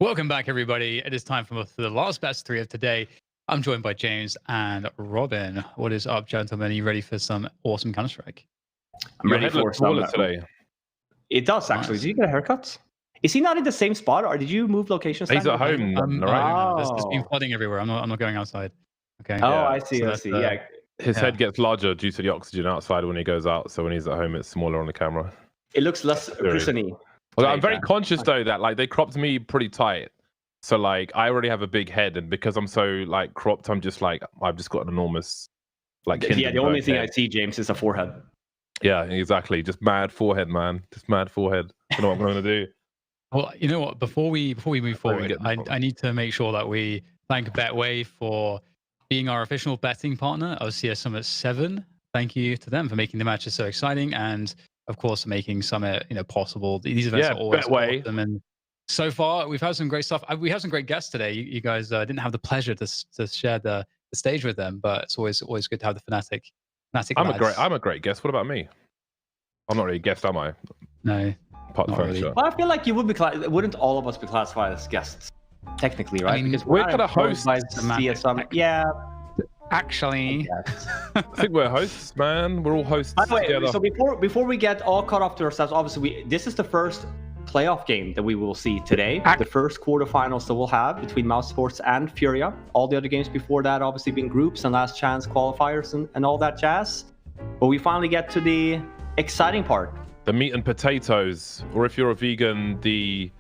Welcome back, everybody. It is time for the last best three of today. I'm joined by James and Robin. What is up, gentlemen? Are you ready for some awesome Counter-Strike? I'm ready for some today. It does, actually. Nice. Did you get a haircut? Is he not in the same spot, or did you move locations? He's at home. There's been flooding everywhere. I'm not going outside. Okay. Oh, Yeah. I see. So I that's, see. Yeah. His head gets larger due to the oxygen outside when he goes out. So when he's at home, it's smaller on the camera. It looks less cushiony. Well, I'm very conscious though that like they cropped me pretty tight. So like I already have a big head, and because I'm so like cropped, I'm just like I've just got an enormous like. Yeah, the only thing I see, James, is a forehead. Yeah, exactly. Just mad forehead, man. Just mad forehead. I don't know what I'm going to do. Well, you know what? Before we move forward, I need to make sure that we thank Betway for being our official betting partner of CS Summit 7. Thank you to them for making the matches so exciting, and of course making Summit possible. These events are always awesome, and so far we've had some great stuff. We have some great guests today. You guys didn't have the pleasure to share the stage with them, but it's always good to have the Fnatic. I'm a great guest. What about me? I'm not really a guest, am I? No. Apart from really. Well, I feel like you would be. Wouldn't all of us be classified as guests? Technically, right? I mean, because we're gonna host CS Summit. Yeah. Actually, I think we're hosts, man. We're all hosts together. So before we get all caught up to ourselves, obviously this is the first playoff game that we will see today. The first quarterfinals that we'll have between MOUSESPORTS and FURIA. All the other games before that obviously being groups and last chance qualifiers and all that jazz. But we finally get to the exciting part. The meat and potatoes, or if you're a vegan, the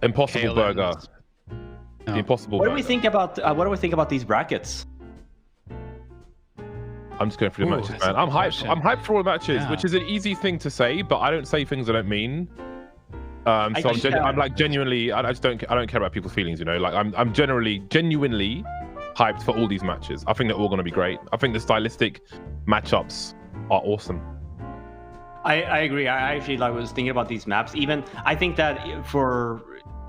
Impossible Burger. The Impossible Burger. What do we think about these brackets? I'm just going through the matches, man. I'm hyped. I'm hyped for all the matches, which is an easy thing to say, but I don't say things I don't mean. So I'm like genuinely, I don't care about people's feelings, Like I'm genuinely hyped for all these matches. I think they're all going to be great. I think the stylistic matchups are awesome. I agree. I actually was thinking about these maps. Even I think that for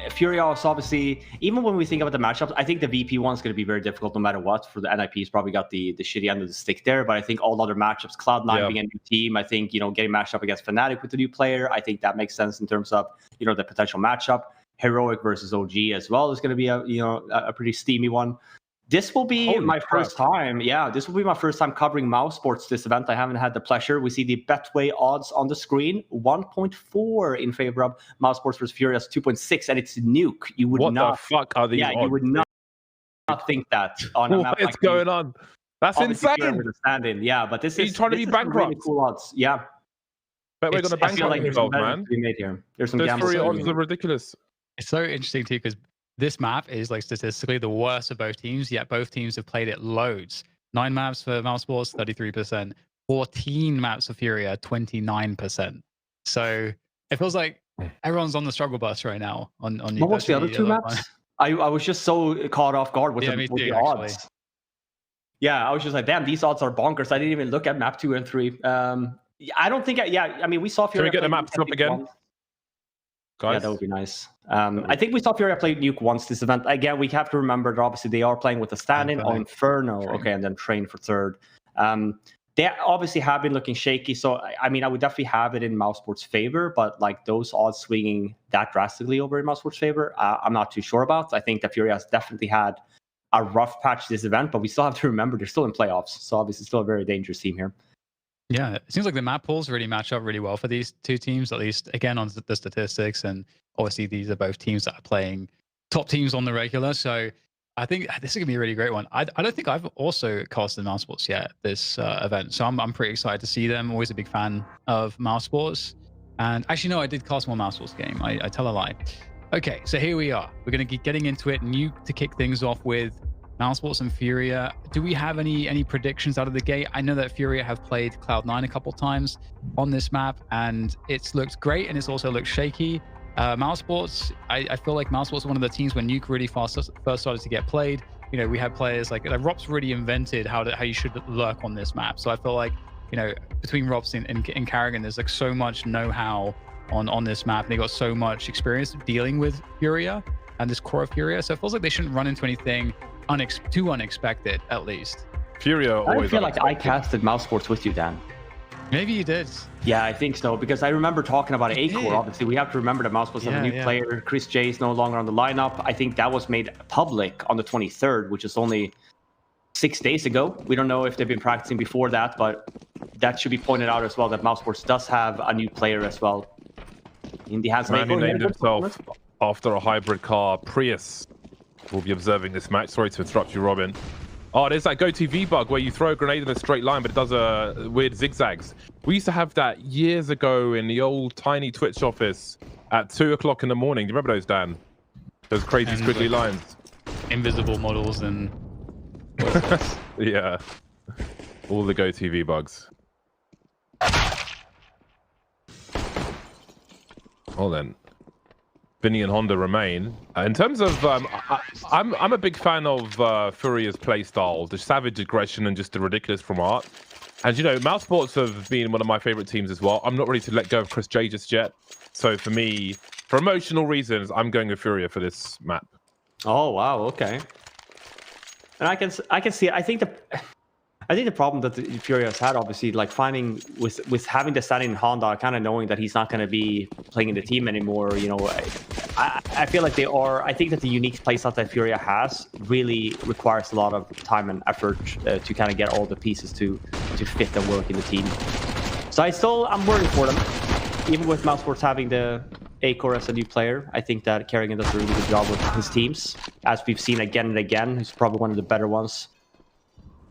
FURIA, obviously, even when we think about the matchups, I think the VP one's going to be very difficult no matter what. For the NIP's probably got the shitty end of the stick there, but I think all other matchups, Cloud9 being a new team, I think getting matched up against Fnatic with the new player, I think that makes sense in terms of the potential matchup. Heroic versus OG as well is going to be a pretty steamy one. This will be my first time. Yeah, this will be my first time covering MOUSESPORTS this event. I haven't had the pleasure. We see the Betway odds on the screen. 1.4 in favor of MOUSESPORTS versus FURIA, 2.6, and it's nuke. You would not. What the fuck are these odds? You would not think that on a map. What's going on? That's insane. Yeah, but this is trying to be bankrupt. Really cool odds. Yeah. But we're going to bankrupt themselves, man. There's some gambles. Those odds are ridiculous. It's so interesting too because this map is statistically the worst of both teams, yet both teams have played it loads. 9 maps for MOUSESPORTS, 33%. 14 maps for FURIA, 29%. So it feels like everyone's on the struggle bus right now. What was the other 2 maps? I was just so caught off guard with the odds. Actually. Yeah, I was just like, damn, these odds are bonkers. I didn't even look at map 2 and 3. I don't think, I mean, we saw FURIA. Can we get the maps up again? Guys. Yeah, that would be nice. I think we saw FURIA play Nuke once this event. Again, we have to remember that obviously they are playing with a stand-in on Inferno. Okay, and then Train for third. They obviously have been looking shaky. So, I mean, I would definitely have it in MOUSESPORTS' favor, but like those odds swinging that drastically over in MOUSESPORTS' favor, I'm not too sure about. I think that FURIA has definitely had a rough patch this event, but we still have to remember they're still in playoffs. So obviously still a very dangerous team here. Yeah, it seems like the map pools really match up really well for these two teams, at least again on the statistics. And obviously these are both teams that are playing top teams on the regular. So I think this is going to be a really great one. I don't think I've also casted MOUSESPORTS yet this event. So I'm pretty excited to see them. I'm always a big fan of MOUSESPORTS. And actually, no, I did cast one MOUSESPORTS game. I tell a lie. Okay, so here we are. We're going to be getting into it. Nuke to kick things off with. MOUSESPORTS and FURIA. Do we have any predictions out of the gate? I know that FURIA have played Cloud9 a couple times on this map, and it's looked great, and it's also looked shaky. MOUSESPORTS, I feel like MOUSESPORTS is one of the teams when Nuke really first started to get played. We had players like Rops really invented how you should lurk on this map. So I feel like between Rops and Carrigan, there's like so much know-how on this map, and they got so much experience dealing with FURIA and this core of FURIA. So it feels like they shouldn't run into anything too unexpected, at least. FURIA always. I feel like I casted MOUSESPORTS with you, Dan. Maybe you did. Yeah, I think so, because I remember talking about Acor. Obviously, we have to remember that MOUSESPORTS has a new player. Chris J is no longer on the lineup. I think that was made public on the 23rd, which is only 6 days ago. We don't know if they've been practicing before that, but that should be pointed out as well, that MOUSESPORTS does have a new player as well. In the hands of Man who named himself after a hybrid car, Prius, will be observing this match. Sorry to interrupt you, Robin. Oh, there's that GoTV bug where you throw a grenade in a straight line, but it does weird zigzags. We used to have that years ago in the old tiny Twitch office at 2 o'clock in the morning. Do you remember those, Dan? Those crazy squiggly lines. Invisible models and... yeah. All the GoTV bugs. Well then. Vinny and Honda remain. In terms of, I'm a big fan of FURIA's playstyle, the savage aggression and just the ridiculous from art. And you know, MOUSESPORTS have been one of my favorite teams as well. I'm not ready to let go of Chris J just yet. So for me, for emotional reasons, I'm going with FURIA for this map. Oh wow, okay. And I can see. I think the problem that the FURIA has had, obviously, like finding with having the standing in Honda, kind of knowing that he's not going to be playing in the team anymore. You know, I feel like they are. I think that the unique playstyle that FURIA has really requires a lot of time and effort to kind of get all the pieces to fit and work in the team. So I'm worried for them, even with MOUSESPORTS having the Acor as a new player. I think that Kerrigan does a really good job with his teams, as we've seen again and again. He's probably one of the better ones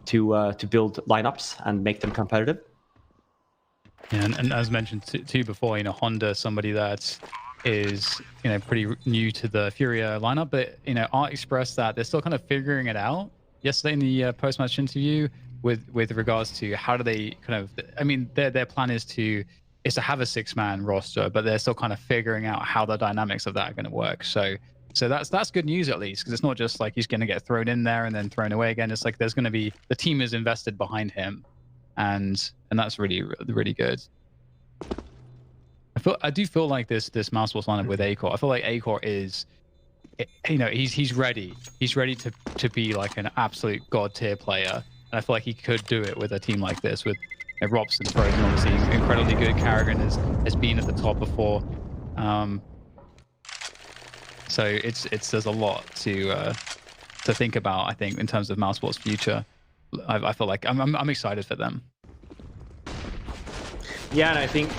to build lineups and make them competitive. Yeah, and as mentioned too before, you know, Honda, somebody that is, you know, pretty new to the FURIA lineup, but you know, Art expressed that they're still kind of figuring it out yesterday in the post-match interview with regards to how do they kind of, I mean, their plan is to have a 6-man roster, but they're still kind of figuring out how the dynamics of that are going to work. So that's good news, at least, because it's not just like he's going to get thrown in there and then thrown away again. It's like there's going to be, the team is invested behind him, and that's really, really good. I do feel like this MOUSESPORTS lineup with Acor. I feel like Acor is, you know, he's ready. He's ready to be like an absolute god tier player, and I feel like he could do it with a team like this with, you know, Robson, Frozen, obviously incredibly good. Kerrigan has been at the top before. So there's a lot to think about, I think, in terms of MOUSESPORTS' future. I feel like I'm excited for them. Yeah, and I think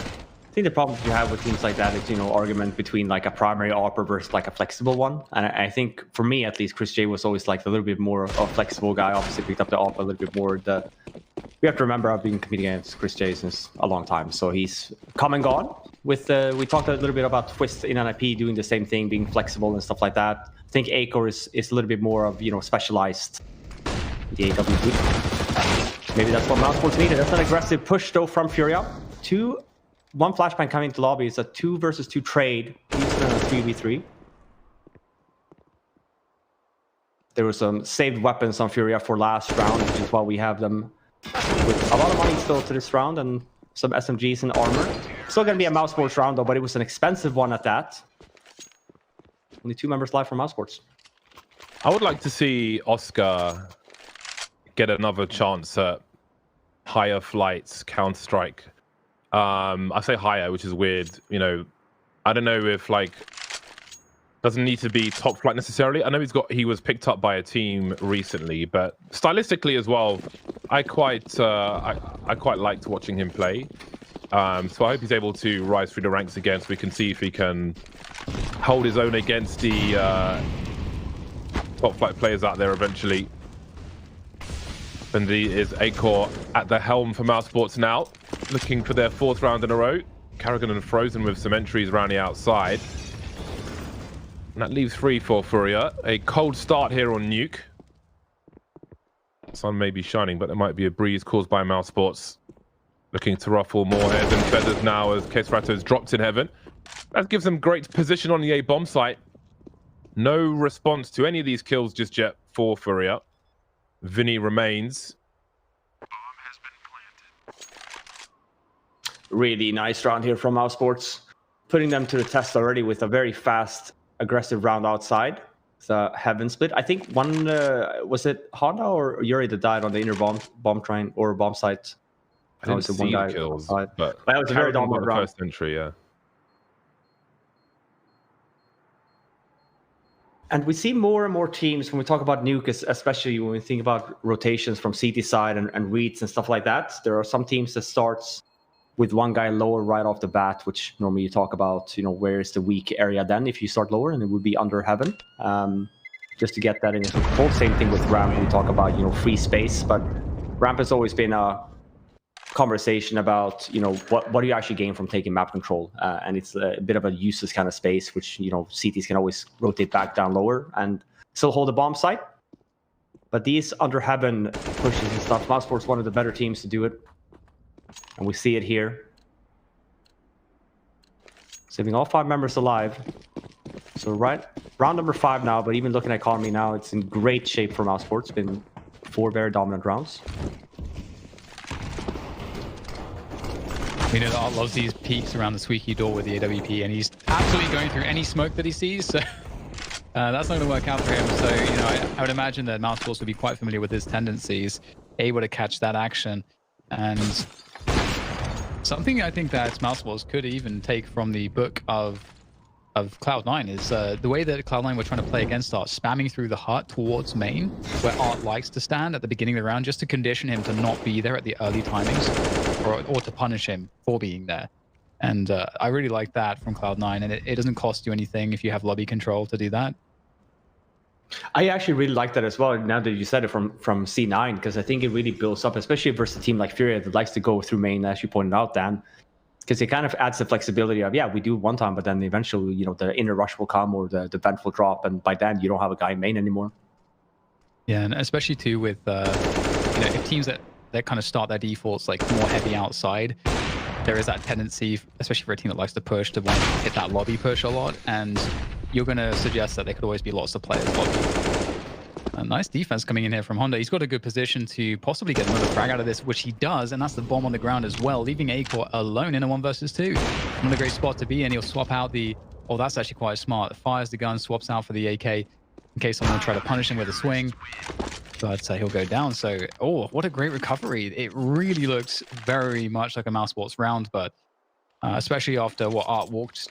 the problem you have with teams like that is, you know, argument between like a primary AWPer versus like a flexible one. And I think for me, at least, Chris J was always like a little bit more of a flexible guy. Obviously picked up the AWP a little bit more. We have to remember I've been competing against Chris J since a long time, so he's come and gone. With we talked a little bit about Twist in NIP doing the same thing, being flexible and stuff like that. I think Acor is a little bit more of, you know, specialized the AWP. Maybe that's what MOUSESPORTS needed. That's an aggressive push though from FURIA. One flashbang coming into lobby. It's a 2 versus 2 trade. He's in a 3v3. There were some saved weapons on FURIA for last round, which is why we have them with a lot of money still to this round and some SMGs and armor. Still going to be a MOUSESPORTS round though, but it was an expensive one at that. Only 2 members live from MOUSESPORTS. I would like to see Oscar get another chance at higher flights, Counter-Strike. I say higher, which is weird. You know, I don't know if like doesn't need to be top flight necessarily. I know he was picked up by a team recently, but stylistically as well, I quite liked watching him play. So I hope he's able to rise through the ranks again, so we can see if he can hold his own against the top flight players out there eventually. And is Acor at the helm for MOUSESPORTS now, looking for their 4th round in a row. Kerrigan and Frozen with some entries around the outside. And that leaves 3 for FURIA. A cold start here on Nuke. Sun may be shining, but there might be a breeze caused by MOUSESPORTS. Looking to ruffle more hairs and feathers now as Kesrato's dropped in heaven. That gives them great position on the A bomb site. No response to any of these kills just yet for FURIA. Vinny remains. Bomb has been planted. Really nice round here from MOUSESPORTS. Putting them to the test already with a very fast, aggressive round outside. It's a heaven split. I think one, was it Honda or Yuri that died on the inner bomb train or bomb site? didn't see the kills, but that was a very dominant round. First entry, yeah. And we see more and more teams when we talk about nuke, especially when we think about rotations from CT side and reads and stuff like that. There are some teams that starts with one guy lower right off the bat, which normally you talk about, where is the weak area then if you start lower, and it would be under heaven. Just to get that in control. Same thing with ramp. We talk about, free space, but ramp has always been a conversation about, what do you actually gain from taking map control? And it's a bit of a useless kind of space, which, CTs can always rotate back down lower and still hold the bomb site. But these under heaven pushes and stuff, MOUSESPORTS is one of the better teams to do it. And we see it here. Saving all 5 members alive. So round number 5 now, but even looking at economy now, it's in great shape for MOUSESPORTS. It's been 4 very dominant rounds. We know that Art loves these peeks around the squeaky door with the AWP, and he's absolutely going through any smoke that he sees. So that's not going to work out for him. So, I would imagine that MOUSESPORTS would be quite familiar with his tendencies, able to catch that action. And something I think that MOUSESPORTS could even take from the book of Cloud9 is the way that Cloud9 were trying to play against Art, spamming through the hut towards main, where Art likes to stand at the beginning of the round, just to condition him to not be there at the early timings, or to punish him for being there. And I really like that from Cloud9, and it doesn't cost you anything if you have lobby control to do that. I actually really like that as well, now that you said it from C9, because I think it really builds up, especially versus a team like FURIA that likes to go through main, as you pointed out, Dan. Because it kind of adds the flexibility of, we do one time, but then eventually, the inner rush will come or the vent will drop, and by then you don't have a guy in main anymore. Yeah, and especially too with if teams that kind of start their defaults like more heavy outside, there is that tendency, especially for a team that likes to push, to want to hit that lobby push a lot, and you're going to suggest that there could always be lots of players lobby. A nice defense coming in here from Honda. He's got a good position to possibly get another frag out of this, which he does, and that's the bomb on the ground as well, leaving A-Core alone in a 1 versus 2. Another great spot to be in. He'll swap out the... Oh, that's actually quite smart. Fires the gun, swaps out for the AK in case someone will try to punish him with a swing. But he'll go down. So, what a great recovery. It really looks very much like a MOUSESPORTS round, but especially after what Art walked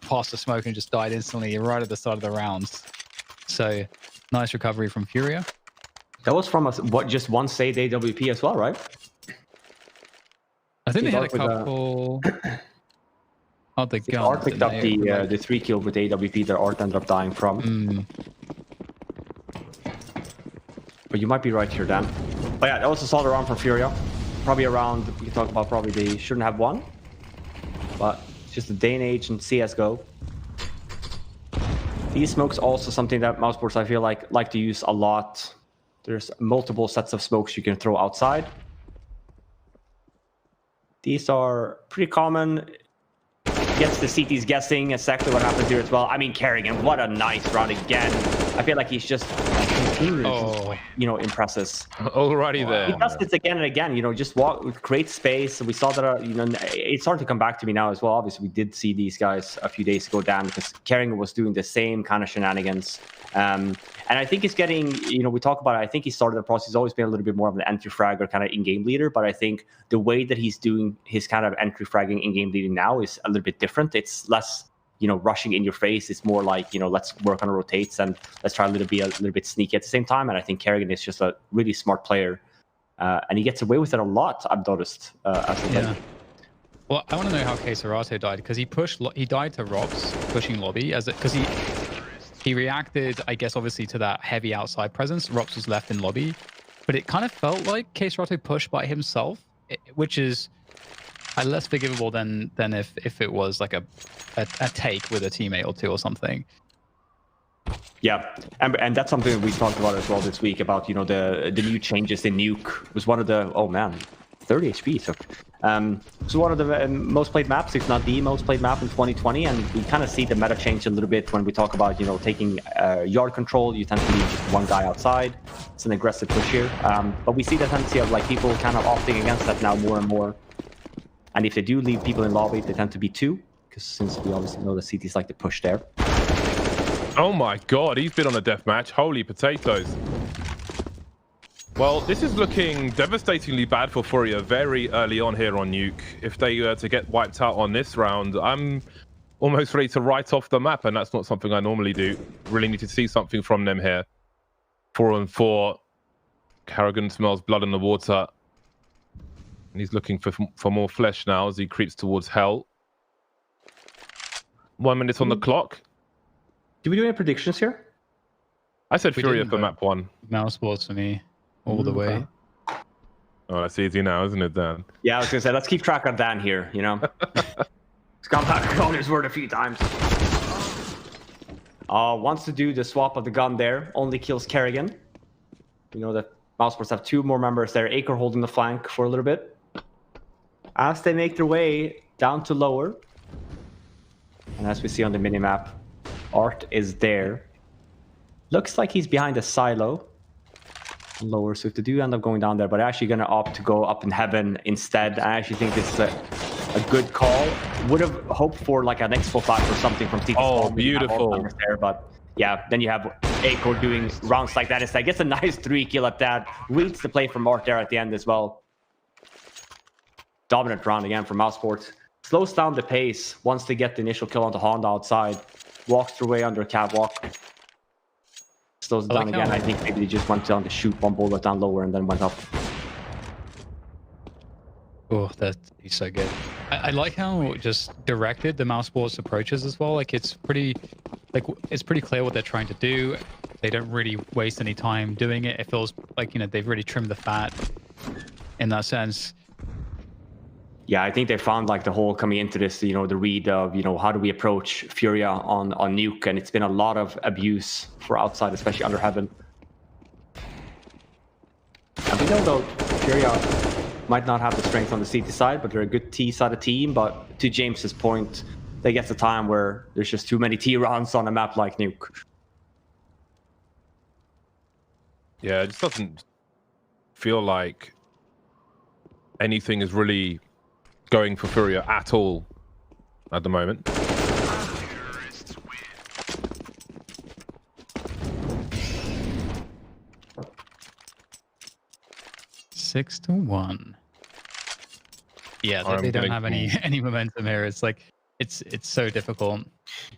past the smoke and just died instantly right at the start of the round. So... nice recovery from FURIA. That was from just one saved AWP as well, right? I think they had a couple. Art picked up the 3 kill with AWP that Art ended up dying from. But you might be right here, Dan. But yeah, that was a solid round from FURIA. Probably around, we can talk about probably they shouldn't have won. But it's just a day and age in CSGO. These smokes also something that MOUSESPORTS I feel like to use a lot. There's multiple sets of smokes you can throw outside. These are pretty common. Gets the CTs guessing exactly what happens here as well. I mean, Kerrigan, what a nice round again. I feel like he's just impresses. Alrighty there. He does this again and again, just create space. We saw that, it's starting to come back to me now as well. Obviously, we did see these guys a few days ago down because Kerrigan was doing the same kind of shenanigans. And I think he's getting, we talk about it, I think he started the process. He's always been a little bit more of an entry fragger kind of in-game leader, but I think the way that he's doing his kind of entry fragging in-game leading now is a little bit different. It's less, rushing in your face. It's more like, let's work on the rotates and let's try a little bit sneaky at the same time. And I think Kerrigan is just a really smart player. And he gets away with it a lot, I've noticed. Well, I want to know how csgo died, because he died to Rob's pushing lobby because he reacted, I guess, obviously to that heavy outside presence. Rops was left in lobby, but it kind of felt like csgo pushed by himself, which is less forgivable than if it was like a take with a teammate or two or something. Yeah, and that's something that we talked about as well this week about the new changes in Nuke. Was one of the 30 HP. So it was one of the most played maps, if not the most played map in 2020. And we kind of see the meta change a little bit when we talk about taking yard control. You tend to leave just one guy outside. It's an aggressive push here, but we see the tendency of people kind of opting against that now more and more. And if they do leave people in lobby, they tend to be 2, because since we obviously know the CTs like to push there. Oh my god, he's been on a deathmatch. Holy potatoes. Well, this is looking devastatingly bad for FURIA very early on here on Nuke. If they were to get wiped out on this round, I'm almost ready to write off the map, and that's not something I normally do. Really need to see something from them here. 4-on-4. Kerrigan smells blood in the water. And he's looking for more flesh now as he creeps towards Hell. 1 minute on the clock. Do we do any predictions here? I said FURIA for map 1. MOUSESPORTS for me, all the way. Oh, that's easy now, isn't it, Dan? Yeah, I was gonna say, let's keep track of Dan here, you know? He's gone back on his word a few times. Wants to do the swap of the gun there, only kills Kerrigan. We know that MOUSESPORTS have 2 more members there, Acre holding the flank for a little bit. As they make their way down to lower, and as we see on the minimap, Art is there. Looks like he's behind a silo. Lower, so if they do end up going down there, but actually going to opt to go up in heaven instead. I actually think this is a good call. Would have hoped for like an expo flash or something from TT. Oh, beautiful. There, but yeah, then you have Acor doing rounds like that instead. Gets a nice 3 kill at that. Reads the play from Art there at the end as well. Dominant round again from MOUSESPORTS. Slows down the pace once they get the initial kill on the Honda outside. Walks their way under a catwalk. Slows it down again. I think maybe they just went down to shoot one bullet down lower and then went up. Oh, he's so good. I like how just directed the MOUSESPORTS approaches as well. Like it's pretty clear what they're trying to do. They don't really waste any time doing it. It feels like, you know, they've really trimmed the fat in that sense. Yeah, I think they found like the whole coming into this, you know, the read of, you know, how do we approach FURIA on Nuke, and it's been a lot of abuse for outside, especially under heaven. And we know though FURIA might not have the strength on the CT side, but they're a good T side of team. But to James's point, they get the time where there's just too many T rounds on a map like Nuke. Yeah, it just doesn't feel like anything is really going for FURIA at all at the moment. 6-1. Yeah, they don't have any momentum here. It's like it's so difficult.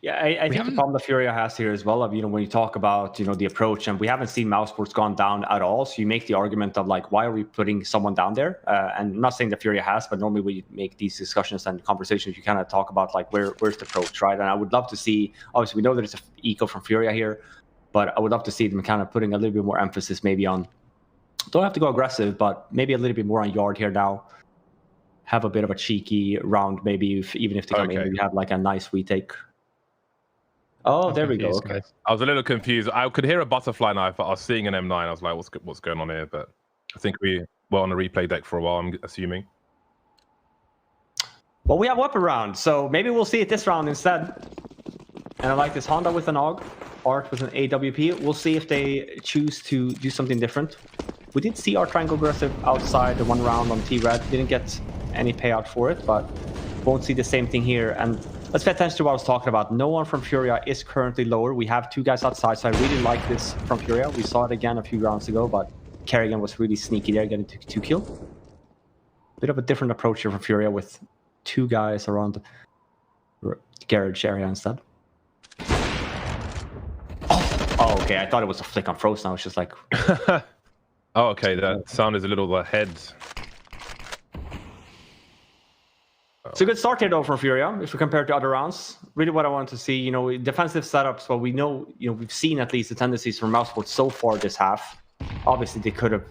Yeah, I think the problem that FURIA has here as well, of, you know, when you talk about, you know, the approach, and we haven't seen MOUSESPORTS gone down at all. So you make the argument of like, why are we putting someone down there? And I'm not saying that FURIA has, but normally we make these discussions and conversations, you kind of talk about like where's the approach, right? And I would love to see, obviously we know that it's an eco from FURIA here, but I would love to see them kind of putting a little bit more emphasis maybe on, don't have to go aggressive, but maybe a little bit more on yard here now. Have a bit of a cheeky round, maybe even if they come in, we have like a nice retake. Oh, there we go. Okay. I was a little confused. I could hear a butterfly knife, but I was seeing an M9. I was like, what's going on here? But I think we were on a replay deck for a while, I'm assuming. Well, we have weapon round, so maybe we'll see it this round instead. And I like this Honda with an AUG, Art with an AWP. We'll see if they choose to do something different. We did see our triangle aggressive outside the 1 round on T-Red. Didn't get any payout for it, but won't see the same thing here. And let's pay attention to what I was talking about. No one from FURIA is currently lower. We have 2 guys outside, so I really like this from FURIA. We saw it again a few rounds ago, but Kerrigan was really sneaky there, getting 2 kills. Bit of a different approach here from FURIA with 2 guys around the garage area instead. Oh, okay. I thought it was a flick on Frost now. It's just like... Oh, okay. That sound is a little ahead. It's a good start here, though, from FURIA, if we compare it to other rounds. Really what I want to see, you know, defensive setups. Well, we know, you know, we've seen at least the tendencies from MOUSESPORTS so far this half. Obviously, they could have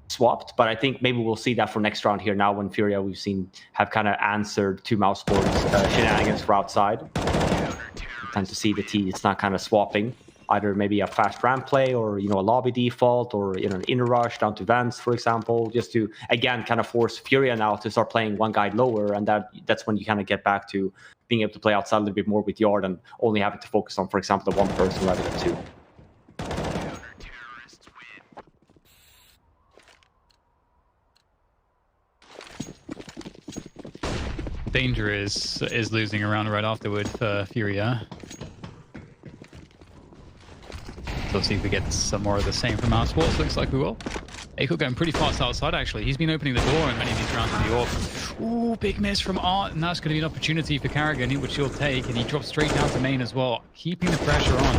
swapped, but I think maybe we'll see that for next round here now when FURIA we've seen have kind of answered to MOUSESPORTS shenanigans for outside. We tend to see the T, it's not kind of swapping. Either maybe a fast ramp play or, you know, a lobby default or, you know, an inner rush down to vents, for example, just to, again, kind of force FURIA now to start playing one guy lower. And that's when you kind of get back to being able to play outside a little bit more with yard and only having to focus on, for example, the 1 person rather than 2. Danger is losing a round right afterward for FURIA. Let's see if we get some more of the same from MOUSESPORTS. Looks like we will. Aiko going pretty fast outside, actually. He's been opening the door in many of these rounds of the AWP. Ooh, big miss from Art, and that's going to be an opportunity for Karrigan, which he'll take, and he drops straight down to main as well, keeping the pressure on.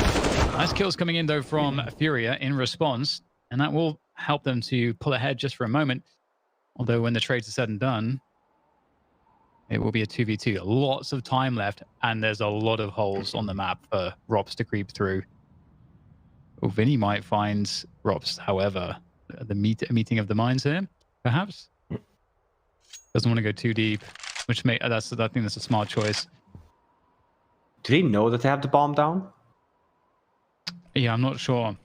Nice kills coming in, though, from FURIA in response, and that will help them to pull ahead just for a moment. Although when the trades are said and done, it will be a 2v2. Lots of time left, and there's a lot of holes on the map for Rops to creep through. Well, Vinny might find Rops, however, the meeting of the minds here, perhaps. Doesn't want to go too deep, which I think that's a smart choice. Do they know that they have the bomb down? Yeah, I'm not sure.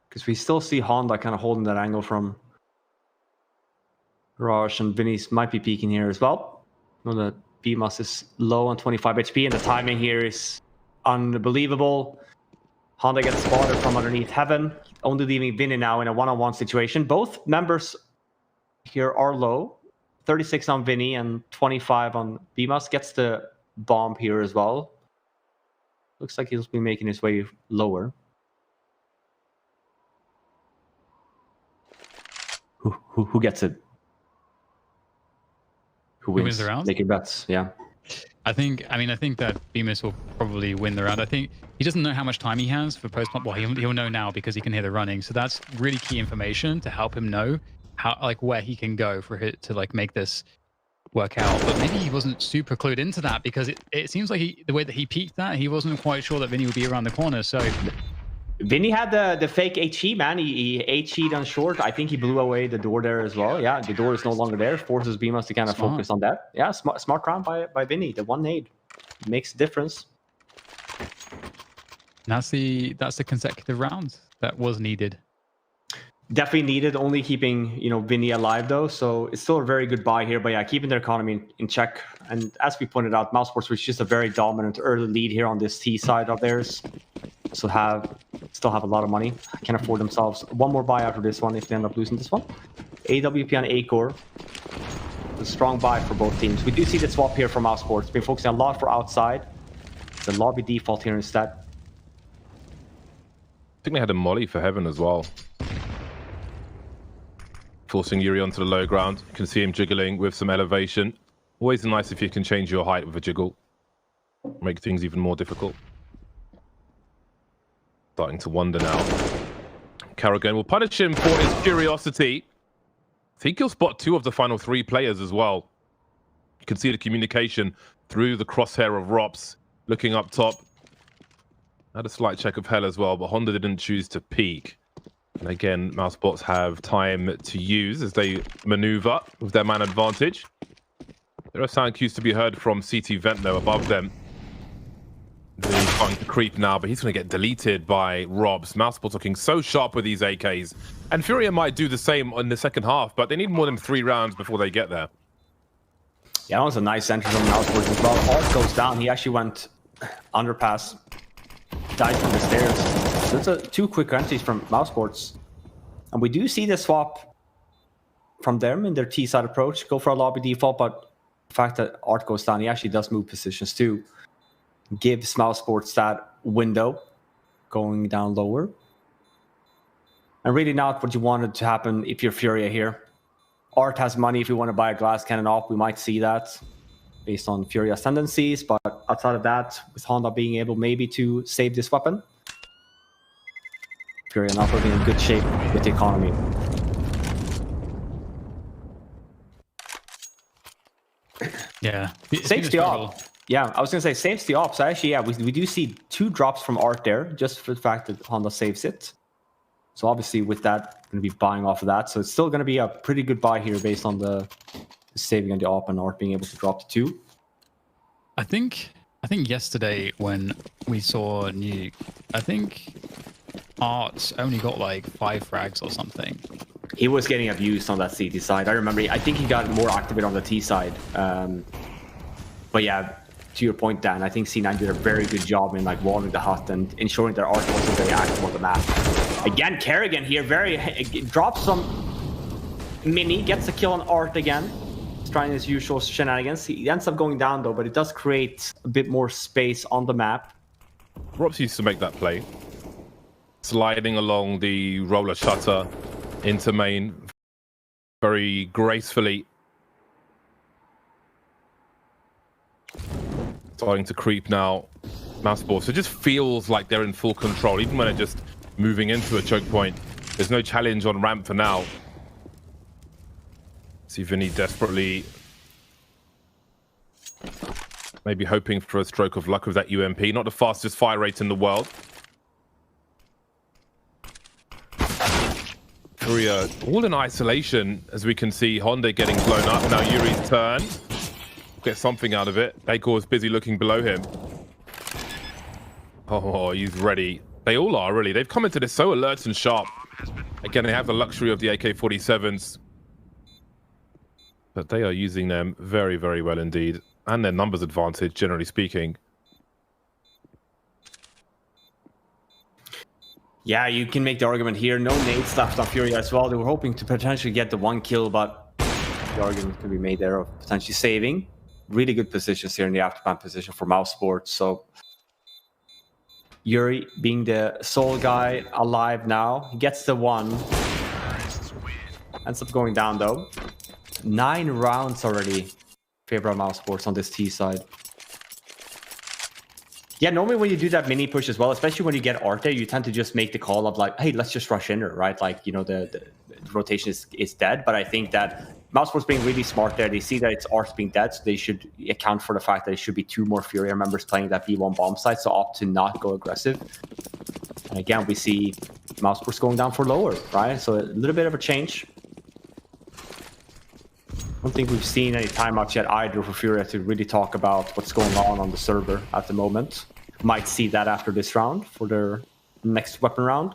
Because we still see Honda kind of holding that angle from Rush, and Vinny's might be peeking here as well. I know that BMUS is low on 25 HP, and the timing here is unbelievable. Honda gets spotted from underneath Heaven, only leaving Vinny now in a one-on-one situation. Both members here are low. 36 on Vinny and 25 on BMUS. Gets the bomb here as well. Looks like he'll be making his way lower. Who gets it? Who wins the round? Take your bets, yeah. I think that BMUS will probably win the round. I think he doesn't know how much time he has for post-pump. Well, he'll know now because he can hear the running. So that's really key information to help him know how, like, where he can go for it to like make this work out. But maybe he wasn't super clued into that because it seems like the way that he peeked that, he wasn't quite sure that Vinny would be around the corner. So Vinny had the fake HE, man. He HE'd on short. I think he blew away the door there as well. Yeah, the door is no longer there. Forces BMUS to kind of focus on that. Yeah, smart round by Vinny. The one nade makes a difference. That's the consecutive rounds that was needed. Definitely needed. Only keeping Vinny alive though, so it's still a very good buy here. But yeah, keeping their economy in check. And as we pointed out, MOUSESPORTS was just a very dominant early lead here on this T side of theirs. So still have a lot of money. Can afford themselves one more buy after this one if they end up losing this one. AWP on A-Core. A strong buy for both teams. We do see the swap here from MOUSESPORTS. Been focusing a lot for outside. It's a lobby default here instead. I think they had a molly for Heaven as well. Forcing Yuri onto the low ground. You can see him jiggling with some elevation. Always nice if you can change your height with a jiggle. Make things even more difficult. Starting to wonder now. Karrigan will punish him for his curiosity. I think he'll spot 2 of the final 3 players as well. You can see the communication through the crosshair of Rops looking up top. Had a slight check of Hell as well, but Honda didn't choose to peek. And again, MOUSESPORTS have time to use as they maneuver with their man advantage. There are sound cues to be heard from CT Ventno above them. He's trying to creep now, but he's going to get deleted by Robs. MOUSESPORTS looking so sharp with these AKs. And FURIA might do the same in the second half, but they need more than 3 rounds before they get there. Yeah, that was a nice entry from MOUSESPORTS as well. Alt goes down. He actually went underpass. Died from the stairs. So it's 2 quick entries from MOUSESPORTS. And we do see the swap from them in their T-side approach. Go for a lobby default, but the fact that Art goes down, he actually does move positions too. Gives MOUSESPORTS that window going down lower. And really not what you wanted to happen if you're FURIA here. Art has money if you want to buy a glass cannon off. We might see that based on FURIA's tendencies. But outside of that, with Honda being able maybe to save this weapon, FURIA not looking in good shape with the economy. Yeah. Saves the op. Yeah, I was going to say saves the op. So actually, yeah, we do see 2 drops from Art there, just for the fact that Honda saves it. So obviously with that, going to be buying off of that. So it's still going to be a pretty good buy here based on the saving on the op and Art being able to drop to 2. I think yesterday when we saw Nuke, I think Art only got like 5 frags or something. He was getting abused on that CT side. I remember, I think he got more activated on the T side. But yeah, to your point, Dan, I think C9 did a very good job in like walling the hut and ensuring that Art wasn't very active on the map. Again, Karrigan here, drops some mini, gets a kill on Art again. He's trying his usual shenanigans. He ends up going down though, but it does create a bit more space on the map. Robs used to make that play. sliding along the roller shutter into main very gracefully. Starting to creep now. MOUSESPORTS. It just feels like they're in full control, even when they're just moving into a choke point. There's no challenge on ramp for now. See Vinny desperately maybe hoping for a stroke of luck with that UMP. Not the fastest fire rate in the world. FURIA all in isolation, as we can see Honda getting blown up. Now Yuri's turn. Get something out of it. Baker is busy looking below him. Oh, he's ready. They all are, really. They've come into this so alert and sharp. Again, they have the luxury of the AK-47s. But they are using them very, very well indeed. And their numbers advantage, generally speaking. Yeah, you can make the argument here. No nades left on FURIA as well. They were hoping to potentially get the 1 kill, but the argument can be made there of potentially saving. Really good positions here in the afterpan position for MOUSESPORTS. So Yuri being the sole guy alive now. He gets the 1. Ends up going down though. 9 rounds already. Favor of MOUSESPORTS on this T side. Yeah, normally when you do that mini push as well, especially when you get art there, you tend to just make the call of like, hey, let's just rush in there, right? Like, you know, the rotation is dead. But I think that MOUSESPORTS being really smart there. They see that it's art being dead, so they should account for the fact that it should be 2 more FURIA members playing that B1 bomb site, so opt to not go aggressive. And again, we see MOUSESPORTS going down for lower, right? So a little bit of a change. I don't think we've seen any timeouts yet either for FURIA to really talk about what's going on the server at the moment. Might see that after this round for their next weapon round.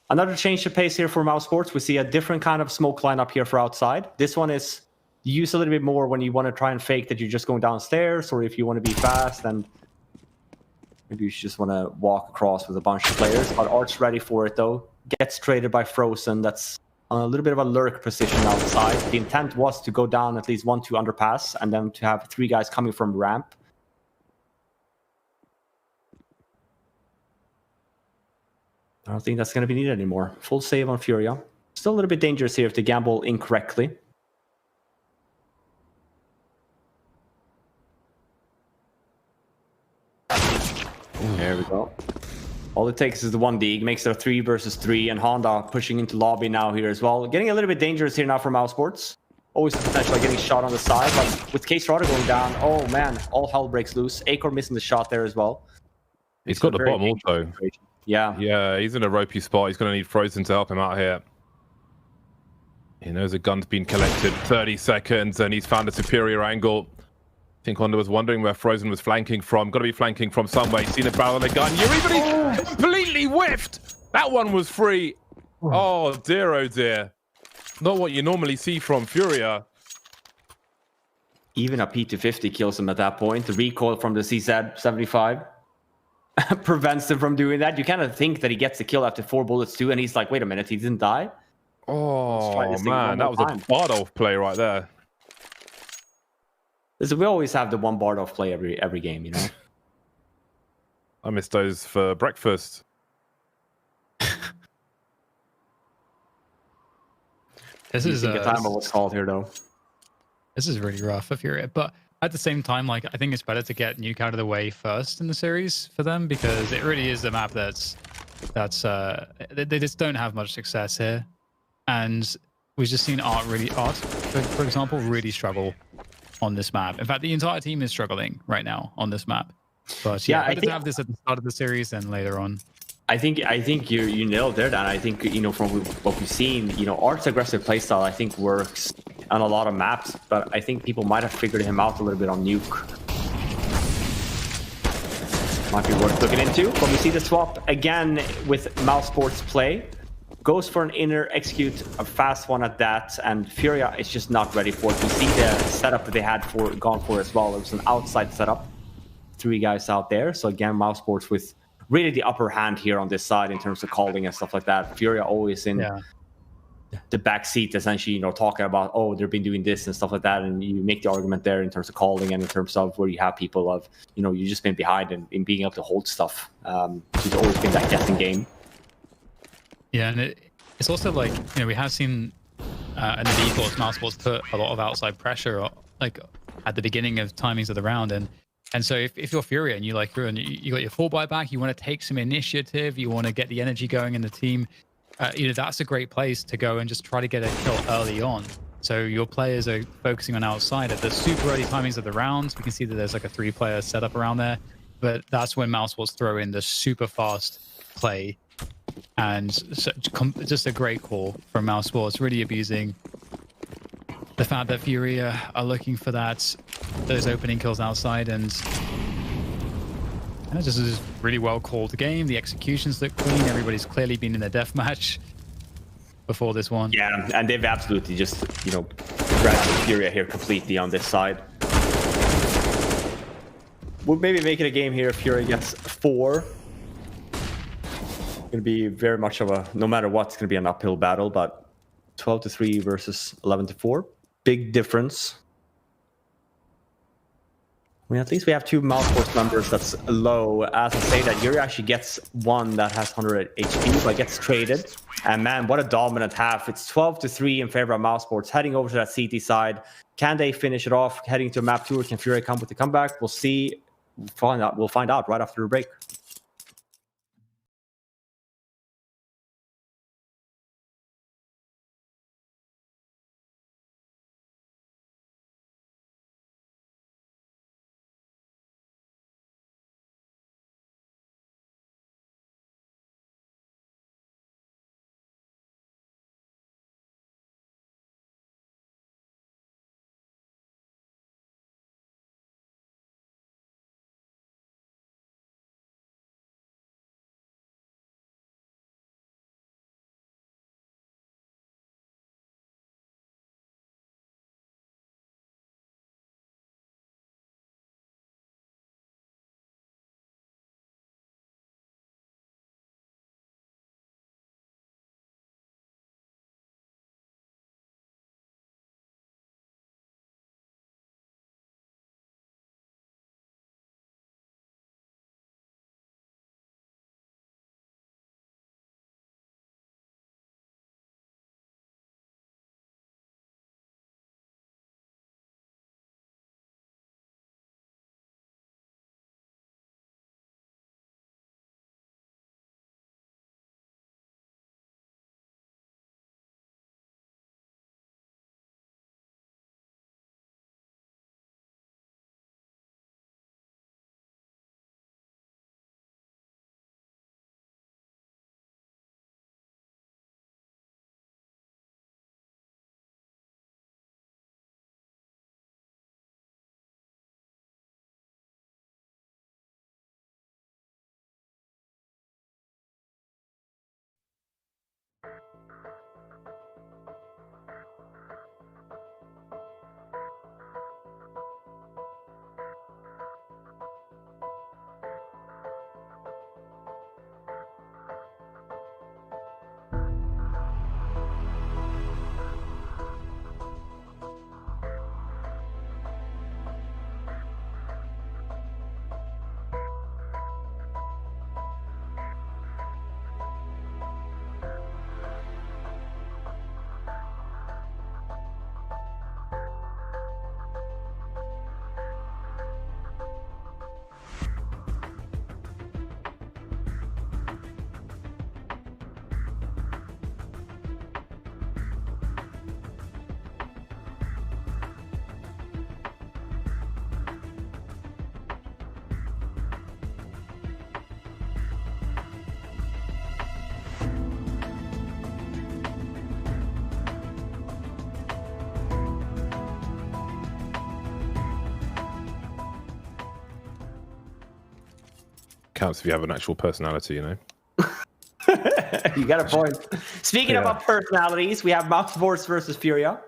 Another change of pace here for MOUSESPORTS. We see a different kind of smoke lineup here for outside. This one is used a little bit more when you want to try and fake that you're just going downstairs, or if you want to be fast and maybe you just want to walk across with a bunch of players. But Art's ready for it though. Gets traded by Frozen. That's on a little bit of a lurk position outside. The intent was to go down at least 1-2 underpass and then to have 3 guys coming from ramp. I don't think that's going to be needed anymore. Full save on FURIA. Still a little bit dangerous here if they gamble incorrectly. There we go. All it takes is the 1 dig, makes it a 3 versus 3, and Honda pushing into lobby now here as well. Getting a little bit dangerous here now for MOUSESPORTS. Always the potential of getting shot on the side, but with K-Strada going down, oh man, all hell breaks loose. Acor missing the shot there as well. He's got the bottom also. Yeah. Yeah, he's in a ropey spot. He's going to need Frozen to help him out here. He knows a gun's been collected. 30 seconds, and he's found a superior angle. I think Honda was wondering where Frozen was flanking from. Got to be flanking from somewhere. He's seen a barrel of a gun. You're even completely whiffed. That one was free. Oh dear, oh dear. Not what you normally see from FURIA. Even a P250 kills him at that point. The recoil from the CZ-75 prevents him from doing that. You kind of think that he gets the kill after 4 bullets too, and he's like, wait a minute, he didn't die? Oh man, that was a Bardolph play right there. We always have the 1 Bardolph play every game, you know? I miss those for breakfast. This is a time of what's called here, though. This is really rough for FURIA, but at the same time, like I think it's better to get Nuke out of the way first in the series for them, because it really is a map that's they just don't have much success here, and we've just seen Art, for example, really struggle on this map. In fact, the entire team is struggling right now on this map. But yeah, I think to have this at the start of the series and later on. I think you nailed there, Dan. I think, you know, from what we've seen, you know, Art's aggressive playstyle I think works on a lot of maps, but I think people might have figured him out a little bit on Nuke. Might be worth looking into. But we see the swap again with MOUSESPORTS play. Goes for an inner, execute a fast one at that, and FURIA is just not ready for it. We see the setup that they had gone for as well. It was an outside setup. 3 guys out there. So again, MOUSESPORTS with really the upper hand here on this side in terms of calling and stuff like that. FURIA always in the back seat, essentially, you know, talking about, oh, they've been doing this and stuff like that, and you make the argument there in terms of calling and in terms of where you have people of, you know, you've just been behind in being able to hold stuff. It's always been that guessing game. Yeah, and it's also like, you know, we have seen in the V-Force, MOUSESPORTS put a lot of outside pressure, like at the beginning of timings of the round, and so if you're Furia and you got your full buyback, you want to take some initiative, you want to get the energy going in the team, you know, that's a great place to go and just try to get a kill early on. So your players are focusing on outside at the super early timings of the rounds. We can see that there's like a 3-player setup around there, but that's when MOUSESPORTS throw in the super fast play. And so, just a great call from MOUSESPORTS, really abusing the fact that Furia are looking for those opening kills outside, and this is really well called game. The executions look clean. Everybody's clearly been in a deathmatch before this one. Yeah, and they've absolutely just, you know, dragged Furia here completely on this side. We'll maybe make it a game here if Furia gets 4. Going to be very much of a, no matter what, it's going to be an uphill battle, but 12-3 versus 11-4. Big difference. I mean, at least we have 2 MOUSESPORTS numbers that's low. As I say that, Yuri actually gets one that has 100 HP, but gets traded. And man, what a dominant half. It's 12-3 in favor of MOUSESPORTS, heading over to that CT side. Can they finish it off, heading to map 2, or can Furia come with the comeback? We'll see. We'll find out right after the break. Counts if you have an actual personality, you know. You got a point. Speaking about personalities, we have MOUSESPORTS versus Furia. A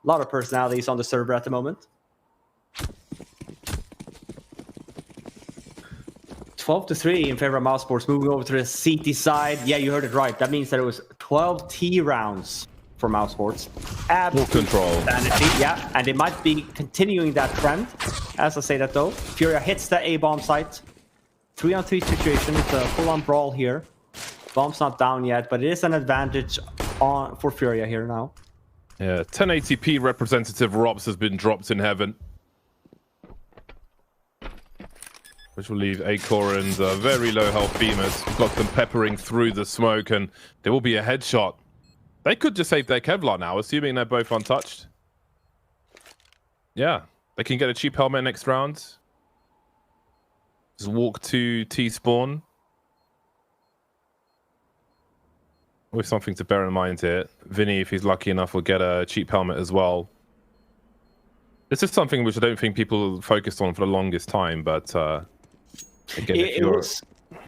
lot of personalities on the server at the moment. 12-3 in favor of MOUSESPORTS. Moving over to the CT side. Yeah, you heard it right. That means that it was 12 T rounds for MOUSESPORTS. Full control. Yeah, and they might be continuing that trend. As I say that though, Furia hits the A-bomb site. 3-on-3 situation. It's a full-on brawl here. Bomb's not down yet, but it is an advantage for Furia here now. Yeah, 1080p representative Robs has been dropped in heaven. Which will leave Acor and very low health Bemis. Got them peppering through the smoke, and there will be a headshot. They could just save their Kevlar now, assuming they're both untouched. Yeah, they can get a cheap helmet next round. Just walk to T-spawn. With something to bear in mind here. Vinny, if he's lucky enough, will get a cheap helmet as well. This is something which I don't think people focused on for the longest time, but again,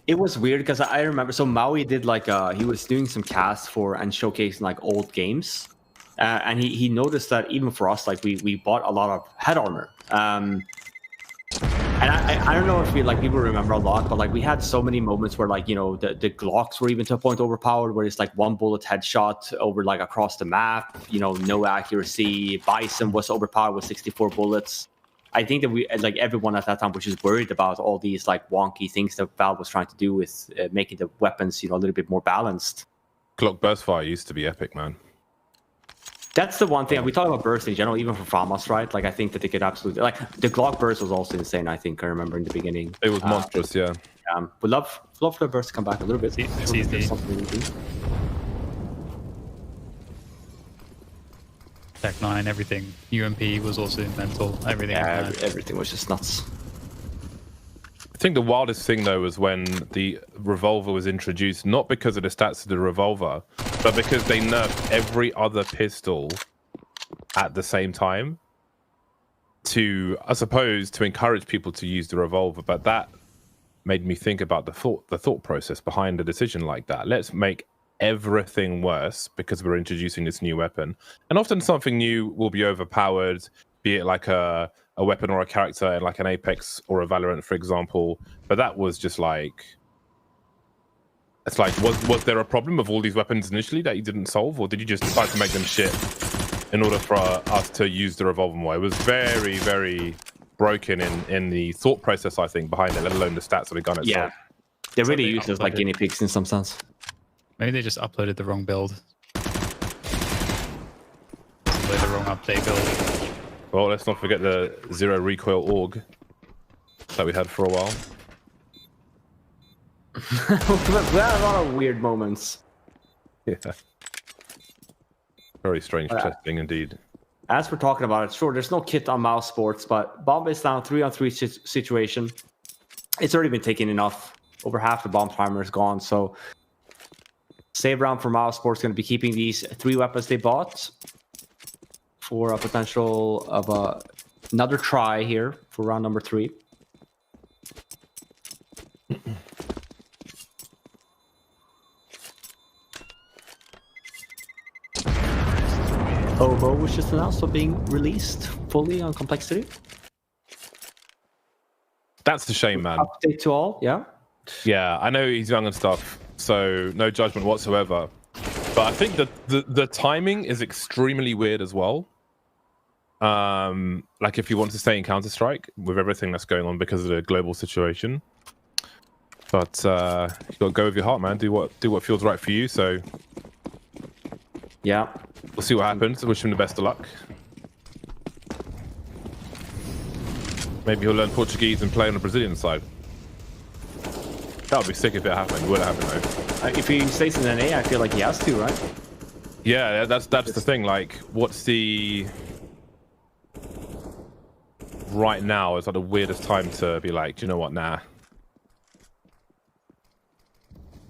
it was weird because I remember, so Maui did like he was doing some casts for and showcasing like old games, and he noticed that even for us, like we bought a lot of head armor. And I don't know if people remember a lot, but like we had so many moments where like, you know, the Glocks were even to a point overpowered, where it's like one bullet headshot over like across the map, you know, no accuracy. Bison was overpowered with 64 bullets. I think that we, like everyone at that time, was just worried about all these like wonky things that Valve was trying to do with making the weapons, you know, a little bit more balanced. Glock burst fire used to be epic, man. That's the one thing we talk about burst in general, even for FAMAS, right? Like I think that they could absolutely like the Glock burst was also insane. I think I remember in the beginning. It was monstrous, yeah. Would love for the burst to come back a little bit. It's easy. Something we do. Tech 9, everything. UMP was also mental. Everything. Yeah, everything was just nuts. I think the wildest thing though was when the revolver was introduced, not because of the stats of the revolver, but because they nerfed every other pistol at the same time to, I suppose, to encourage people to use the revolver. But that made me think about the thought process behind a decision like that. Let's make everything worse because we're introducing this new weapon. And often something new will be overpowered, be it like a weapon or a character in like an Apex or a Valorant, for example. But that was just like, it's like, was there a problem of all these weapons initially that you didn't solve, or did you just decide to make them shit in order for us to use the revolver more? It was very, very broken in the thought process, I think, behind it, let alone the stats of the gun itself. Yeah, they're really used as like guinea pigs in some sense. Maybe they just uploaded the wrong build. Uploaded the wrong update build. Well, let's not forget the zero recoil AUG that we had for a while. We had a lot of weird moments. Yeah. Very strange testing indeed. As we're talking about it, sure, there's no kit on MOUSESPORTS, but bomb is down 3-on-3 situation. It's already been taken enough. Over half the bomb timer is gone, so save round for MOUSESPORTS going to be keeping these 3 weapons they bought for a potential of another try here for round number 3. Oboe was just announced for being released fully on Complexity. That's the shame, man. Update to all, yeah? Yeah, I know he's young and stuff, so no judgment whatsoever. But I think that the timing is extremely weird as well. Like if you want to stay in Counter-Strike with everything that's going on because of the global situation. But you gotta go with your heart, man. Do what feels right for you. So yeah, we'll see what happens. Wish him the best of luck. Maybe he'll learn Portuguese and play on the Brazilian side. That would be sick if it happened. It would happen though. If he stays in NA, I feel like he has to, right? Yeah, that's the thing. Like, what's the right now is like the weirdest time to be like, do you know what? Nah.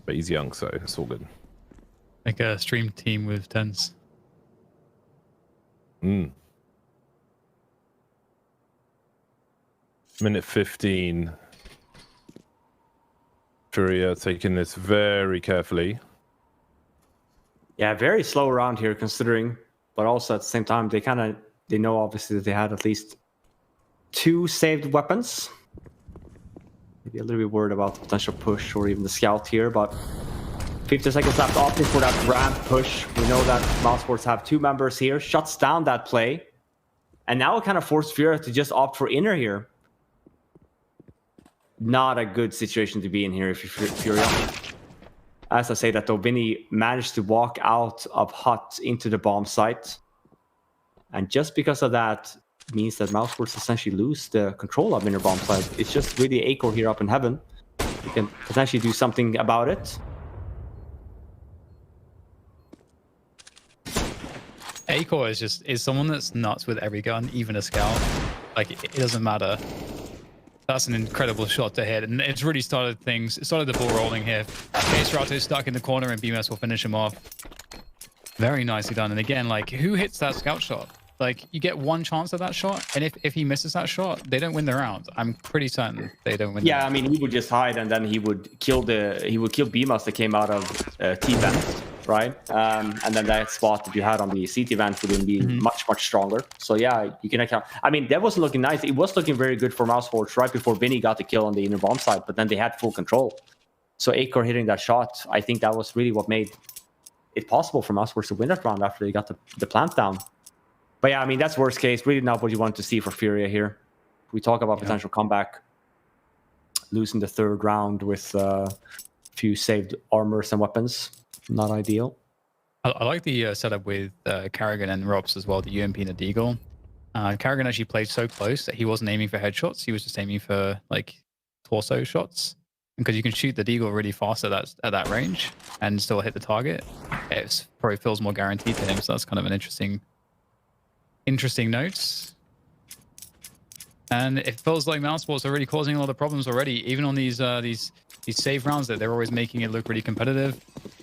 But he's young, so it's all good. Like a stream team with tens. Minute 15. Furia taking this very carefully. Yeah, very slow around here considering, but also at the same time, they know obviously that they had at least 2 saved weapons. Maybe a little bit worried about the potential push or even the scout here, but 50 seconds left, opting for that ramp push. We know that MOUSESPORTS have 2 members here, shuts down that play, and now it kind of forced Furia to just opt for inner here. Not a good situation to be in here if you're Furia. As I say that though, Vinny managed to walk out of hut into the bomb site. And just because of that means that MOUSESPORTS essentially lose the control of inner bomb site. It's just really Acor here up in heaven. You can potentially do something about it. Acor is someone that's nuts with every gun, even a scout. Like, it doesn't matter. That's an incredible shot to hit, and it's really started things. It started the ball rolling here. Strato stuck in the corner, and BMS will finish him off. Very nicely done. And again, like, who hits that scout shot? Like, you get one chance at that shot, and if he misses that shot, they don't win the round. I'm pretty certain they don't win. Yeah, I mean, he would just hide, and then he would kill BMS that came out of T-Vent, right? And then that spot that you had on the CT vent would be much stronger. So yeah, you can account. I mean, that wasn't looking nice. It was looking very good for MOUSESPORTS right before Vinny got the kill on the inner bomb side, but then they had full control. So Acor hitting that shot, I think that was really what made it possible for MOUSESPORTS to win that round after they got the plant down. But yeah, I mean, that's worst case. Really not what you want to see for Furia here. We talk about potential comeback. Losing the third round with a few saved armors and weapons. Not ideal. I like the setup with Karrigan and Robs as well, the UMP and the Deagle. Karrigan actually played so close that he wasn't aiming for headshots. He was just aiming for, like, torso shots. Because you can shoot the Deagle really fast at that range and still hit the target. It probably feels more guaranteed to him, so that's kind of an interesting note. And it feels like MOUSESPORTS are really causing a lot of problems already, even on these save rounds that they're always making it look really competitive.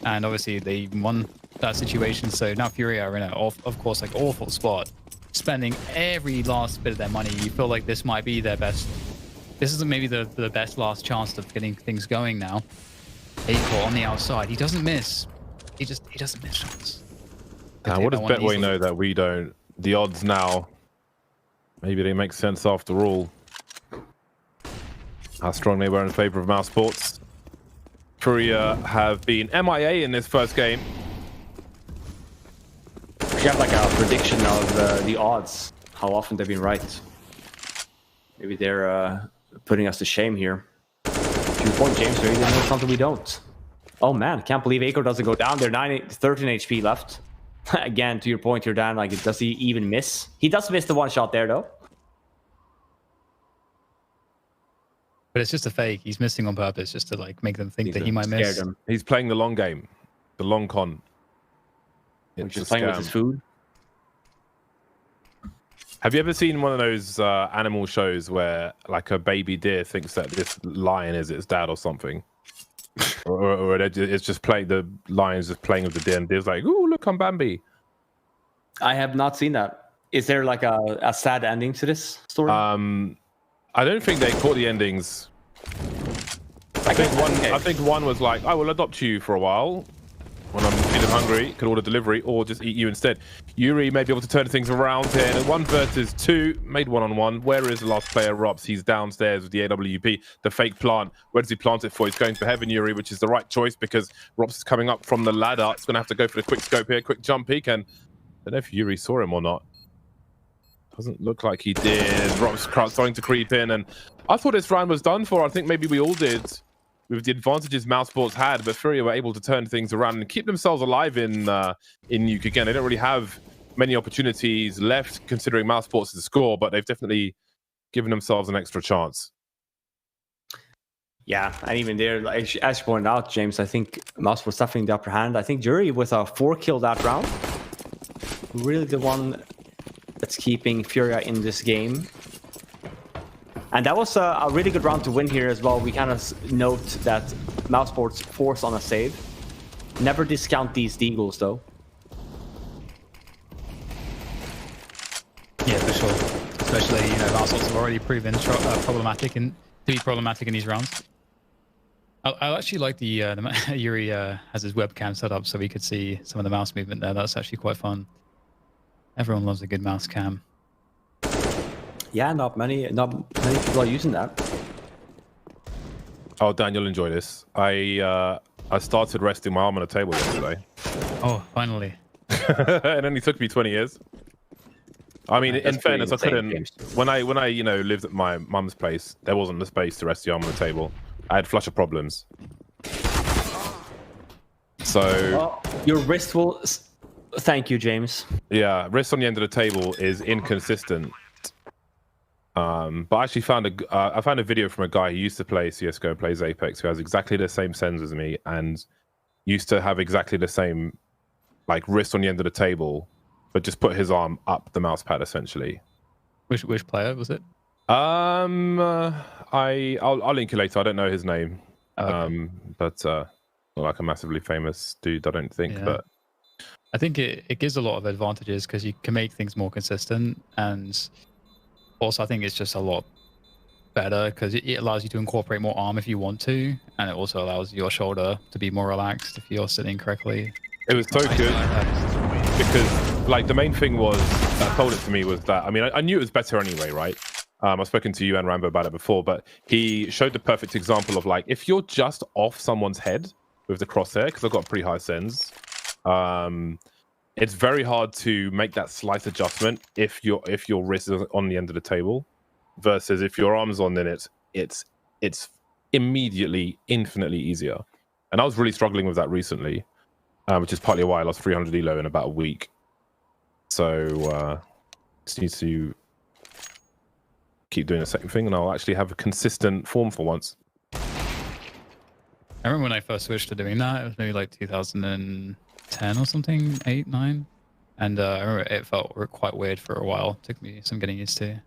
And obviously they won that situation, so now Furia are in a, of course, like, awful spot, spending every last bit of their money. You feel like this might be their best. This is maybe the best last chance of getting things going now. Acor on the outside, he doesn't miss. He doesn't miss shots. Now, what does Betway know that we don't? The odds now, maybe they make sense after all. How strong they were in favor of MOUSESPORTS. Furia have been MIA in this first game. We have like a prediction of the odds, how often they've been right. Maybe they're putting us to shame here. To your point, James, maybe they know something we don't. Oh man, can't believe Acor doesn't go down. They're 13 HP left. Again, to your point here, Dan, like, does he even miss? He does miss the one shot there, though. But it's just a fake. He's missing on purpose just to, like, make them think that he might miss. Them. He's playing the long game, the long con. Which is playing with his food. Have you ever seen one of those animal shows where, like, a baby deer thinks that this lion is its dad or something? or it's just playing, the lion's just playing with the deer, and deer's like, "Ooh, look, I'm Bambi." I have not seen that. Is there like a sad ending to this story? I don't think they caught the endings. I think one was like, "I will adopt you for a while when I'm feeling hungry, could order delivery, or just eat you instead." Yuri may be able to turn things around here. And 1 versus 2, made 1-on-1. Where is the last player, Robs? He's downstairs with the AWP, the fake plant. Where does he plant it for? He's going for heaven, Yuri, which is the right choice because Robs is coming up from the ladder. It's going to have to go for the quick scope here, quick jump peek, and I don't know if Yuri saw him or not. Doesn't look like he did. Robs starting to creep in, and I thought this round was done for. I think maybe we all did, with the advantages MOUSESPORTS had, but Furia were able to turn things around and keep themselves alive in Nuke. Again, they don't really have many opportunities left considering MOUSESPORTS' score, but they've definitely given themselves an extra chance. Yeah, and even there, as you pointed out, James, I think MOUSESPORTS definitely the upper hand. I think Jury with a 4-kill that round, really the one that's keeping Furia in this game. And that was a really good round to win here as well. We kind of note that MOUSESPORTS force on a save. Never discount these Deagles, though. Yeah, for sure. Especially, you know, MOUSESPORTS have already proven problematic to be problematic in these rounds. I actually like the Yuri has his webcam set up so we could see some of the mouse movement there. That's actually quite fun. Everyone loves a good mouse cam. Yeah, not many people are using that. Oh, Dan, you'll enjoy this. I started resting my arm on a table yesterday. Oh, finally. It only took me 20 years. I mean, in fairness, I couldn't. When I lived at my mum's place, there wasn't the space to rest the arm on the table. I had flusher problems. So your wrist will. Thank you, James. Yeah, wrist on the end of the table is inconsistent. But I actually found I found a video from a guy who used to play CSGO, plays Apex, who has exactly the same sends as me, and used to have exactly the same like wrist on the end of the table, but just put his arm up the mouse pad essentially. Which player was it? I'll link you later. I don't know his name. Okay. But not like a massively famous dude, I don't think. Yeah. But I think it gives a lot of advantages because you can make things more consistent, and also I think it's just a lot better because it allows you to incorporate more arm if you want to, and it also allows your shoulder to be more relaxed if you're sitting correctly. It was so good because like the main thing was that told it to me was that, I mean, I knew it was better anyway, right? I've spoken to you and Rambo about it before, but he showed the perfect example of like, if you're just off someone's head with the crosshair, because I've got pretty high sends, it's very hard to make that slight adjustment if your wrist is on the end of the table, versus if your arm's on, then it's immediately infinitely easier. And I was really struggling with that recently, which is partly why I lost 300 elo in about a week. So just need to keep doing the same thing, and I'll actually have a consistent form for once. I remember when I first switched to doing that, it was maybe like 2010 or something, 8, 9. And I remember it felt quite weird for a while. It took me some getting used to.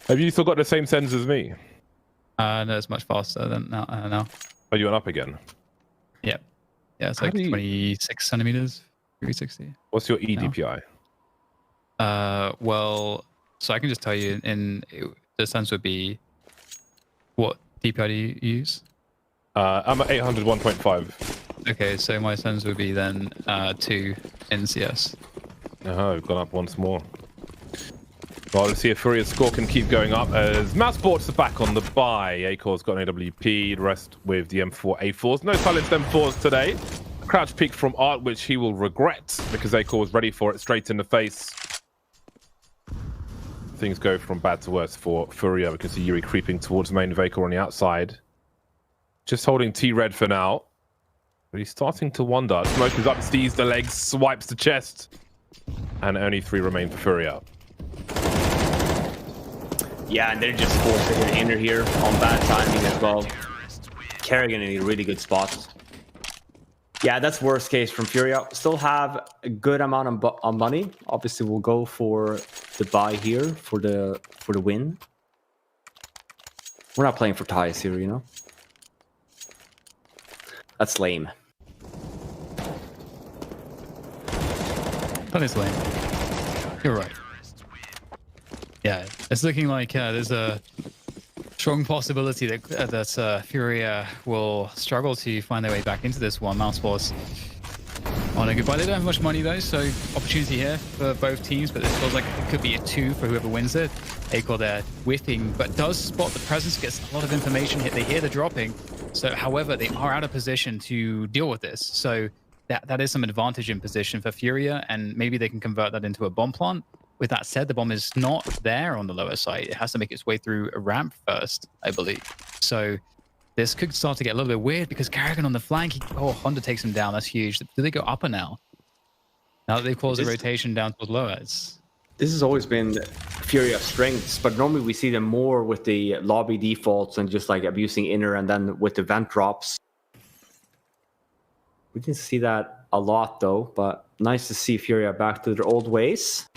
Have you still got the same sends as me? No, it's much faster than now. Oh, you went up again? Yeah. Yeah, it's like 26 centimeters, 360. What's your EDPI? Well, so I can just tell you the sense would be, what DPI do you use? I'm at 800 1.5. Okay, so my sense would be then 2 in CS. Oh, we've gone up once more. Well, let's see if FURIA's score can keep going up as MOUSESPORTS are back on the bye. Acor's got an AWP, the rest with the M4A4s. No silenced M4s today. Crouch peek from Art, which he will regret because Acor was ready for it straight in the face. Things go from bad to worse for FURIA. We can see Yuri creeping towards the main of Acor on the outside. Just holding T-Red for now. But he's starting to wonder. Smoke is up, sees the legs, swipes the chest. And only 3 remain for FURIA. Yeah, and they're just forcing an inner here on bad timing as well. Kerrigan in a really good spot. Yeah, that's worst case from FURIA. Still have a good amount of money. Obviously, we'll go for the buy here for the win. We're not playing for ties here, you know. That's lame. That is lame. You're right. Yeah, it's looking like there's a strong possibility that FURIA will struggle to find their way back into this one. MOUSESPORTS on a goodbye. They don't have much money though, so opportunity here for both teams, but this feels like it could be a 2 for whoever wins it. Acor there whiffing, but does spot the presence, gets a lot of information hit. They hear the dropping. So, however, they are out of position to deal with this. So that is some advantage in position for FURIA, and maybe they can convert that into a bomb plant. With that said, the bomb is not there on the lower side. It has to make its way through a ramp first, I believe. So this could start to get a little bit weird because Kerrigan on the flank, Honda takes him down. That's huge. Do they go upper now? Now that they've closed the rotation down towards lower, This has always been FURIA's strengths, but normally we see them more with the lobby defaults and just like abusing inner, and then with the vent drops. We didn't see that a lot though, but nice to see FURIA back to their old ways.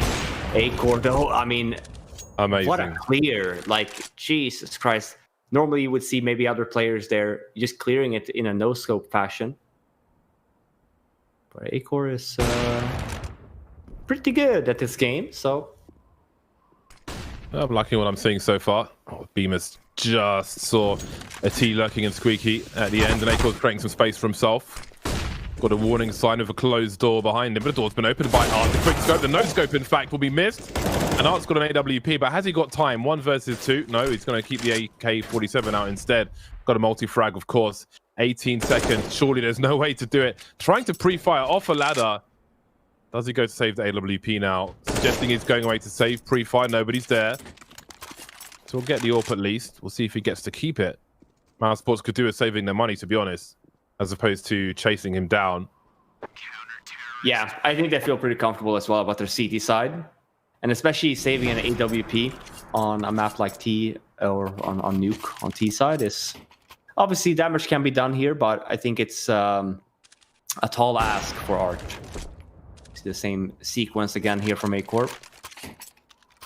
Acor though, I mean, amazing. What a clear, like, Jesus Christ. Normally you would see maybe other players there just clearing it in a no-scope fashion. But Acor is pretty good at this game, so. I'm liking what I'm seeing so far. Oh, Bemis just saw a T lurking and Squeaky at the end, and Acor's creating some space for himself. Got a warning sign of a closed door behind him, but the door's been opened by Art. The quick scope, the no scope, in fact, will be missed. And Art's got an AWP, but has he got time? 1 versus 2. No, he's going to keep the AK-47 out instead. Got a multi-frag, of course. 18 seconds. Surely there's no way to do it. Trying to pre-fire off a ladder. Does he go to save the AWP now? Suggesting he's going away to save pre-fire. Nobody's there. So we'll get the AWP at least. We'll see if he gets to keep it. MOUSESPORTS could do with saving their money, to be honest. as opposed to chasing him down. Yeah, I think they feel pretty comfortable as well about their CT side, and especially saving an AWP on a map like T or on Nuke on T side is obviously damage can be done here, but I think it's a tall ask for Art. See the same sequence again here from A Corp.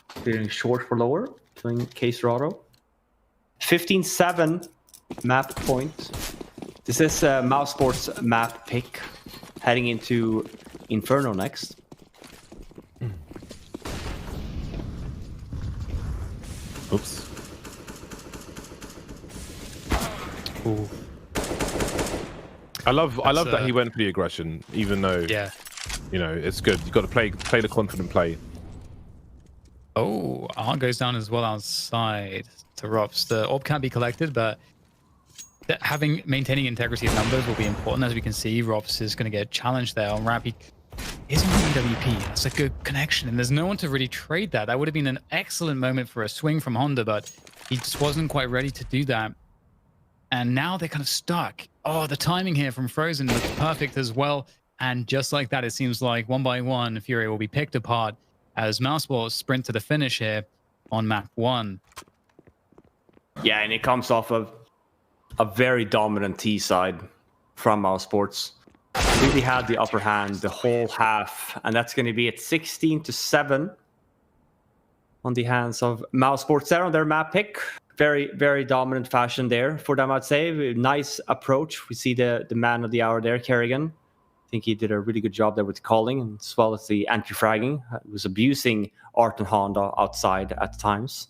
Clearing short for lower, killing Case Rado. 15-7 map point. This is MOUSESPORTS map pick. Heading into Inferno next. Oops. Ooh. I love that he went for the aggression, even though you know it's good. You got to play the confident play. Oh, Art goes down as well outside to Rops. The orb can't be collected, but maintaining integrity of numbers will be important. As we can see, Rops is going to get challenged there on ramp. He isn't on EWP. That's a good connection, and there's no one to really trade that. That would have been an excellent moment for a swing from Honda, but he just wasn't quite ready to do that. And now they're kind of stuck. Oh, the timing here from Frozen looks perfect as well. And just like that, it seems like one by one, Furia will be picked apart as MOUSESPORTS sprint to the finish here on map 1. Yeah, and it comes off of a very dominant T side from MOUSESPORTS. Really had the upper hand the whole half, and that's going to be at 16-7 on the hands of MOUSESPORTS there on their map pick. Very, very dominant fashion there for them, I'd say. Nice approach. We see the man of the hour there, Kerrigan. I think he did a really good job there with calling, as well as the anti-fragging. He was abusing Art and Honda outside at times.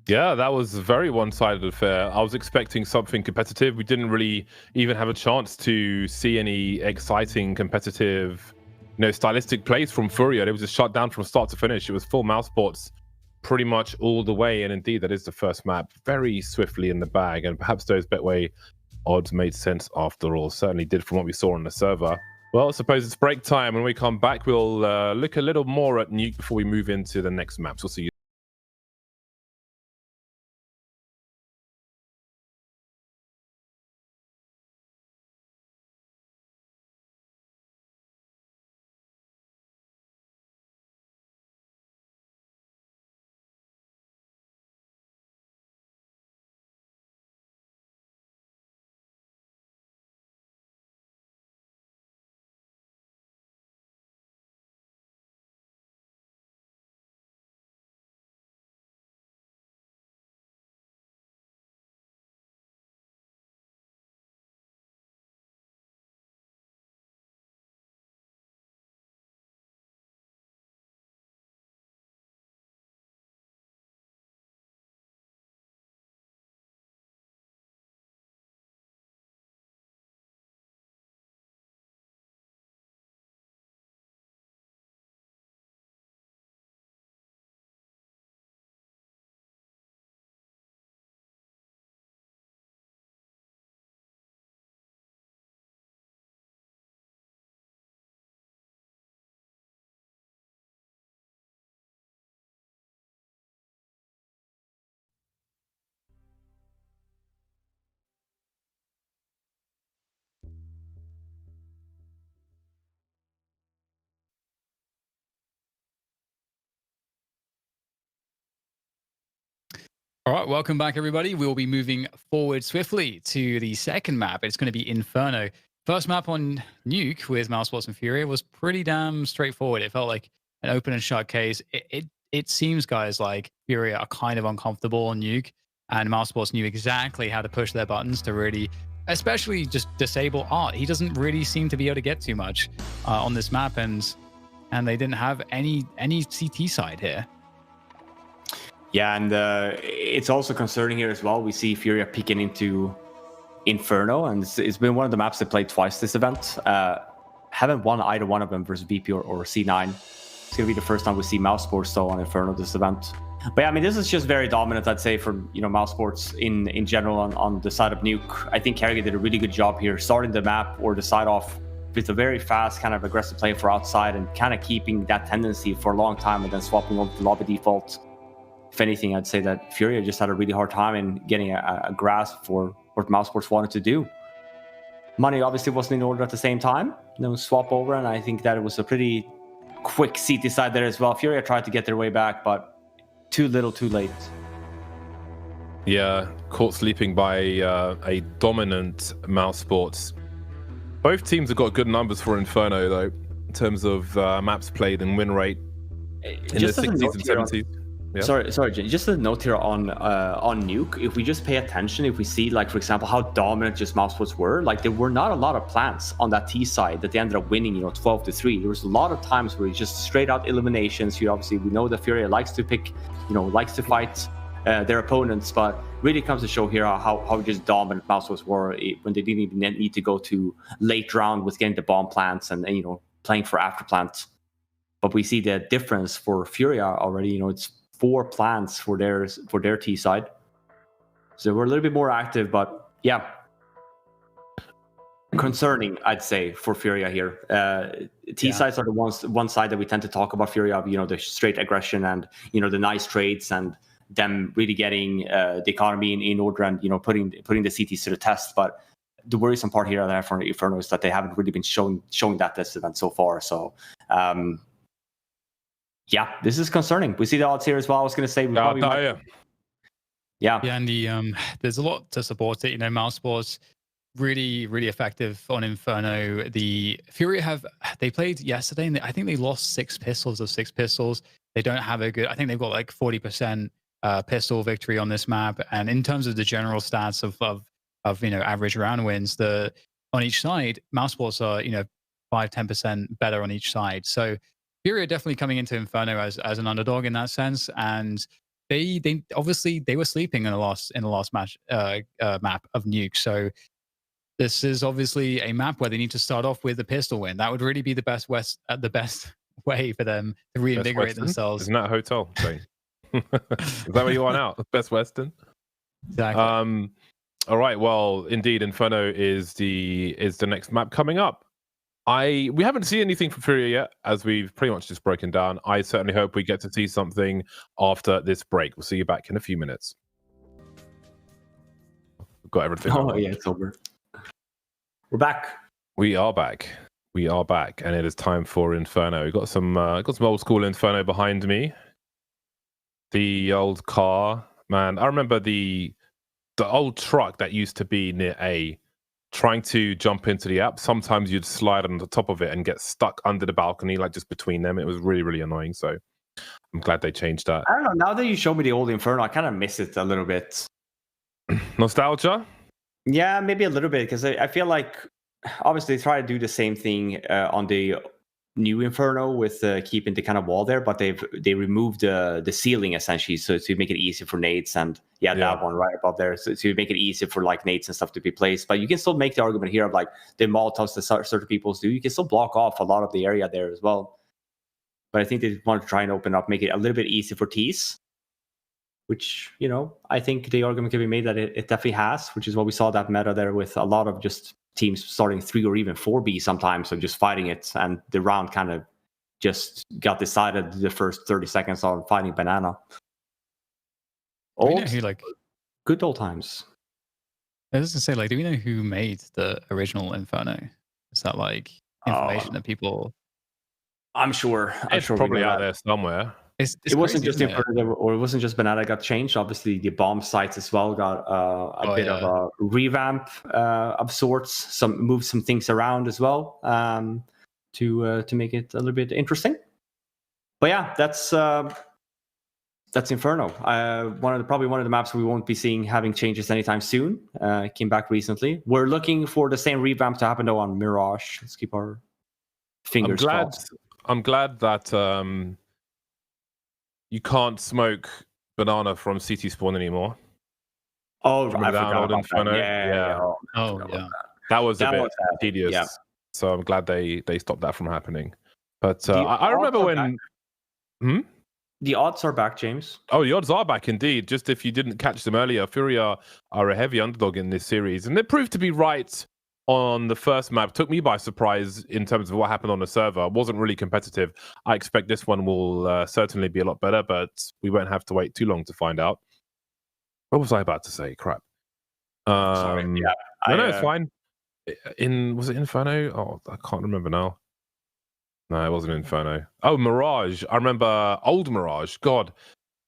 Yeah, that was a very one-sided affair. I was expecting something competitive. We didn't really even have a chance to see any exciting, competitive, stylistic plays from Furia. It was just shut down from start to finish. It was full MOUSESPORTS pretty much all the way. And indeed, that is the first map very swiftly in the bag. And perhaps those Betway odds made sense after all. Certainly did from what we saw on the server. Well, I suppose it's break time. When we come back, we'll look a little more at Nuke before we move into the next maps. We'll see you. All right, welcome back, everybody. We'll be moving forward swiftly to the second map. It's going to be Inferno. First map on Nuke with MOUSESPORTS and Furia was pretty damn straightforward. It felt like an open and shut case. It seems, guys, like Furia are kind of uncomfortable on Nuke, and MOUSESPORTS knew exactly how to push their buttons to really, especially just disable Art. He doesn't really seem to be able to get too much on this map, and they didn't have any CT side here. Yeah, and it's also concerning here as well. We see Furia peeking into Inferno, and it's been one of the maps they played twice this event. Haven't won either one of them versus BP or C9. It's going to be the first time we see MOUSESPORTS though on Inferno this event. But yeah, I mean, this is just very dominant, I'd say, from MOUSESPORTS in general on the side of Nuke. I think Kerrigan did a really good job here, starting the map or the side off with a very fast kind of aggressive play for outside and kind of keeping that tendency for a long time and then swapping over to lobby default. If anything, I'd say that Furia just had a really hard time in getting a grasp for what MOUSESPORTS wanted to do. Money obviously wasn't in order at the same time. No swap over, and I think that it was a pretty quick CT side there as well. FURIA tried to get their way back, but too little, too late. Yeah, caught sleeping by a dominant MOUSESPORTS. Both teams have got good numbers for Inferno, though, in terms of maps played and win rate in the 60s and 70s. Yeah. Sorry, Jay. Just a note here on Nuke. If we just pay attention, if we see, like, for example, how dominant just MOUSESPORTS were, like, there were not a lot of plants on that T side that they ended up winning, 12-3. There was a lot of times where it's just straight out eliminations. Obviously, we know that FURIA likes to pick, likes to fight their opponents, but really comes to show here how just dominant MOUSESPORTS were when they didn't even need to go to late round with getting the bomb plants and playing for after plants. But we see the difference for FURIA already. It's 4 plants for their T side, so we're a little bit more active. But yeah, concerning, I'd say, for FURIA here. T sides are the one side that we tend to talk about FURIA, the straight aggression and the nice trades and them really getting the economy in order and putting the CTs to the test. But the worrisome part here for Inferno is that they haven't really been showing that this event so far. So yeah, this is concerning. We see the odds here as well. I was going to say, yeah, and there's a lot to support it. MOUSESPORTS really, really effective on Inferno. The FURIA they played yesterday, and I think they lost 6 pistols of 6 pistols. They don't have a good. I think they've got like 40% pistol victory on this map. And in terms of the general stats of average round wins, on each side, MOUSESPORTS are 5-10% better on each side. So FURIA definitely coming into Inferno as an underdog in that sense, and they obviously they were sleeping in the last match map of Nuke. So this is obviously a map where they need to start off with a pistol win. That would really be the best way for them to reinvigorate themselves. Isn't that a hotel thing? Is that where you want out? Best Western? Exactly. All right. Well, indeed, Inferno is the next map coming up. We haven't seen anything from FURIA yet, as we've pretty much just broken down. I certainly hope we get to see something after this break. We'll see you back in a few minutes. We've got everything. Oh, yeah, it's over. We're back. We are back. And it is time for Inferno. We've got some old school Inferno behind me. The old car, man. I remember the old truck that used to be near A, trying to jump into the app. Sometimes you'd slide on the top of it and get stuck under the balcony, like just between them. It was really, really annoying. So I'm glad they changed that. I don't know. Now that you show me the old Inferno, I kind of miss it a little bit. Nostalgia? Yeah, maybe a little bit, because I feel like obviously they try to do the same thing on the new Inferno with keeping the kind of wall there, but they removed the ceiling essentially, so to make it easier for nades and that one right above there, so to make it easier for like nades and stuff to be placed. But you can still make the argument here of like the Molotovs that certain people do. You can still block off a lot of the area there as well. But I think they want to try and open up, make it a little bit easier for Ts, which I think the argument can be made that it definitely has, which is what we saw that meta there with a lot of just teams starting 3 or even 4B sometimes, of just fighting it, and the round kind of just got decided the first 30 seconds on fighting banana. Good old times. I was going to say, do we know who made the original Inferno? Is that information that people? I'm sure. It's probably out there somewhere. It's it wasn't just Inferno, or it wasn't just banana got changed. Obviously, the bomb sites as well got a bit of a revamp of sorts. Move some things around as well to make it a little bit interesting. But yeah, that's Inferno. Probably one of the maps we won't be seeing having changes anytime soon. Came back recently. We're looking for the same revamp to happen though on Mirage. Let's keep our fingers crossed. I'm glad that you can't smoke banana from CT spawn anymore. Oh, I forgot about Inferno. Yeah. That was a bit tedious. Yeah. So I'm glad they stopped that from happening. But I remember when... The odds are back, James. Oh, the odds are back indeed. Just if you didn't catch them earlier, FURIA are a heavy underdog in this series. And they proved to be right on the first map. Took me by surprise in terms of what happened on the server. It wasn't really competitive. I expect this one will certainly be a lot better, but we won't have to wait too long to find out. What was I about to say? Crap. Sorry. Yeah. No, it's fine. Was it Inferno? Oh, I can't remember now. No, it wasn't Inferno. Oh, Mirage. I remember old Mirage. God,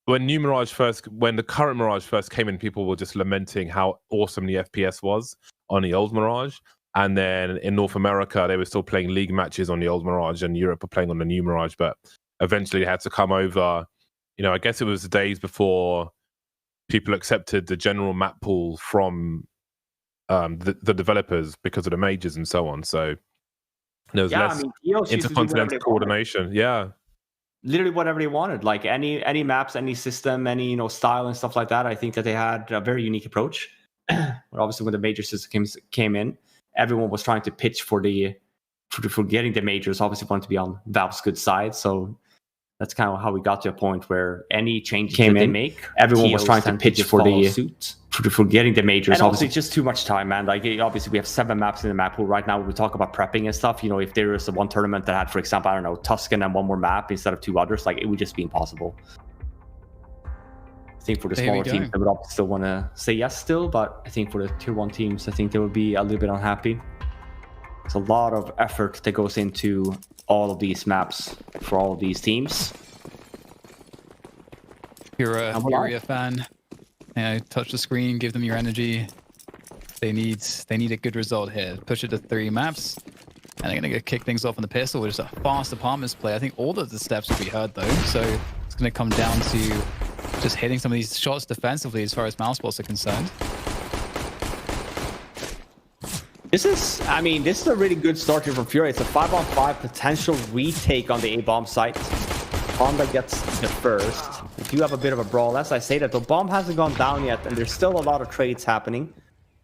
when the current Mirage first came in, people were just lamenting how awesome the FPS was on the old Mirage. And then in North America, they were still playing league matches on the old Mirage, and Europe were playing on the new Mirage. But eventually, they had to come over. I guess it was the days before people accepted the general map pool from the developers because of the majors and so on. So there was less intercontinental coordination. Yeah. Literally whatever they wanted, like any maps, any system, any style and stuff like that. I think that they had a very unique approach. But obviously, when the major systems came in, everyone was trying to pitch for getting the majors. Obviously, wanted to be on Valve's good side. So that's kind of how we got to a point where any change they make, everyone was trying to pitch for getting the majors. And obviously, it's just too much time, man. Like, obviously, we have 7 maps in the map pool right now. We talk about prepping and stuff. If there was one tournament that had, for example, I don't know, Tuscan and one more map instead of 2 others, like, it would just be impossible. I think for the smaller teams, they would still want to say yes still, but I think for the tier 1 teams, I think they would be a little bit unhappy. There's a lot of effort that goes into all of these maps for all of these teams. If you're a FURIA fan, touch the screen, give them your energy. They need a good result here. Push it to 3 maps, and they're going to kick things off on the pistol, which is a fast apartments play. I think all of the steps will be heard, though, so it's going to come down to just hitting some of these shots defensively as far as MOUSESPORTS are concerned. This is a really good start here from FURIA. It's a 5-on-5 potential retake on the A-bomb site. Honda gets the first. We do have a bit of a brawl. As I say that, the bomb hasn't gone down yet, and there's still a lot of trades happening.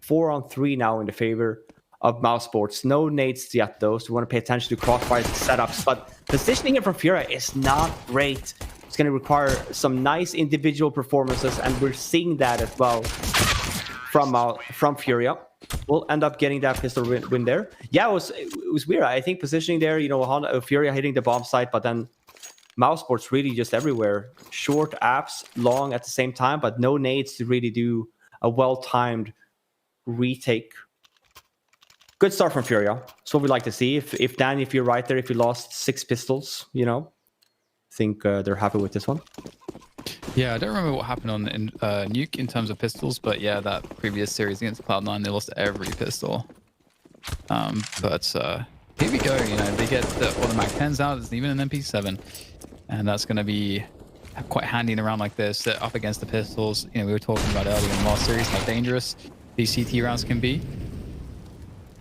4-on-3 now in the favor of MOUSESPORTS. No nades yet, though, so we want to pay attention to crossfire setups. But positioning it from FURIA is not great. It's going to require some nice individual performances, and we're seeing that as well from FURIA. We'll end up getting that pistol win there. Yeah, it was weird. I think positioning there, FURIA hitting the bomb site, but then MOUSESPORTS really just everywhere. Short apps, long at the same time, but no nades to really do a well-timed retake. Good start from FURIA. That's what we like to see. If Danny, if you're right there, if you lost 6 pistols, I think they're happy with this one. Yeah, I don't remember what happened on Nuke in terms of pistols, but yeah, that previous series against Cloud9, they lost every pistol. But here we go. They get the automatic 10s out. It's even an MP7, and that's going to be quite handy in a round like this, up against the pistols. We were talking about earlier in the last series how dangerous these CT rounds can be.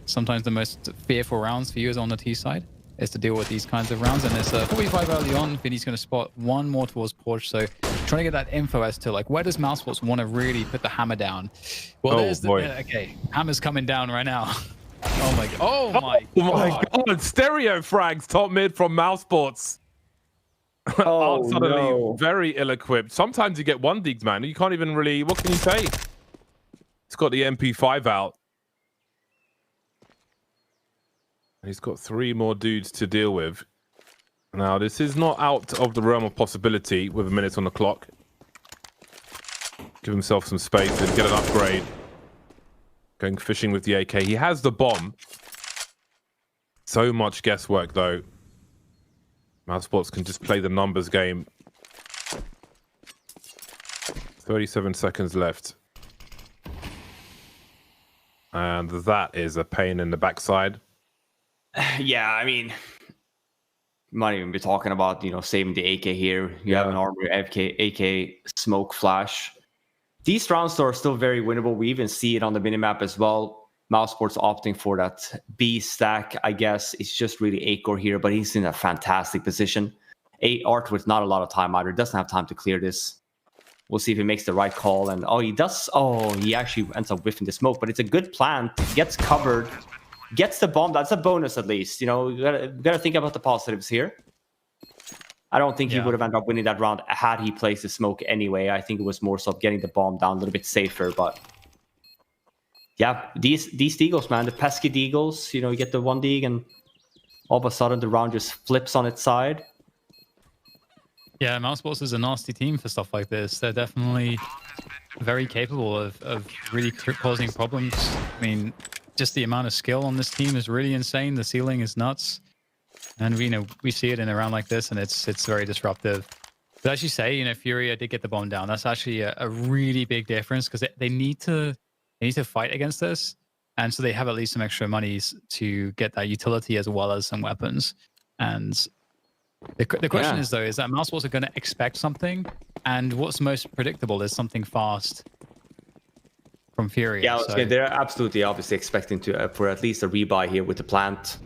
Sometimes the most fearful rounds for you is on the T side, is to deal with these kinds of rounds. And there's 45 early on. Vinny's going to spot one more towards Porch. So trying to get that info as to where does MOUSESPORTS want to really put the hammer down. Well, okay, hammer's coming down right now. Oh my god! Stereo frags top mid from MOUSESPORTS. Suddenly very ill-equipped. Sometimes you get 1 digs, man. You can't even really. What can you say? He's got the MP5 out. He's got 3 more dudes to deal with. Now, this is not out of the realm of possibility with a minute on the clock. Give himself some space and get an upgrade. Going fishing with the AK. He has the bomb. So much guesswork, though. MOUSESPORTS can just play the numbers game. 37 seconds left. And that is a pain in the backside. Yeah, might even be talking about, saving the AK here. You have an armor, AK, smoke, flash. These rounds are still very winnable. We even see it on the minimap as well. MOUSESPORTS opting for that B stack, I guess. It's just really Acor here, but he's in a fantastic position. Art with not a lot of time either. Doesn't have time to clear this. We'll see if he makes the right call. And he does. He actually ends up whiffing the smoke, but it's a good plant. Gets covered. Gets the bomb. That's a bonus, at least. You gotta think about the positives here. I don't think he would have ended up winning that round had he placed the smoke anyway. I think it was more so getting the bomb down a little bit safer. But yeah, these deagles, man, the pesky deagles. You get the 1 dig, and all of a sudden the round just flips on its side. Yeah, MOUSESPORTS is a nasty team for stuff like this. They're definitely very capable of really causing problems. I mean, just the amount of skill on this team is really insane. The ceiling is nuts. And we see it in a round like this, and it's very disruptive. But as you say, Furia did get the bomb down. That's actually a really big difference because they need to fight against this, and so they have at least some extra monies to get that utility as well as some weapons. And the question is that MOUSESPORTS are going to expect something, and what's most predictable is something fast from Furia. Yeah, so they're absolutely obviously expecting to for at least a rebuy here with the plant.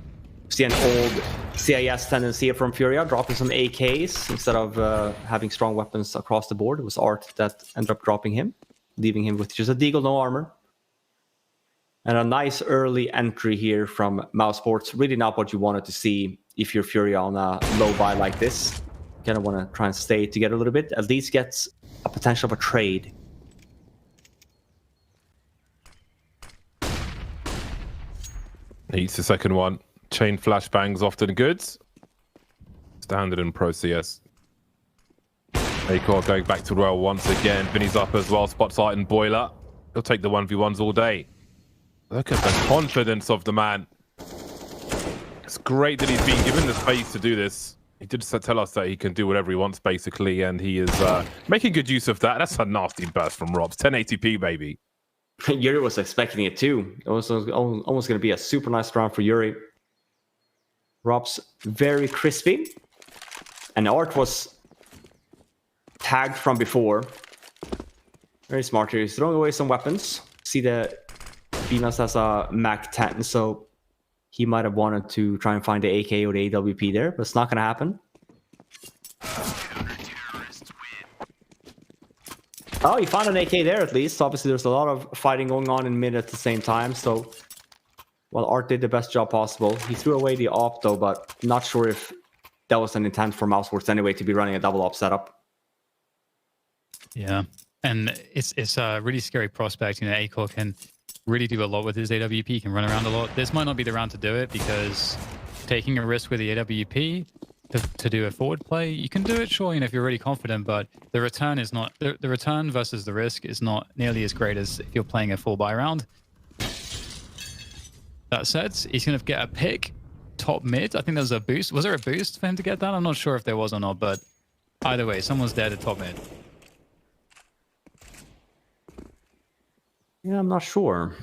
See an old CIS tendency here from Furia, dropping some AKs instead of having strong weapons across the board. It was Art that ended up dropping him, leaving him with just a Deagle, no armor. And a nice early entry here from MOUSESPORTS. Really not what you wanted to see if you're Furia on a low buy like this. Kind of want to try and stay together a little bit. At least gets a potential of a trade. Eats the second one. Chain flashbangs often good. Standard in Pro CS. Acor going back to Royal once again. Vinny's up as well. Spot sight and Boiler. He'll take the 1v1s all day. Look at the confidence of the man. It's great that he's been given the space to do this. He did tell us that he can do whatever he wants, basically, and he is making good use of that. That's a nasty burst from Robs. 1080p, baby. Yuri was expecting it too. It was almost going to be a super nice round for Yuri. Rob's very crispy. And Art was tagged from before. Very smart here. He's throwing away some weapons. See the Venus has a Mac 10, so he might have wanted to try and find the AK or the AWP there, but it's not going to happen. Oh, he found an AK there at least. Obviously, there's a lot of fighting going on in mid at the same time, so well, Art did the best job possible. He threw away the op though, but not sure if that was an intent for MOUSESPORTS anyway to be running a double op setup. Yeah, and it's a really scary prospect. Acor can really do a lot with his AWP. He can run around a lot. This might not be the round to do it because taking a risk with the AWP to do a forward play, you can do it, sure, if you're really confident, but the return is not the return versus the risk is not nearly as great as if you're playing a full buy round. That said, he's going to get a pick top mid. I think there's a boost. Was there a boost for him to get that? I'm not sure if there was or not, but either way, someone's dead at top mid. Yeah, I'm not sure.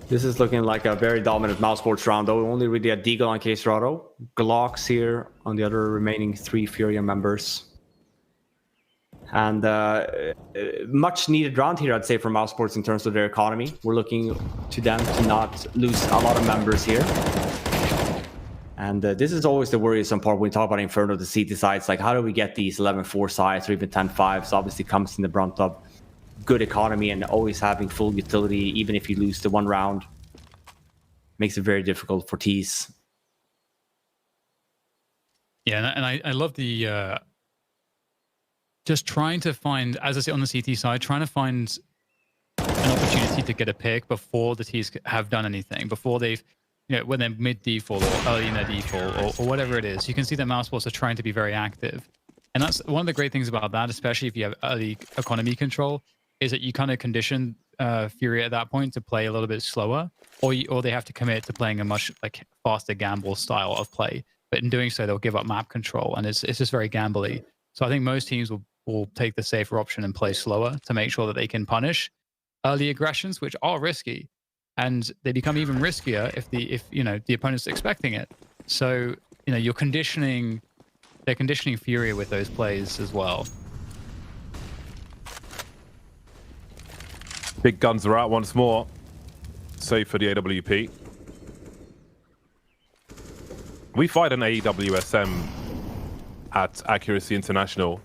This is looking like a very dominant MOUSESPORTS round, though. Only really a Deagle on K-Serato. Glocks here on the other remaining 3 Furia members. And much needed round here, I'd say, for MOUSESPORTS in terms of their economy. We're looking to them to not lose a lot of members here. And this is always the worrisome part when we talk about Inferno, the CT sides. Like, how do we get these 11-4 sides or even 10-5s? Obviously comes in the brunt of good economy and always having full utility, even if you lose the one round. Makes it very difficult for Tees. Yeah, and I love the... just trying to find, as I say on the CT side, trying to find an opportunity to get a pick before the Tees have done anything, before they've, when they're mid-default or early in their default or whatever it is. You can see that MOUSESPORTS are trying to be very active. And that's one of the great things about that, especially if you have early economy control, is that you kind of condition Furia at that point to play a little bit slower, or they have to commit to playing a much faster gamble style of play. But in doing so, they'll give up map control, and it's just very gambly. So I think most teams will take the safer option and play slower to make sure that they can punish early aggressions, which are risky, and they become even riskier if the opponent's expecting it. So they're conditioning Furia with those plays as well. Big guns are out once more, save for the AWP. We fight an AWSM at Accuracy International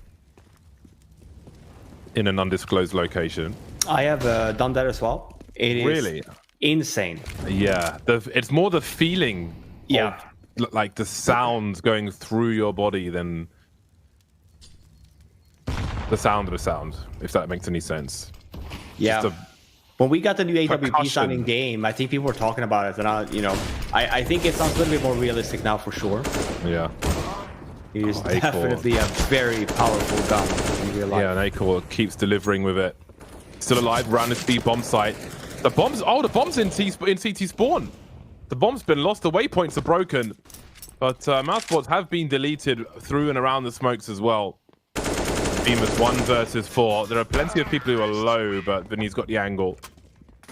in an undisclosed location. I have done that as well. It is really insane. Yeah, it's more the feeling, of, like the sound going through your body than the sound of the sound, if that makes any sense. Yeah. When we got the new AWP sound in game, I think people were talking about it, and I think it sounds a little bit more realistic now for sure. Yeah. He is definitely a very powerful gun in real life. Yeah, and Acor keeps delivering with it. Still alive around this B bomb site. The bomb's in CT spawn. The bomb's been lost. The waypoints are broken. But MOUSESPORTS have been deleted through and around the smokes as well. Team is 1 versus 4. There are plenty of people who are low, but Vinny's got the angle.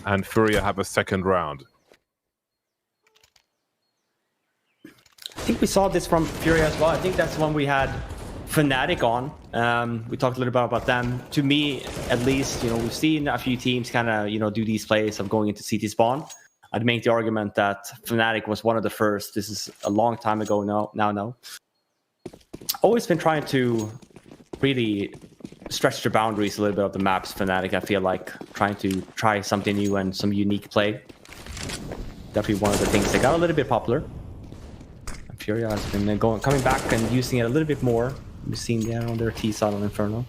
And FURIA have a second round. I think we saw this from FURIA as well. I think that's when we had Fnatic on. We talked a little bit about them. To me, at least, we've seen a few teams kind of, do these plays of going into CT spawn. I'd make the argument that Fnatic was one of the first. This is a long time ago now. Always been trying to really stretch the boundaries a little bit of the maps, Fnatic. I feel like trying to try something new and some unique play. Definitely one of the things that got a little bit popular. FURIA has been coming back and using it a little bit more. We've seen that on their T side on Inferno.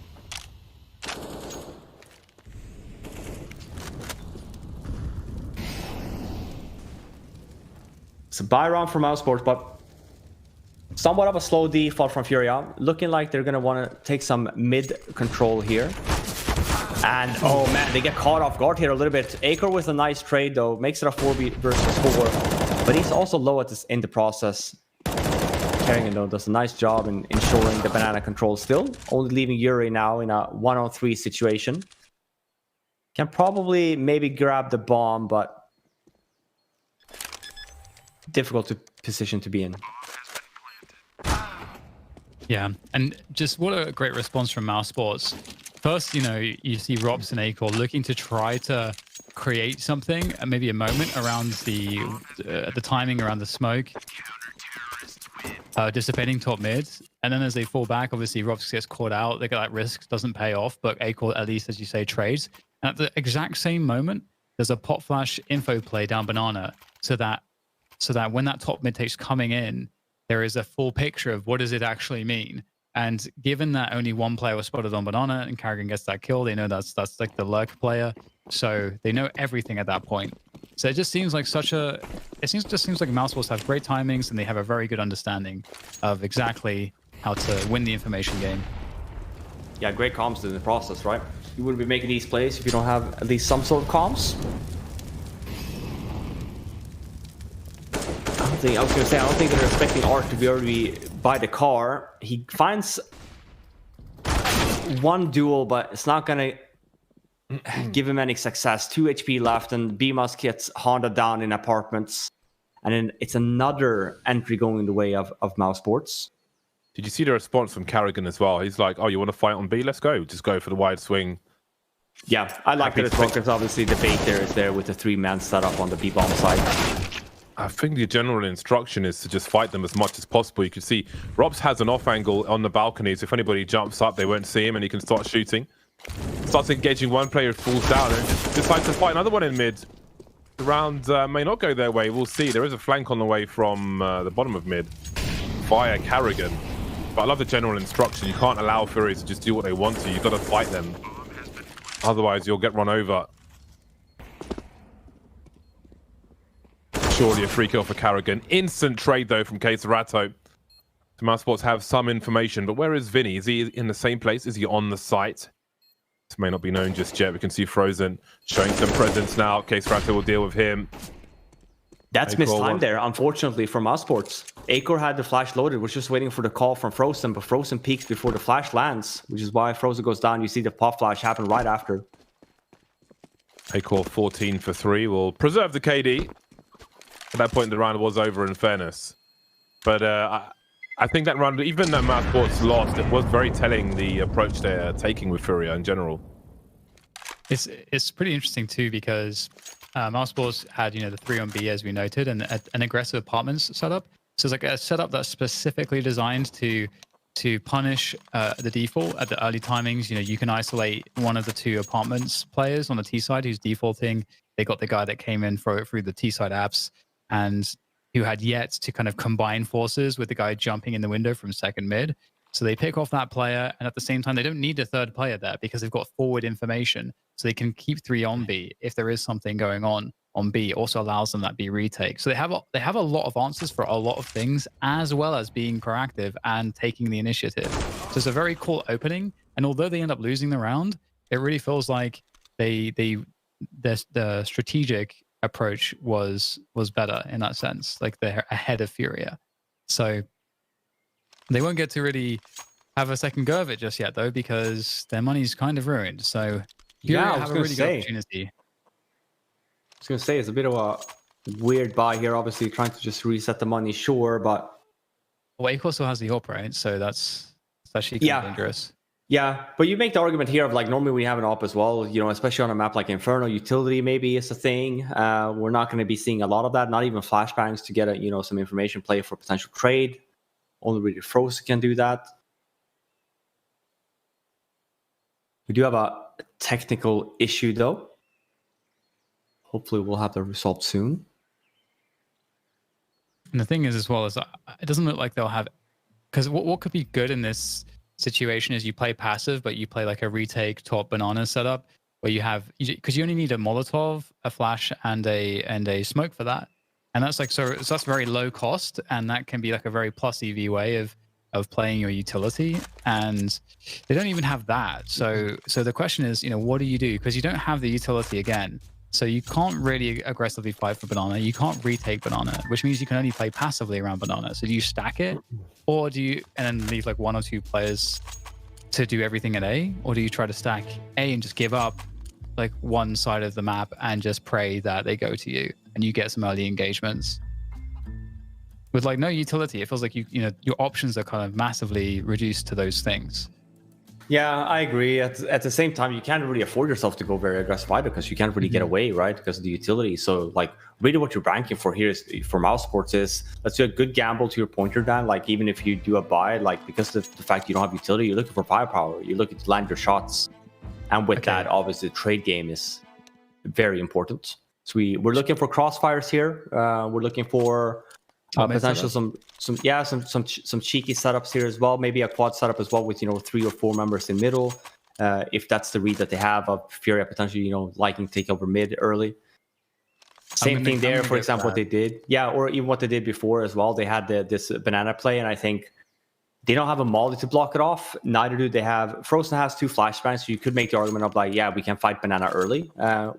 It's a buy round for MOUSESPORTS, but somewhat of a slow default from FURIA. Looking like they're going to want to take some mid control here. And oh man, they get caught off guard here a little bit. Acor with a nice trade though, makes it a 4v versus 4. But he's also low in the process. Kerrigan though does a nice job in ensuring the banana control still. Only leaving Yuri now in a 1-on-3 situation. Can probably maybe grab the bomb, but difficult position to be in. Yeah, and just what a great response from MOUSESPORTS. First, you see Robs and Acor looking to try to create something, maybe a moment around the timing around the smoke, dissipating top mid, and then as they fall back, obviously Robs gets caught out. They get that risk, doesn't pay off, but Acor, at least as you say, trades. And at the exact same moment, there's a pop flash info play down banana, so that when that top mid take's coming in, there is a full picture of what does it actually mean. And given that only one player was spotted on banana and Kerrigan gets that kill, they know that's like the lurk player, so they know everything at that point. So it just seems like seems like MOUSESPORTS have great timings and they have a very good understanding of exactly how to win the information game. Yeah, great comms in the process, right? You wouldn't be making these plays if you don't have at least some sort of comms. I was going to say, I don't think they're expecting Art to be already by the car. He finds one duel, but it's not going to give him any success. 2 HP left, and BMUS gets Honda down in apartments. And then it's another entry going in the way of MOUSESPORTS. Did you see the response from Kerrigan as well? He's like, oh, you want to fight on B? Let's go. Just go for the wide swing. Yeah, I like the response because obviously the bait there is there with the 3-man setup on the B-bomb side. I think the general instruction is to just fight them as much as possible. You can see Robs has an off angle on the balconies. If anybody jumps up, they won't see him and he can start shooting. Starts engaging one player, falls down, and decides to fight another one in mid. The round may not go their way. We'll see. There is a flank on the way from the bottom of mid via Kerrigan. But I love the general instruction. You can't allow FURIA to just do what they want to. You've got to fight them. Otherwise, you'll get run over. Surely a free kill for Kerrigan. Instant trade, though, from csgo. MOUSESPORTS have some information, but where is Vinny? Is he in the same place? Is he on the site? This may not be known just yet. We can see Frozen showing some presence now. csgo will deal with him. That's missed time there, unfortunately, for MOUSESPORTS. Acor had the flash loaded, was just waiting for the call from Frozen, but Frozen peeks before the flash lands, which is why Frozen goes down. You see the pop flash happen right after. Acor 14 for 3 will preserve the KD. At that point, the round was over, in fairness. But I think that round, even though MOUSESPORTS lost, it was very telling the approach they're taking with FURIA in general. It's pretty interesting too, because MOUSESPORTS had the 3 on B, as we noted, and an aggressive apartments setup. So it's like a setup that's specifically designed to punish the default at the early timings. You can isolate one of the 2 apartments players on the T side who's defaulting. They got the guy that came in through the T side apps and who had yet to kind of combine forces with the guy jumping in the window from second mid. So they pick off that player, and at the same time, they don't need a third player there because they've got forward information. So they can keep 3 on B if there is something going on. on B also allows them that B retake. So they have a lot of answers for a lot of things, as well as being proactive and taking the initiative. So it's a very cool opening. And although they end up losing the round, it really feels like the strategic approach was better in that sense. Like they're ahead of Furia. So they won't get to really have a second go of it just yet, though, because their money's kind of ruined. So Furia have a really good opportunity. I was going to say, it's a bit of a weird buy here. Obviously, trying to just reset the money, sure, but... Well, Acor still has the AWP, right? So that's actually kind of dangerous. Yeah, but you make the argument here of like, normally we have an AWP as well, you know, especially on a map like Inferno, utility maybe is a thing. We're not going to be seeing a lot of that, not even flashbangs to get, you know, some information play for potential trade. Only really Frozen can do that. We do have a technical issue, though. Hopefully we'll have the result soon. And the thing is, as well, is it doesn't look like they'll have... Because what could be good in this situation is you play passive, but you play like a retake top banana setup where you have... Because you only need a Molotov, a flash, and a smoke for that. And that's like so that's very low cost, and that can be like a very plus EV way of playing your utility. And they don't even have that. So the question is, you know, what do you do? Because you don't have the utility again. So you can't really aggressively fight for banana. You can't retake banana, which means you can only play passively around banana. So do you stack it, or do you and then leave like one or two players to do everything at A, or do you try to stack A and just give up like one side of the map and just pray that they go to you and you get some early engagements? With like no utility, it feels like you know your options are kind of massively reduced to those things. Yeah, I agree. At the same time, you can't really afford yourself to go very aggressive either because you can't really get away, right? Because of the utility. So, like, really what you're banking for here is for MOUSESPORTS is let's do a good gamble to your pointer down. Like, even if you do a buy, like, because of the fact you don't have utility, you're looking for firepower. You're looking to land your shots. And with that, obviously, the trade game is very important. So we're looking for crossfires here. We're looking for potential some cheeky setups here as well. Maybe a quad setup as well with 3 or 4 members in middle. If that's the read that they have of Furia potentially liking to take over mid early. Same thing there, for example, what they did. Yeah, or even what they did before as well. They had this banana play, and I think they don't have a molly to block it off. Neither do they have... Frozen has 2 flashbangs, so you could make the argument of like, yeah, we can fight banana early,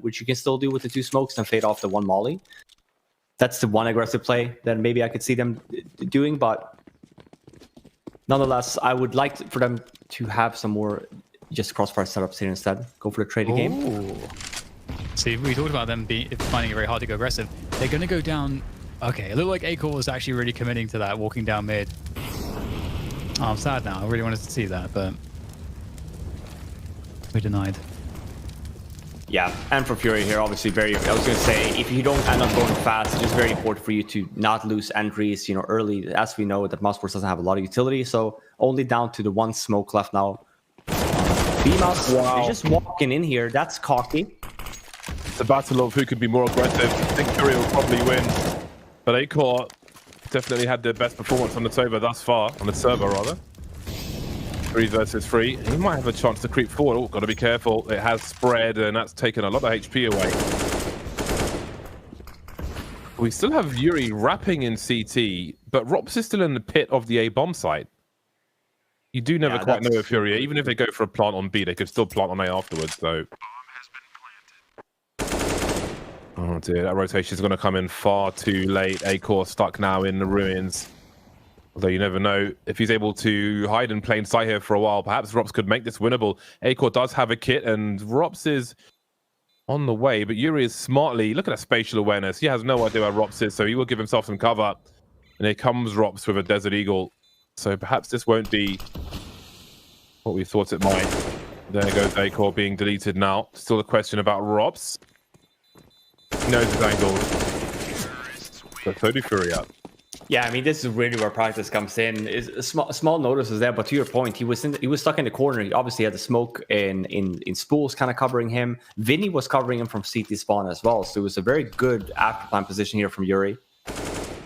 which you can still do with the 2 smokes and fade off the 1 molly. That's the one aggressive play that maybe I could see them doing, but nonetheless, I would like for them to have some more just crossfire setups here instead. Go for the trade game. See, we talked about them finding it very hard to go aggressive. They're going to go down... Okay, it looked like Acor was actually really committing to that, walking down mid. Oh, I'm sad now. I really wanted to see that, but we denied. Yeah, and for Furia here, obviously I was going to say, if you don't end up going fast, it's just very important for you to not lose entries, early. As we know, that MOUSESPORTS doesn't have a lot of utility, so only down to the 1 smoke left now. B-Mouse, they're just walking in here. That's cocky. It's a battle of who could be more aggressive. I think Furia will probably win, but Acor definitely had the best performance on the server thus far, 3 versus 3. He might have a chance to creep forward. Oh, got to be careful. It has spread, and that's taken a lot of HP away. We still have Yuri wrapping in CT, but Rops is still in the pit of the A bomb site. You do never quite know with Furia. Even if they go for a plant on B, they could still plant on A afterwards, so... Oh dear, that rotation is going to come in far too late. Acor stuck now in the ruins. Although you never know if he's able to hide in plain sight here for a while. Perhaps Rops could make this winnable. Acor does have a kit, and Rops is on the way. But Yuri is smartly... Look at that spatial awareness. He has no idea where Rops is, so he will give himself some cover. And here comes Rops with a Desert Eagle. So perhaps this won't be what we thought it might. There goes Acor being deleted now. Still a question about Rops. He knows his angles. But so do Furia. Yeah, I mean, this is really where practice comes in. A small notice was there, but to your point, he was stuck in the corner. He obviously had the smoke in spools kind of covering him. Vinny was covering him from CT spawn as well, so it was a very good after plan position here from Yuri.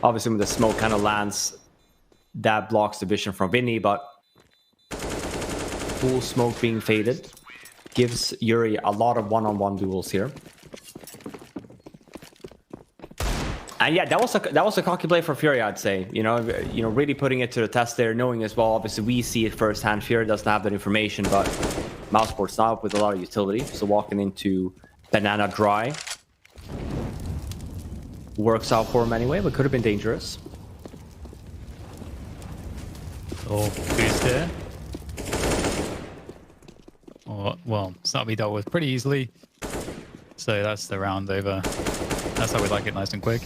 Obviously, when the smoke kind of lands, that blocks the vision from Vinny, but full smoke being faded gives Yuri a lot of one-on-one duels here. And yeah, that was a cocky play for Furia, I'd say. You know, really putting it to the test there, knowing as well. Obviously, we see it firsthand. Furia doesn't have that information, but MOUSESPORTS now with a lot of utility. So walking into banana dry works out for him anyway, but could have been dangerous. Oh, boost there. Oh, well, so that'll be dealt with pretty easily. So that's the round over. That's how we like it, nice and quick.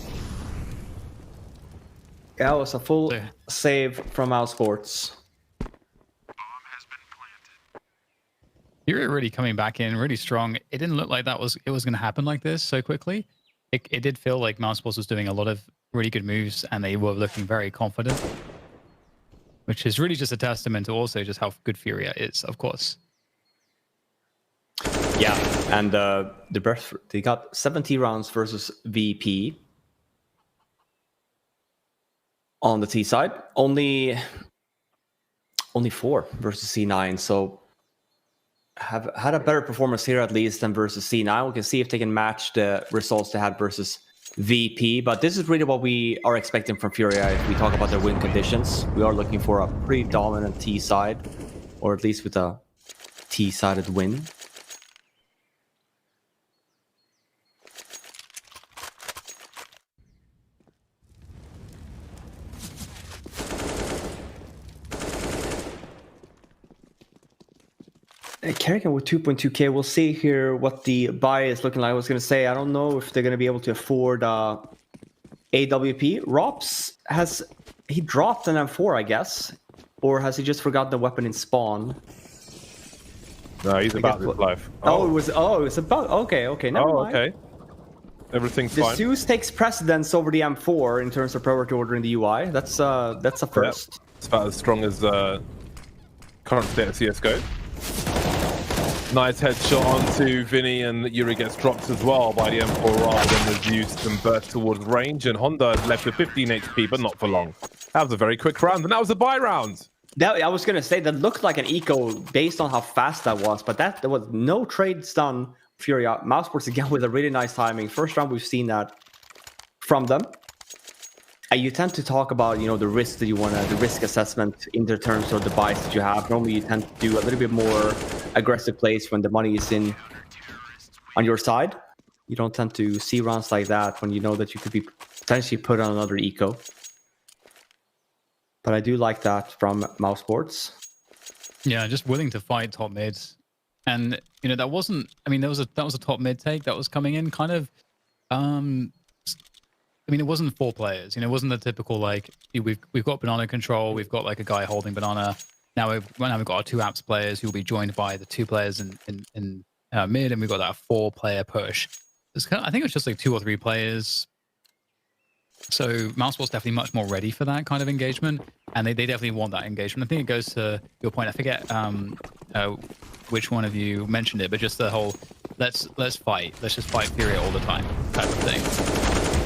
Yeah, it was a full save from MOUSESPORTS. You're really coming back in really strong. It didn't look like it was going to happen like this so quickly. It did feel like MOUSESPORTS was doing a lot of really good moves, and they were looking very confident, which is really just a testament to also just how good Furia is, of course. Yeah, and they got 70 rounds versus VP on the T side. Only 4 versus C9. So have had a better performance here at least than versus C9. We can see if they can match the results they had versus VP. But this is really what we are expecting from Furia if we talk about their win conditions. We are looking for a pretty dominant T side, or at least with a T-sided win. Kerrigan with 2.2k. We'll see here what the buy is looking like. I was going to say, I don't know if they're going to be able to afford AWP. Rops, he dropped an M4, I guess? Or has he just forgotten the weapon in spawn? No, he's about his life. It was about... Okay, never mind. Okay. Everything's fine. The Zeus takes precedence over the M4 in terms of priority order in the UI. That's a first. Yep. It's about as strong as current state of CSGO. Nice headshot onto Vinny, and Yuri gets dropped as well by the M4 rather than the Zeus and burst towards range, and Honda left with 15 HP, but not for long. That was a very quick round, and that was a buy round. I was going to say, that looked like an eco based on how fast that was, but there was no trades done. Furia, MOUSESPORTS again with a really nice timing. First round we've seen that from them. You tend to talk about, the risk that you want to, the risk assessment in the terms of the buys that you have. Normally you tend to do a little bit more aggressive plays when the money is on your side. You don't tend to see rounds like that when you know that you could be potentially put on another eco. But I do like that from MOUSESPORTS. Yeah, just willing to fight top mids. And, that wasn't, that was a top mid take that was coming in kind of, it wasn't 4 players. It wasn't the typical, we've got banana control, we've got a guy holding banana. Now we've got our 2 apps players who will be joined by the 2 players in mid, and we've got that 4-player push. I think it was just 2 or 3 players. So MOUSESPORTS definitely much more ready for that kind of engagement, and they definitely want that engagement. I think it goes to your point. I forget which one of you mentioned it, but just the whole let's fight, let's just fight Furia all the time type of thing.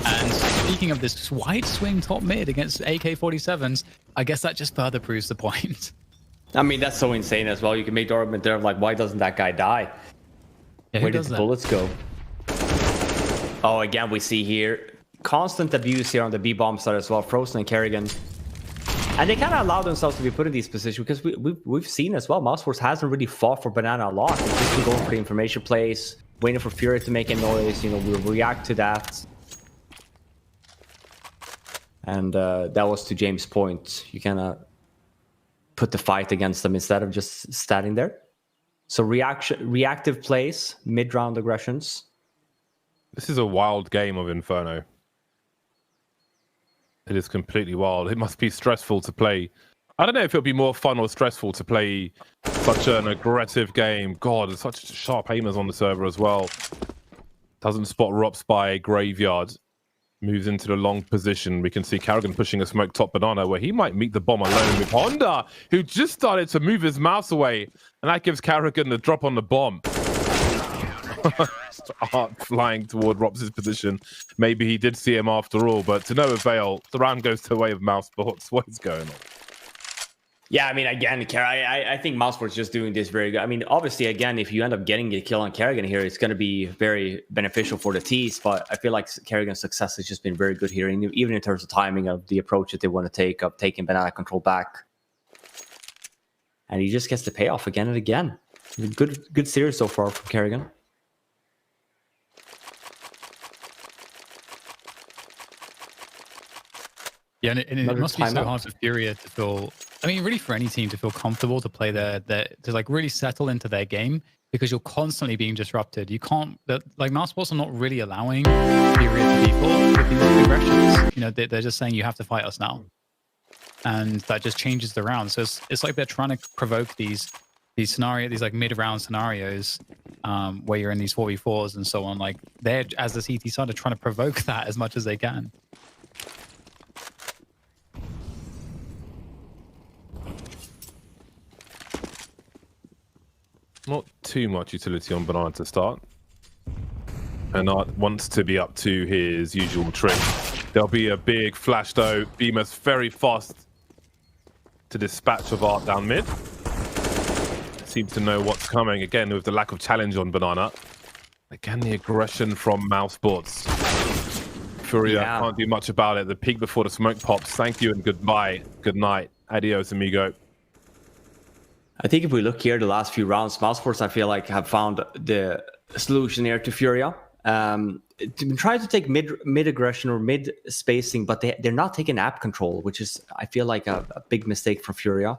And speaking of this wide swing top mid against AK-47s, I guess that just further proves the point. That's so insane as well. You can make the argument there of why doesn't that guy die? Yeah, where did the bullets go? Oh, again, we see here constant abuse here on the B-bomb side as well. Frozen and Kerrigan. And they kind of allow themselves to be put in these positions because we've seen as well, MOUSESPORTS hasn't really fought for banana a lot. They've just been going for the information plays, waiting for Furia to make a noise. We'll react to that. And that was to James' point. You kind of put the fight against them instead of just standing there. So reactive plays, mid-round aggressions. This is a wild game of Inferno. It is completely wild. It must be stressful to play. I don't know if it'll be more fun or stressful to play such an aggressive game. God, there's such sharp aimers on the server as well. Doesn't spot Rops by Graveyard. Moves into the long position. We can see Kerrigan pushing a smoke top banana where he might meet the bomb alone with Honda, who just started to move his mouse away. And that gives Kerrigan the drop on the bomb. Art flying toward Rops' position. Maybe he did see him after all, but to no avail. The round goes to the way of MOUSESPORTS. What is going on? Yeah, I mean, again, I think MOUSESPORTS just doing this very good. I mean, obviously, again, if you end up getting a kill on Kerrigan here, it's going to be very beneficial for the T's. But I feel like Kerrigan's success has just been very good here, and even in terms of timing of the approach that they want to take of taking banana control back. And he just gets the payoff again and again. Good series so far from Kerrigan. Yeah, and it must be so hard for Furia to feel. I mean, really for any team to feel comfortable to play to like really settle into their game, because you're constantly being disrupted. You can't, like MOUSESPORTS are not really allowing Furia to default with these aggressions. You know, they're just saying you have to fight us now, and that just changes the round. So it's like they're trying to provoke these scenarios, these like mid-round scenarios, where you're in these 4v4s and so on. Like they're, as the CT side, are trying to provoke that as much as they can. Not too much utility on Banana to start. And Art wants to be up to his usual trick. There'll be a big flash though. Beamer's very fast to dispatch of Art down mid. Seems to know what's coming. Again, with the lack of challenge on Banana. Again, the aggression from MOUSESPORTS. Furia can't do much about it. The peak before the smoke pops. Thank you and goodbye. Good night. Adios, amigo. I think if we look here, the last few rounds, MOUSESPORTS, I feel like, have found the solution here to Furia. Trying to take mid aggression or mid spacing, but they're not taking app control, which is, I feel like, a big mistake from Furia.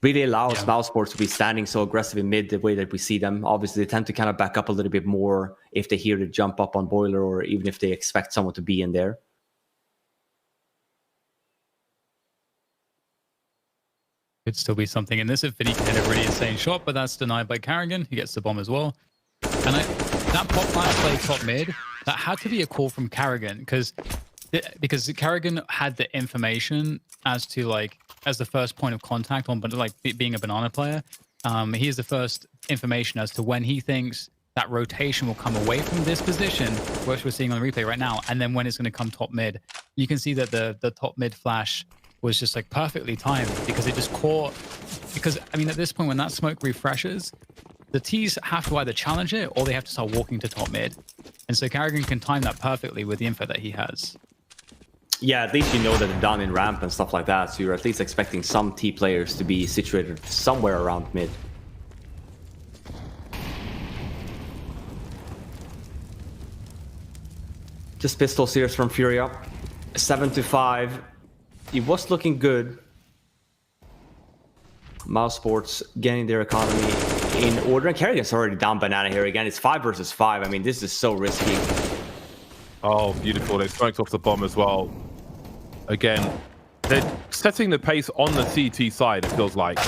Really allows MOUSESPORTS to be standing so aggressive in mid the way that we see them. Obviously, they tend to kind of back up a little bit more if they hear the jump up on Boiler, or even if they expect someone to be in there. Could still be something in this if Vinny can hit a really insane shot, but that's denied by Kerrigan. He gets the bomb as well. And that pop flash play top mid, that had to be a call from Kerrigan, because Kerrigan had the information as to, like, as the first point of contact on, but like being a banana player. He has the first information as to when he thinks that rotation will come away from this position, which we're seeing on the replay right now, and then when it's going to come top mid. You can see that the top mid flash was just like perfectly timed, because it just caught. Because I mean, at this point, when that smoke refreshes, the T's have to either challenge it or they have to start walking to top mid. And so Kerrigan can time that perfectly with the info that he has. Yeah, at least you know that they're done in ramp and stuff like that, so you're at least expecting some T players to be situated somewhere around mid. Just pistol series from Furia. 7-5. It was looking good. MOUSESPORTS getting their economy in order. And Kerrigan's already down banana here again. It's 5 versus 5. I mean, this is so risky. Oh, beautiful. They smoked off the bomb as well. Again, they're setting the pace on the CT side, it feels like.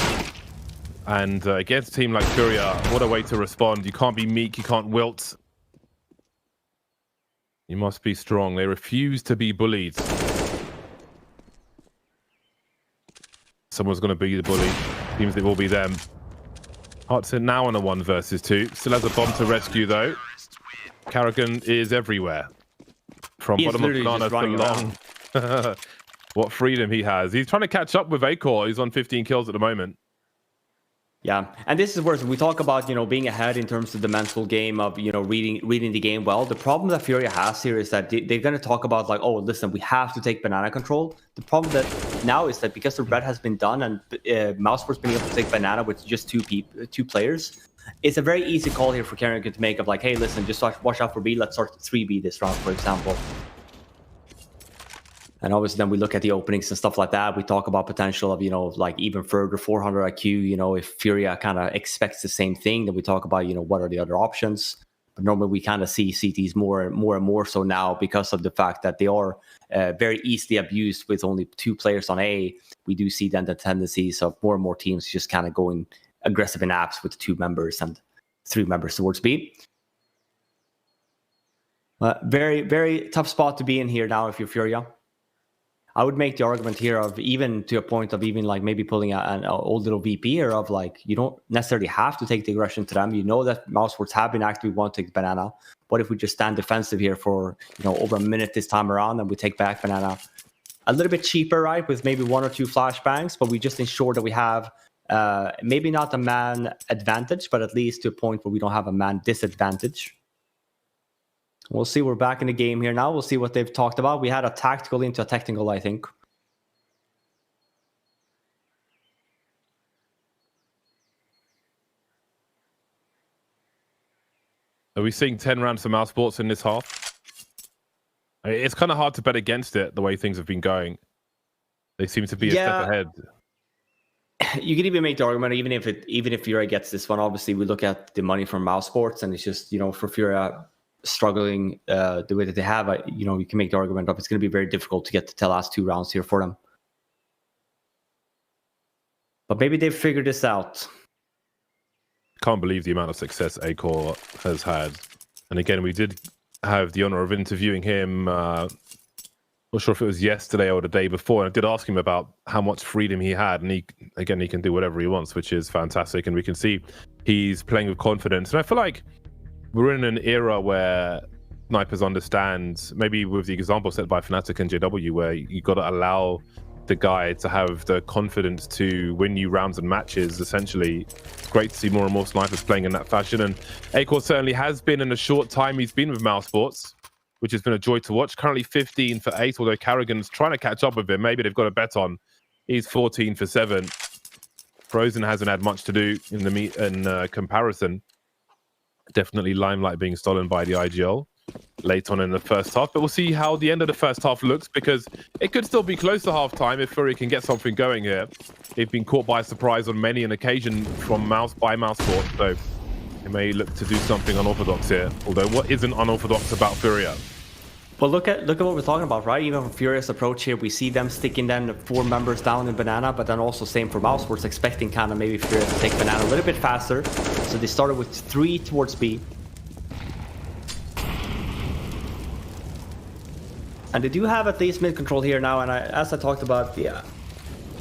And against a team like Furia, what a way to respond. You can't be meek, you can't wilt. You must be strong. They refuse to be bullied. Someone's going to be the bully. Seems it will be them. Hudson now on a 1 versus 2. Still has a bomb to rescue, though. Kerrigan is everywhere. From bottom of banana to long. What freedom he has. He's trying to catch up with Acor. He's on 15 kills at the moment. Yeah, and this is where we talk about, you know, being ahead in terms of the mental game of, you know, reading the game well. The problem that Furia has here is that they're going to talk about, like, oh, listen, we have to take banana control. The problem that now is that because the red has been done and MOUSESPORTS been able to take banana with just two players, it's a very easy call here for Kerrigan to make of, like, hey, listen, just watch out for B. Let's start 3B this round, for example. And obviously then we look at the openings and stuff like that. We talk about potential of, you know, like even further 400 IQ, you know, if Furia kind of expects the same thing, then we talk about, you know, what are the other options. But normally we kind of see CTs more and more so now because of the fact that they are very easily abused with only 2 players on A. We do see then the tendencies of more and more teams just kind of going aggressive in apps with 2 members and 3 members towards B. Very, very tough spot to be in here now if you're Furia. I would make the argument here of even to a point of even like maybe pulling an old little VP here of like, you don't necessarily have to take the aggression to them. You know that MOUSESPORTS have been actively wanting to take banana. What if we just stand defensive here for, you know, over a minute this time around and we take back banana? a little bit cheaper, right, with maybe 1 or 2 flashbangs, but we just ensure that we have maybe not a man advantage, but at least to a point where we don't have a man disadvantage. We'll see. We're back in the game here now. We'll see what they've talked about. We had a tactical into a technical, I think. Are we seeing 10 rounds for MOUSESPORTS in this half? It's kind of hard to bet against it, the way things have been going. They seem to be a step ahead. You could even make the argument, even if FURIA gets this one, obviously we look at the money from MOUSESPORTS, and it's just, for FURIA struggling the way that they have, you can make the argument of it's going to be very difficult to get the last 2 rounds here for them. But maybe they've figured this out. Can't believe the amount of success Acor has had. And again, we did have the honor of interviewing him, not sure if it was yesterday or the day before, and I did ask him about how much freedom he had, and he can do whatever he wants, which is fantastic, and we can see he's playing with confidence. And I feel like we're in an era where snipers understand, maybe with the example set by Fnatic and JW, where you got to allow the guy to have the confidence to win you rounds and matches. Essentially, it's great to see more and more snipers playing in that fashion, and Acor certainly has been in a short time he's been with MOUSESPORTS, which has been a joy to watch. Currently 15 for 8, although Carrigan's trying to catch up with him. Maybe they've got a bet on. He's 14 for 7. Frozen hasn't had much to do in comparison. Definitely limelight being stolen by the IGL late on in the first half, but we'll see how the end of the first half looks, because it could still be close to half time if FURIA can get something going here. They've been caught by surprise on many an occasion from MOUSESPORTS, so they may look to do something unorthodox here. Although, what isn't unorthodox about FURIA? Well, look at what we're talking about, right? Even from FURIA's approach here, we see them sticking then 4 members down in Banana, but then also same for MOUSESPORTS, expecting kind of maybe FURIA to take Banana a little bit faster. So they started with 3 towards B. And they do have at least mid control here now, and as I talked about,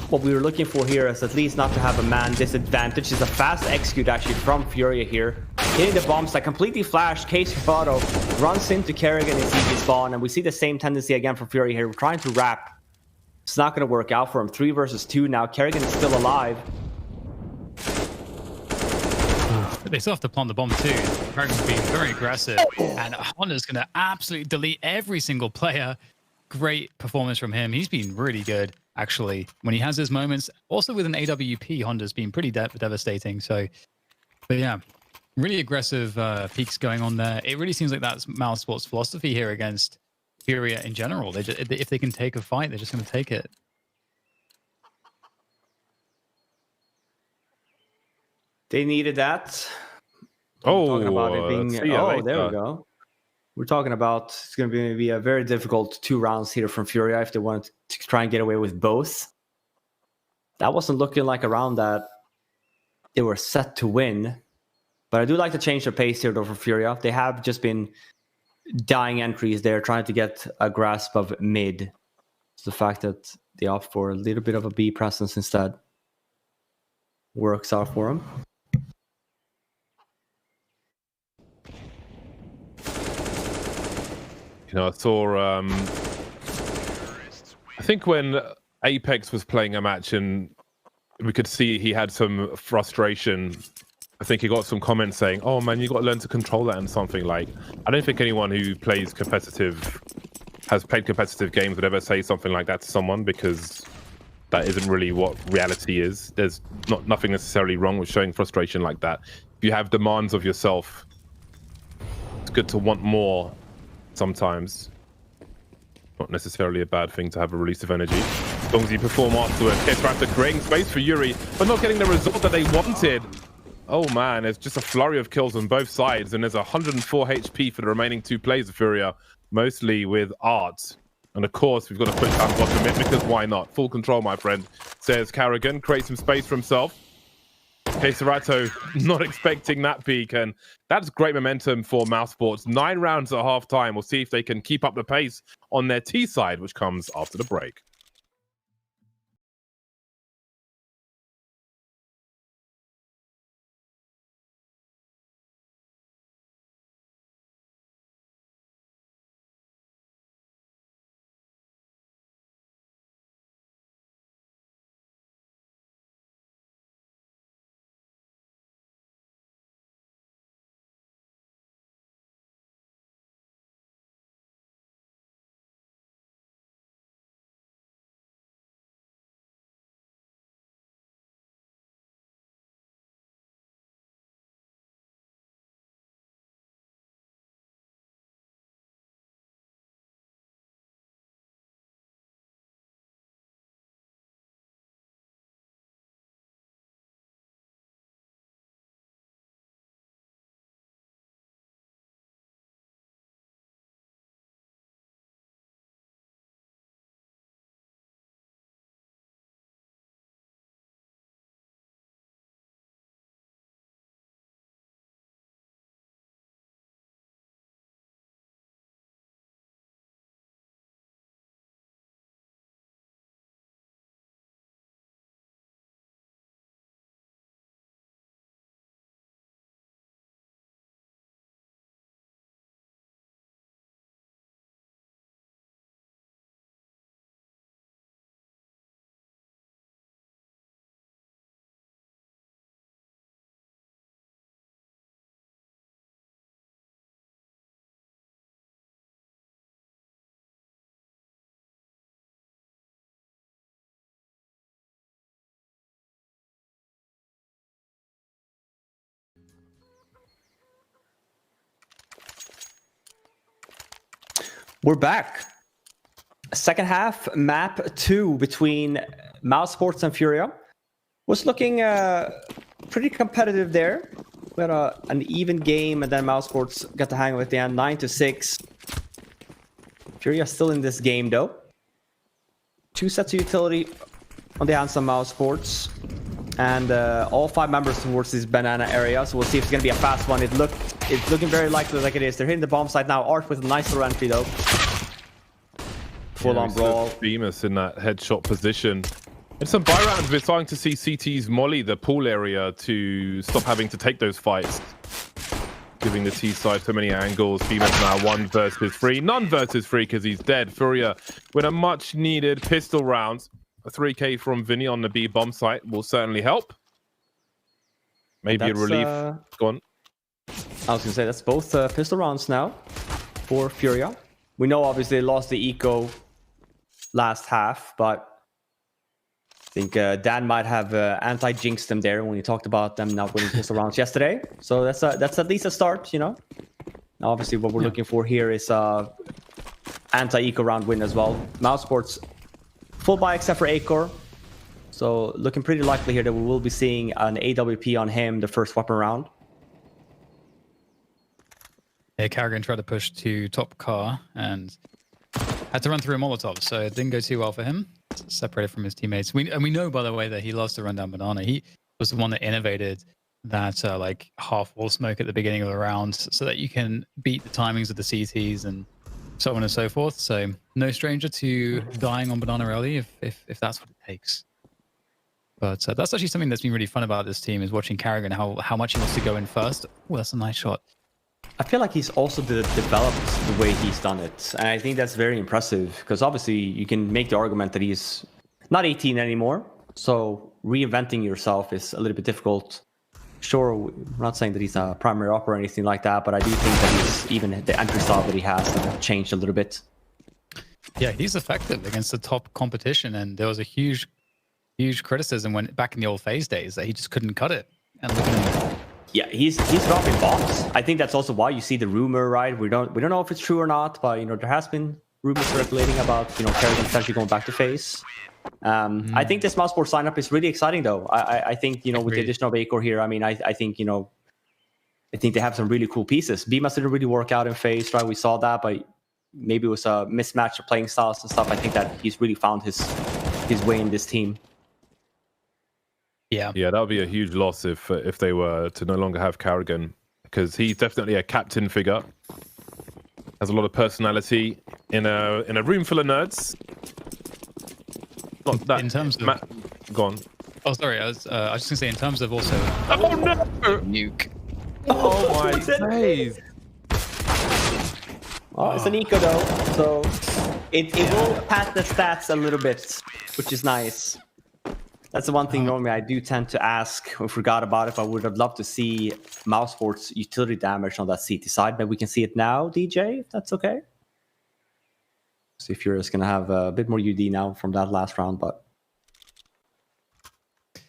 what we were looking for here is at least not to have a man disadvantage. It's a fast execute actually from FURIA here. Hitting the bombs that completely flashed. csgo runs into Kerrigan and sees spawn, and we see the same tendency again from FURIA here. We're trying to wrap. It's not going to work out for him. 3 versus 2 now. Kerrigan is still alive. They still have to plant the bomb too. Kerrigan's being very aggressive, and Honda's going to absolutely delete every single player. Great performance from him. He's been really good, actually, when he has his moments. Also with an AWP, Honda's been pretty devastating. So, but yeah, really aggressive peaks going on there. It really seems like that's MOUSESPORTS' philosophy here against FURIA in general. If they can take a fight, they're just going to take it. They needed that. Talking about it being, there we go. We're talking about it's going to be a very difficult 2 rounds here from FURIA if they want to try and get away with both. That wasn't looking like a round that they were set to win. But I do like to change their pace here, though, for FURIA. They have just been dying entries there, trying to get a grasp of mid. It's the fact that they opt for a little bit of a B presence instead works out for them. I saw, I think when Apex was playing a match and we could see he had some frustration, I think he got some comments saying, oh man, you got to learn to control that and something like, I don't think anyone who has played competitive games would ever say something like that to someone, because that isn't really what reality is. There's nothing necessarily wrong with showing frustration like that. If you have demands of yourself, it's good to want more. Sometimes not necessarily a bad thing to have a release of energy, as long as you perform afterwards. After creating space for Yuri, but not getting the result that they wanted. Oh man, it's just a flurry of kills on both sides, and there's 104 HP for the remaining 2 players of FURIA, mostly with Art. And of course, we've got to put down bottom mid, because why not? Full control, my friend, says Carrigan. Creates some space for himself. csgo not expecting that peak, and that's great momentum for MOUSESPORTS. 9 rounds at half time. We'll see if they can keep up the pace on their T side, which comes after the break. We're back. Second half, map 2 between MOUSESPORTS and FURIA. Was looking pretty competitive there. We had an even game, and then MOUSESPORTS got the hang of it at the end, 9-6. FURIA still in this game, though. 2 sets of utility on the hands of MOUSESPORTS. And all 5 members towards this banana area, so we'll see if it's going to be a fast one. It's looking very likely like it is. They're hitting the bomb site now. Art with a nice little entry, though. Full-on brawl. Bemis in that headshot position. In some buy rounds, we're starting to see CT's molly the pool area to stop having to take those fights. Giving the T side so many angles. Bemis now 1 versus 3. None versus 3 because he's dead. FURIA with a much-needed pistol round. A 3K from Vinny on the B bomb site will certainly help. Maybe a relief. Go on. I was going to say, that's both pistol rounds now for FURIA. We know, obviously, they lost the eco last half, but I think Dan might have anti-jinxed them there when he talked about them not winning pistol rounds yesterday. So that's at least a start, you know. Now, obviously, what we're looking for here is anti-eco round win as well. MOUSESPORTS full buy except for Acor. So looking pretty likely here that we will be seeing an AWP on him the first weapon round. Yeah, Carrigan tried to push to top car and had to run through a Molotov, so it didn't go too well for him. Separated from his teammates. We know, by the way, that he loves to run down banana. He was the one that innovated that like half wall smoke at the beginning of the round so that you can beat the timings of the CTs and so on and so forth. So no stranger to dying on banana early if that's what it takes. But that's actually something that's been really fun about this team, is watching Carrigan, how much he wants to go in first. Oh, that's a nice shot. I feel like he's also developed the way he's done it. And I think that's very impressive because obviously you can make the argument that he's not 18 anymore. So reinventing yourself is a little bit difficult. Sure, we're not saying that he's a primary op or anything like that, but I do think that he's, even the entry style that he has changed a little bit. Yeah, he's effective against the top competition. And there was a huge criticism when back in the old phase days that he just couldn't cut it. And look at him. Yeah, he's dropping bombs. I think that's also why you see the rumor, right? We don't know if it's true or not, but you know there has been rumors circulating about Carrigan potentially going back to phase. I think this MOUSESPORTS lineup is really exciting, though. I think with the addition of Acor here, I mean, I think I think they have some really cool pieces. Bemis didn't really work out in phase, right? We saw that, but maybe it was a mismatch of playing styles and stuff. I think that he's really found his way in this team. Yeah, that would be a huge loss if they were to no longer have Carrigan, because he's definitely a captain figure. Has a lot of personality in a room full of nerds. Not that in terms of go on. Oh, sorry. I was just gonna say in terms of also. Oh no! Nuke. Oh my days! Oh, it's an eco though, so it will pad the stats a little bit, which is nice. That's the one thing normally I do tend to ask. We forgot about it. I would have loved to see MOUSESPORTS utility damage on that CT side. Maybe we can see it now, DJ, if that's okay. See if FURIA's going to have a bit more UD now from that last round. But I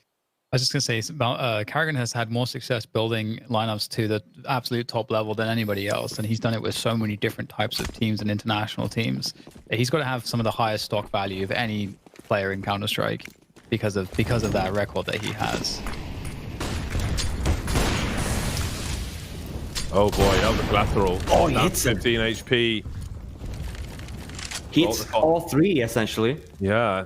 was just going to say, Carrigan has had more success building lineups to the absolute top level than anybody else. And he's done it with so many different types of teams and international teams. He's got to have some of the highest stock value of any player in Counter-Strike. Because of that record that he has. Oh boy, that was a collateral. Oh, he hits 15 HP. He hits all 3 essentially. Yeah.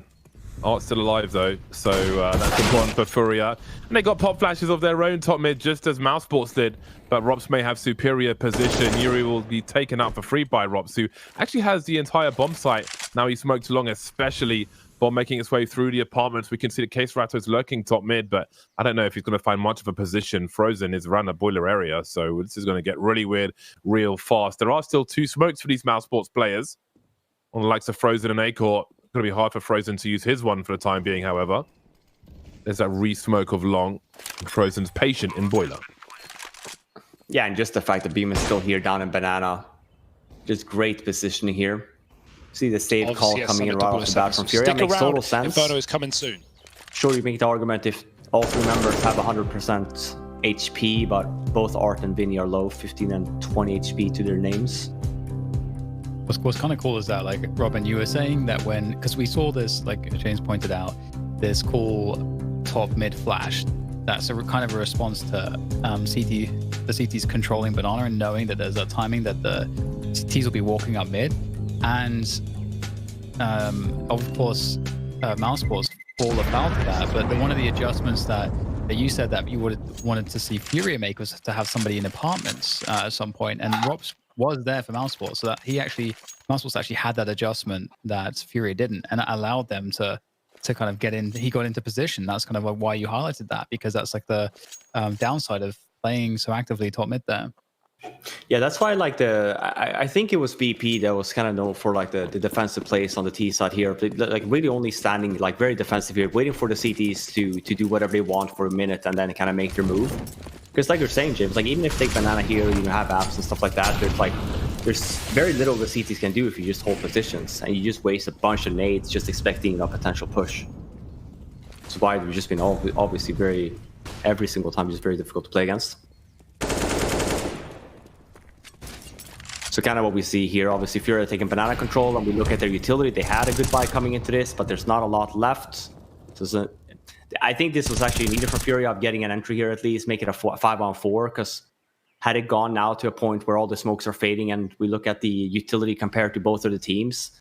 Art's still alive though, so that's important for FURIA. And they got pop flashes of their own top mid, just as MOUSESPORTS did. But Rops may have superior position. Yuri will be taken out for free by Rops, who actually has the entire bomb site. Now he smoked along, especially while making its way through the apartments. We can see the Case Ratto's lurking top mid, but I don't know if he's going to find much of a position. Frozen is around the boiler area, so this is going to get really weird real fast. There are still 2 smokes for these MOUSESPORTS players. On the likes of Frozen and Acor, it's going to be hard for Frozen to use his one for the time being, however. There's that re-smoke of long. Frozen's patient in boiler. Yeah, and just the fact that Beam is still here down in Banana. Just great positioning here. See the save Obviously, call coming in right off the bat from FURIA. Makes total sense. Inferno is coming soon. Sure, you make the argument if all 3 members have 100% HP, but both Art and Vinny are low, 15 and 20 HP to their names. what's kind of cool is that, like, Robin, you were saying that because we saw this, like James pointed out, this cool top mid flash that's kind of a response to the CT's controlling banana and knowing that there's a timing that the CTs will be walking up mid, and of course MOUSESPORTS fall afoul to that. But one of the adjustments that you said that you would have wanted to see FURIA make was to have somebody in apartments at some point, and Rops was there for MOUSESPORTS, so that MOUSESPORTS actually had that adjustment that FURIA didn't, and it allowed them to kind of get in. He got into position. That's kind of like why you highlighted that, because that's like the downside of playing so actively top mid there. Yeah, that's why like I think it was VP that was kind of known for like the defensive plays on the T side here, like really only standing like very defensive here, waiting for the CTs to do whatever they want for a minute and then kind of make their move. Because like you're saying, James, like even if they take banana here, you have apps and stuff like that, there's very little the CTs can do if you just hold positions and you just waste a bunch of nades just expecting a potential push. That's why we've just been obviously every single time just very difficult to play against. So kind of what we see here, obviously FURIA taking banana control, and we look at their utility. They had a good buy coming into this, but there's not a lot left. So I think this was actually needed for FURIA of getting an entry here at least, make it a 5-on-4, because had it gone now to a point where all the smokes are fading and we look at the utility compared to both of the teams,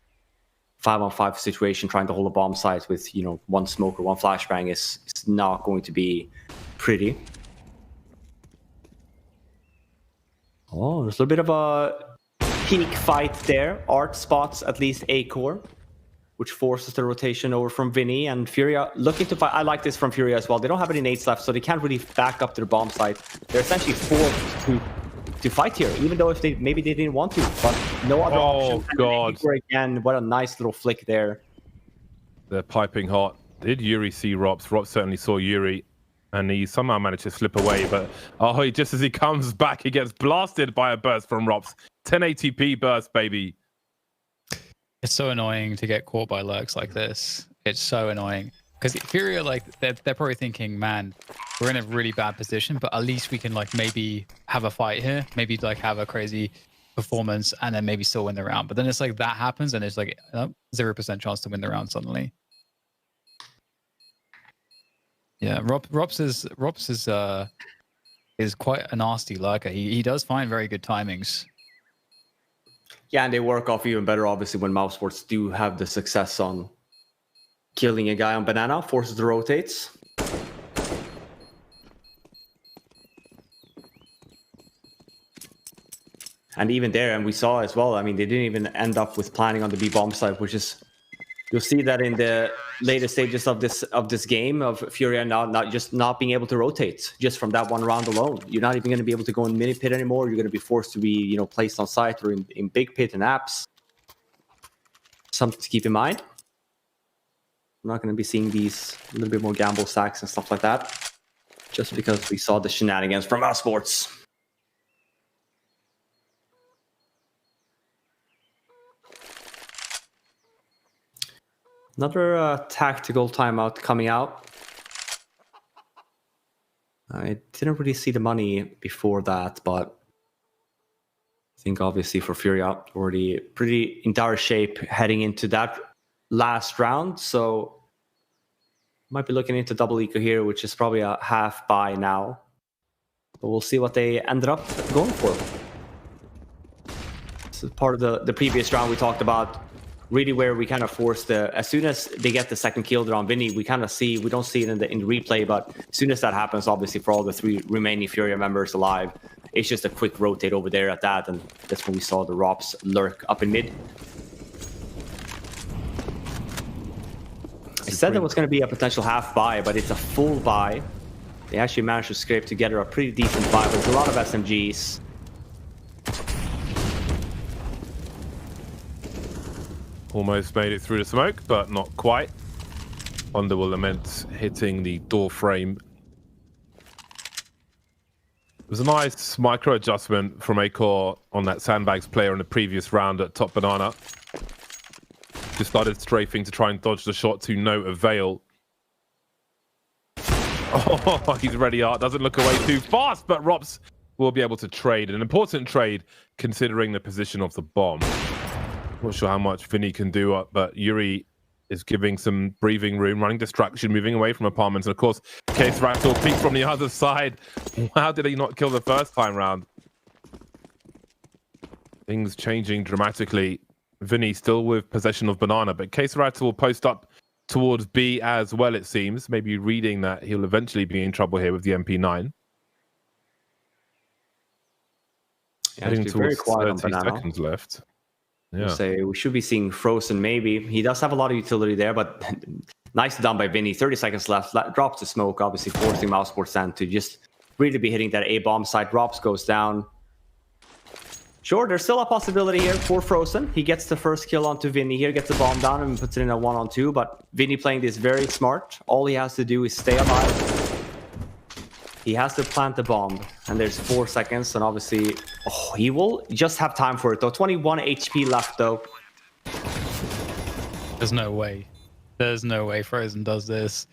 5-on-5 situation, trying to hold a bomb site with, one smoke or one flashbang is not going to be pretty. Oh, there's a little bit of a peak fight there. Art spots at least a core, which forces the rotation over from Vinny, and FURIA looking to fight. I like this from FURIA as well. They don't have any nades left, so they can't really back up their bomb site. They're essentially forced to fight here, even though if maybe they didn't want to, but no other option. Oh God! Again, what a nice little flick there. They're piping hot. Did Yuri see Rops? Rops certainly saw Yuri, and he somehow managed to slip away. But just as he comes back, he gets blasted by a burst from Rops. 10 ATP burst, baby. It's so annoying to get caught by lurks like this. It's so annoying. Because FURIA, like, they're probably thinking, man, we're in a really bad position, but at least we can, like, maybe have a fight here. Maybe, like, have a crazy performance and then maybe still win the round. But then it's like that happens and it's like 0% chance to win the round suddenly. Yeah, Rops is quite a nasty lurker. He does find very good timings. Yeah, and they work off even better, obviously, when MOUSESPORTS do have the success on killing a guy on banana, forces the rotates. And even there, and we saw as well, I mean, they didn't even end up with planning on the B bomb side, which is, you'll see that in the later stages of this game of FURIA not being able to rotate just from that one round alone. You're not even going to be able to go in mini pit anymore. You're going to be forced to be, placed on site or in big pit and apps. Something to keep in mind. I'm not going to be seeing these a little bit more gamble stacks and stuff like that, just because we saw the shenanigans from MOUSESPORTS. Another tactical timeout coming out. I didn't really see the money before that, but I think obviously for FURIA, already pretty in dire shape heading into that last round. So might be looking into double eco here, which is probably a half buy now. But we'll see what they ended up going for. This is part of the previous round we talked about. Really where we kind of force as soon as they get the second kill there on Vinny, we kind of see, we don't see it in the replay, but as soon as that happens, obviously for all the 3 remaining FURIA members alive, it's just a quick rotate over there at that, and that's when we saw the Rops lurk up in mid. I said there was going to be a potential half buy, but it's a full buy. They actually managed to scrape together a pretty decent buy, but there's a lot of SMGs. Almost made it through the smoke, but not quite. Wonder will lament hitting the door frame. It was a nice micro adjustment from Acor on that sandbags player in the previous round at top banana. Just started strafing to try and dodge the shot to no avail. Oh, he's ready. Art doesn't look away too fast, but Rops will be able to trade. An important trade considering the position of the bomb. Not sure how much Vinny can do, but Yuri is giving some breathing room, running distraction, moving away from apartments. And of course, Case Rattle peek from the other side. How did he not kill the first time round? Things changing dramatically. Vinny still with possession of Banana, but Case Rattle will post up towards B as well, it seems. Maybe reading that he'll eventually be in trouble here with the MP9. Yeah, Heading very towards quiet 30 seconds left. Yeah. Say we should be seeing Frozen maybe. He does have a lot of utility there, but nice done by Vinny. 30 seconds left. Drops the smoke, obviously forcing MOUSESPORTS then to just really be hitting that A bomb site. Drops goes down. Sure, there's still a possibility here for Frozen. He gets the first kill onto Vinny here, gets the bomb down and puts it in a 1-on-2, but Vinny playing this very smart. All he has to do is stay alive. He has to plant the bomb, and there's 4 seconds, and obviously, he will just have time for it, though. 21 HP left, though. There's no way. There's no way Frozen does this.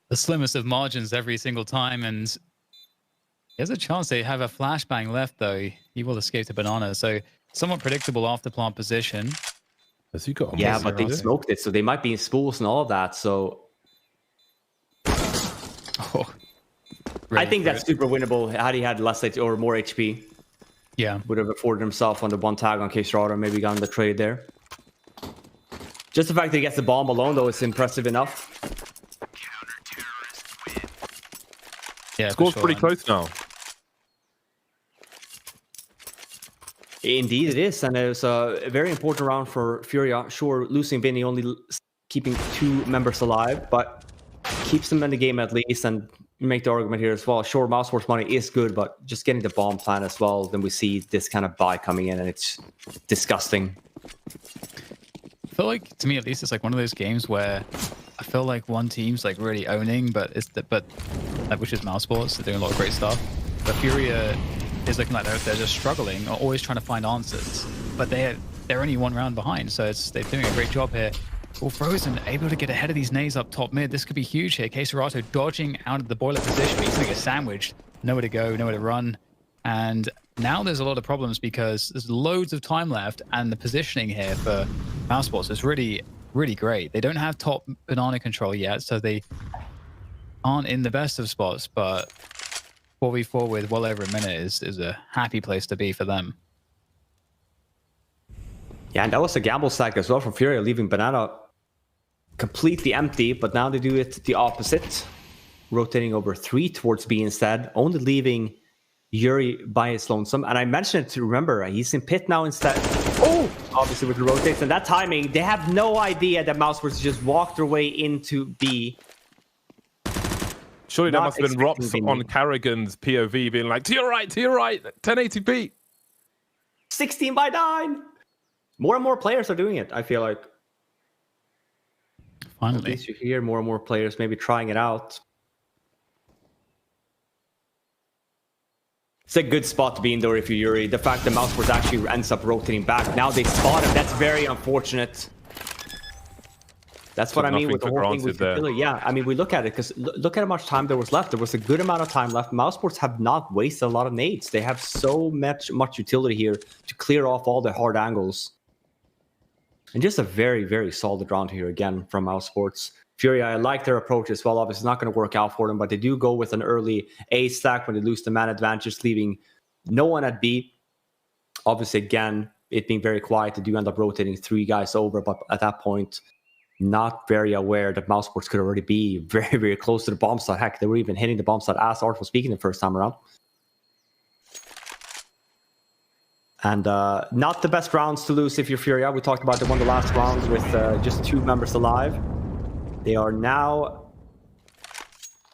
The slimmest of margins every single time, and there's a chance they have a flashbang left, though. He will escape to Banana, so somewhat predictable after plant position. Has he got? Yeah, but they smoked it, so they might be in spools and all of that, so... I think that's super winnable. Had he had less or more HP, would have afforded himself on the one tag on K-Strada, maybe gotten the trade there. Just the fact that he gets the bomb alone, though, is impressive enough. Yeah, score's pretty close now. Indeed, it is, and it was a very important round for FURIA. Sure, losing Vinny, only keeping 2 members alive, but keeps them in the game at least, and make the argument here as well. Sure, MOUSESPORTS money is good, but just getting the bomb plan as well, then we see this kind of buy coming in, and it's disgusting. I feel like, to me at least, it's like one of those games where I feel like one team's like really owning, but which is MOUSESPORTS. They're doing a lot of great stuff. But FURIA is looking like they're just struggling, or always trying to find answers. But they're only 1 round behind, so they're doing a great job here. Well, Frozen able to get ahead of these nades up top mid. This could be huge here. K-Serato dodging out of the boiler position. He's going to get sandwiched. Nowhere to go, nowhere to run. And now there's a lot of problems because there's loads of time left, and the positioning here for MOUSESPORTS is really, really great. They don't have top Banana control yet, so they aren't in the best of spots, but 4v4 with well over a minute is a happy place to be for them. Yeah, and that was a gamble stack as well from FURIA, leaving Banana completely empty, but now they do it the opposite, rotating over 3 towards B instead, only leaving Yuri by his lonesome. And I mentioned it to remember, he's in pit now instead. Oh, obviously with the rotates and that timing, they have no idea that MOUSESPORTS just walked their way into B. Surely there must have been ROPS on Carrigan's POV being like, to your right, 1080p. 16 by 9. More and more players are doing it, I feel like. Finally. At least you hear more and more players maybe trying it out. It's a good spot to be in, though, if you're Yuri. The fact that MOUSESPORTS actually ends up rotating back. Now they spot him. That's very unfortunate. That's what I mean with the whole thing with Capilla. Yeah, I mean, we look at it, because look at how much time there was left. There was a good amount of time left. MOUSESPORTS have not wasted a lot of nades. They have so much utility here to clear off all the hard angles. And just a very, very solid round here again from MOUSESPORTS. FURIA, I like their approach as well. Obviously, it's not going to work out for them, but they do go with an early A stack when they lose the man advantage, leaving no one at B. Obviously, again, it being very quiet, they do end up rotating 3 guys over, but at that point, not very aware that MOUSESPORTS could already be very, very close to the bomb site. Heck, they were even hitting the bomb site as Art was speaking the first time around. And not the best rounds to lose if you're FURIA. We talked about they won the last round with just 2 members alive. They are now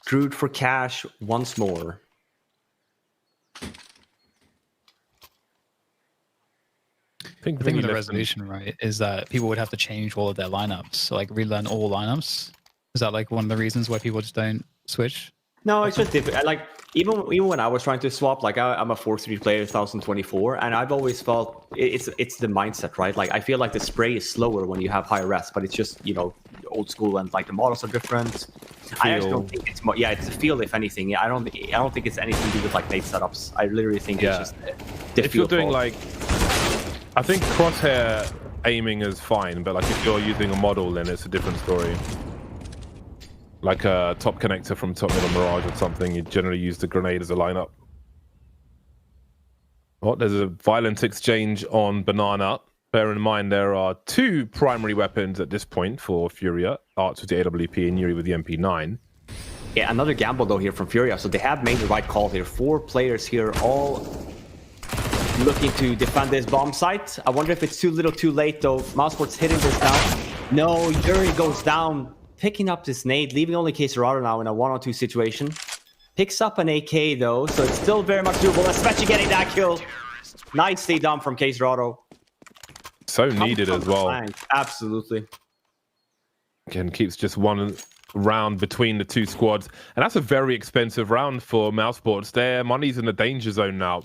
screwed for cash once more. I think the resolution, right, is that people would have to change all of their lineups, so like relearn all lineups. Is that like one of the reasons why people just don't switch? No, it's just different. Like even when I was trying to swap, like I'm a 4-3 player 2024, and I've always felt it's the mindset, right? Like I feel like the spray is slower when you have higher rest, but it's just, you know, old school and like the models are different. I actually don't think it's more. Yeah, it's the feel, if anything. Yeah, I don't think it's anything to do with like nade setups. I literally think it's just the if you're doing like I think crosshair aiming is fine, but like if you're using a model, then it's a different story. Like a top connector from Top Middle Mirage or something, you generally use the grenade as a lineup. Oh, there's a violent exchange on Banana. Bear in mind there are 2 primary weapons at this point for Furia. Arts with the AWP and Yuri with the MP9. Yeah, another gamble though here from Furia. So they have made the right call here. 4 players here, all looking to defend this bomb site. I wonder if it's too little too late though. MOUSESPORTS hitting this down. No, Yuri goes down, picking up this nade, leaving only csgo now in a 1-on-2 situation. Picks up an AK though, so it's still very much doable, especially getting that kill. Nicely done from csgo. So needed as well. Absolutely. Again, keeps just 1 round between the 2 squads. And that's a very expensive round for MOUSESPORTS. Their money's in the danger zone now.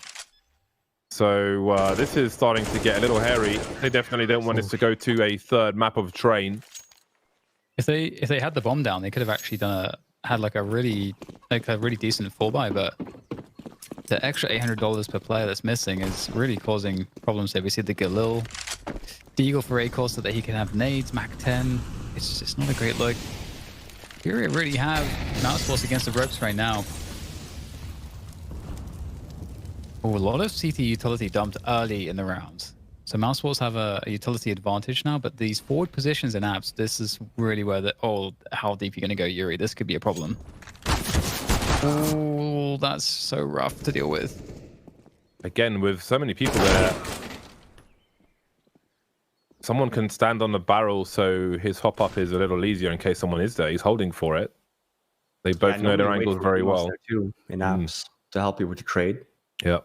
So this is starting to get a little hairy. They definitely don't want us to go to a 3rd map of train. If they had the bomb down, they could have actually had a really decent 4-buy, but the extra $800 per player that's missing is really causing problems there. We see the Galil, Deagle for A-Course so that he can have nades, Mac 10. It's just not a great look. Furia really have MOUSESPORTS against the ropes right now. Oh, a lot of CT utility dumped early in the rounds. So MOUSESPORTS have a utility advantage now, but these forward positions in apps, this is really where how deep you're going to go, Yuri. This could be a problem. Oh, that's so rough to deal with. Again, with so many people there, someone can stand on the barrel so his hop up is a little easier in case someone is there. He's holding for it. They both know their angles very well. Too, in apps to help you with the trade. Yeah.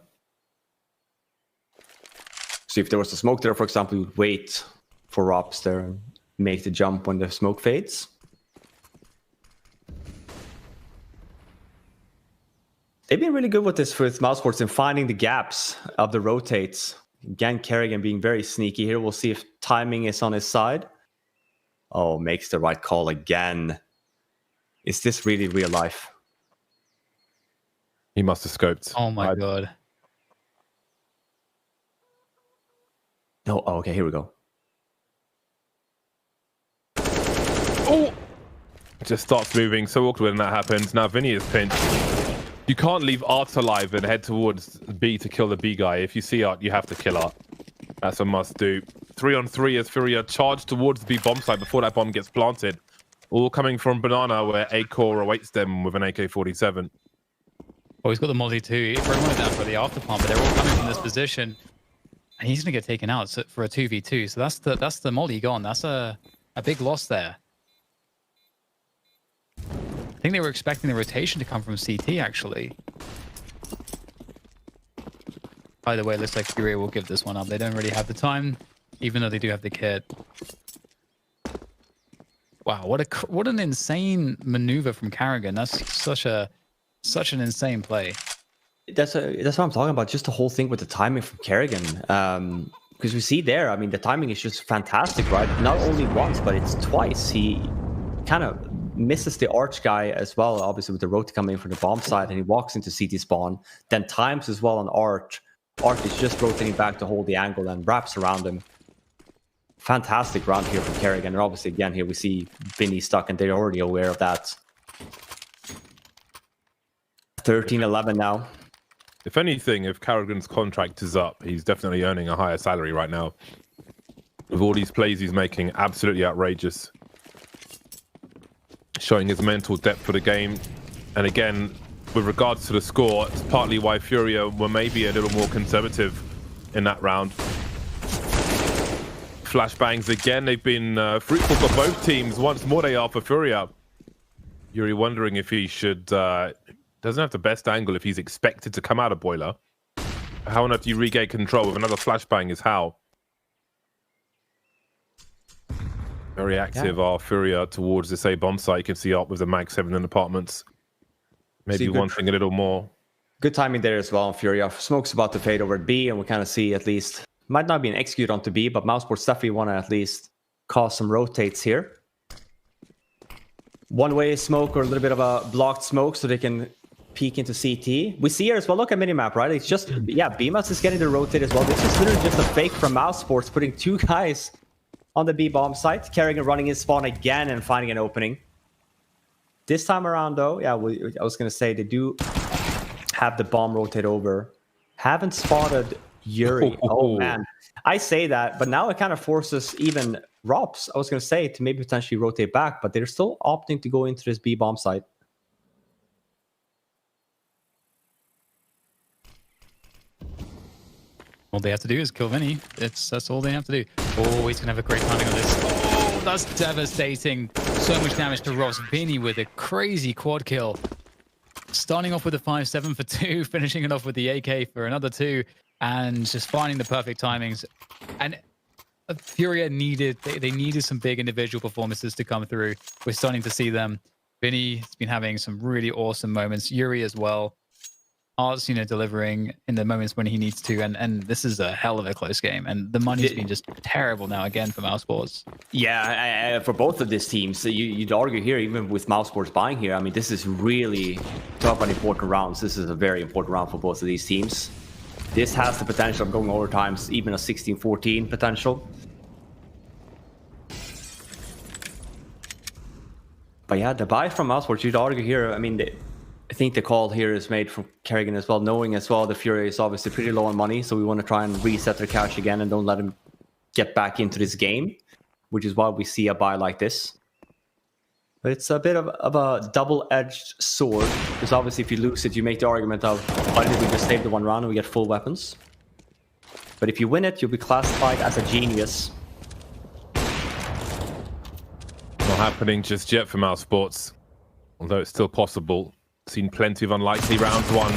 So if there was a smoke there, for example, you'd wait for Rops there and make the jump when the smoke fades. They've been really good with this with MOUSESPORTS in finding the gaps of the rotates. Again, Kerrigan being very sneaky here. We'll see if timing is on his side. Oh, makes the right call again. Is this really real life? He must have scoped. Oh my god. No, oh, okay, here we go. Oh! It just starts moving. So awkward when that happens. Now Vinny is pinched. You can't leave Art alive and head towards B to kill the B guy. If you see Art, you have to kill Art. That's a must do. 3-on-3 as Furia charge towards the B bomb site before that bomb gets planted. All coming from Banana, where A-Core awaits them with an AK-47. Oh, he's got the multi too. He wanted that for the after pump, but they're all coming from this position. And he's going to get taken out for a 2v2. So that's the multi gone. That's a big loss there. I think they were expecting the rotation to come from CT, actually. By the way, it looks like Furia will give this one up. They don't really have the time, even though they do have the kit. Wow, what an insane maneuver from Kerrigan. That's such an insane play. That's what I'm talking about. Just the whole thing with the timing from Kerrigan. Because we see there, I mean, the timing is just fantastic, right? Not only once, but it's twice. He kind of misses the arch guy as well, obviously with the road coming in from the bomb side, and he walks into CT spawn. Then times as well on arch. Arch is just rotating back to hold the angle and wraps around him. Fantastic round here from Kerrigan. And obviously, again, here we see Vinny stuck, and they're already aware of that. 13-11 now. If anything, if Kerrigan's contract is up, he's definitely earning a higher salary right now. With all these plays he's making, absolutely outrageous. Showing his mental depth for the game. And again, with regards to the score, it's partly why Furia were maybe a little more conservative in that round. Flashbangs again, they've been fruitful for both teams. Once more they are for Furia. Yuri wondering if he should... doesn't have the best angle if he's expected to come out of Boiler. How on earth do you regain control with another flashbang is how? Very active are Furia towards this A bomb site. You can see up with the Mag 7 in apartments. Maybe wanting a little more. Good timing there as well on Furia. Smoke's about to fade over at B, and we kind of see at least... Might not be an execute onto B, but MOUSESPORTS definitely want to at least cause some rotates here. One-way smoke or a little bit of a blocked smoke so they can peek into CT. We see here as well. Look at minimap, right? It's just, yeah, BMOUS is getting the rotate as well. This is literally just a fake from MOUSESPORTS, putting 2 guys on the B bomb site, carrying and running in spawn again and finding an opening. This time around, though, yeah, I was going to say they do have the bomb rotate over. Haven't spotted Yuri. Oh, man. I say that, but now it kind of forces even Rops, I was going to say, to maybe potentially rotate back, but they're still opting to go into this B bomb site. All they have to do is kill Vinny. That's all they have to do. Oh, he's gonna have a great timing on this. Oh, that's devastating. So much damage to Ross. Vinny with a crazy quad kill. Starting off with a 5-7 for 2, finishing it off with the AK for another 2, and just finding the perfect timings. And FURIA needed some big individual performances to come through. We're starting to see them. Vinny's been having some really awesome moments. Yuri as well. Art's, delivering in the moments when he needs to, and this is a hell of a close game, and the money's been just terrible now again for MOUSESPORTS. Yeah, for both of these teams, you'd argue here, even with MOUSESPORTS buying here, I mean, this is really, talk about important rounds. This is a very important round for both of these teams. This has the potential of going overtimes, even a 16-14 potential. But yeah, the buy from MOUSESPORTS, you'd argue here, I mean, I think the call here is made from Kerrigan as well, knowing as well the FURIA is obviously pretty low on money, so we want to try and reset their cash again and don't let them get back into this game, which is why we see a buy like this. But it's a bit of a double-edged sword, because obviously if you lose it, you make the argument of, why did we just save the one round and we get full weapons? But if you win it, you'll be classified as a genius. Not happening just yet for MOUSESPORTS, although it's still possible. Seen plenty of unlikely rounds won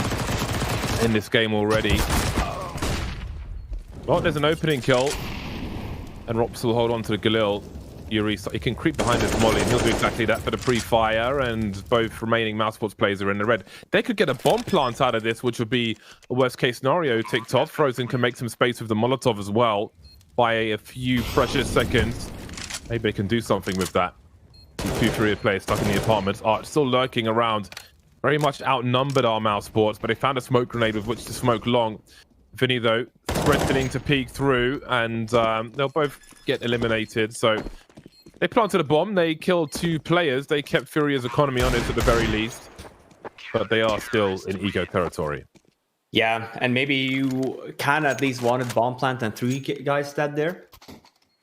in this game already. Well, there's an opening kill, and Rops will hold on to the Galil. Yuri, he can creep behind this molly, and he'll do exactly that for the pre-fire, and both remaining MOUSESPORTS players are in the red. They could get a bomb plant out of this, which would be a worst-case scenario ticked off. Frozen can make some space with the Molotov as well by a few precious seconds. Maybe they can do something with that. 2 FURIA players stuck in the apartments are still lurking around. Very much outnumbered our MOUSESPORTS, but they found a smoke grenade with which to smoke long. Vinny, though, threatening to peek through, and they'll both get eliminated. So they planted a bomb. They killed 2 players. They kept FURIA's economy honest at the very least, but they are still in ego territory. Yeah, and maybe you can at least wanted bomb plant and 3 guys dead there,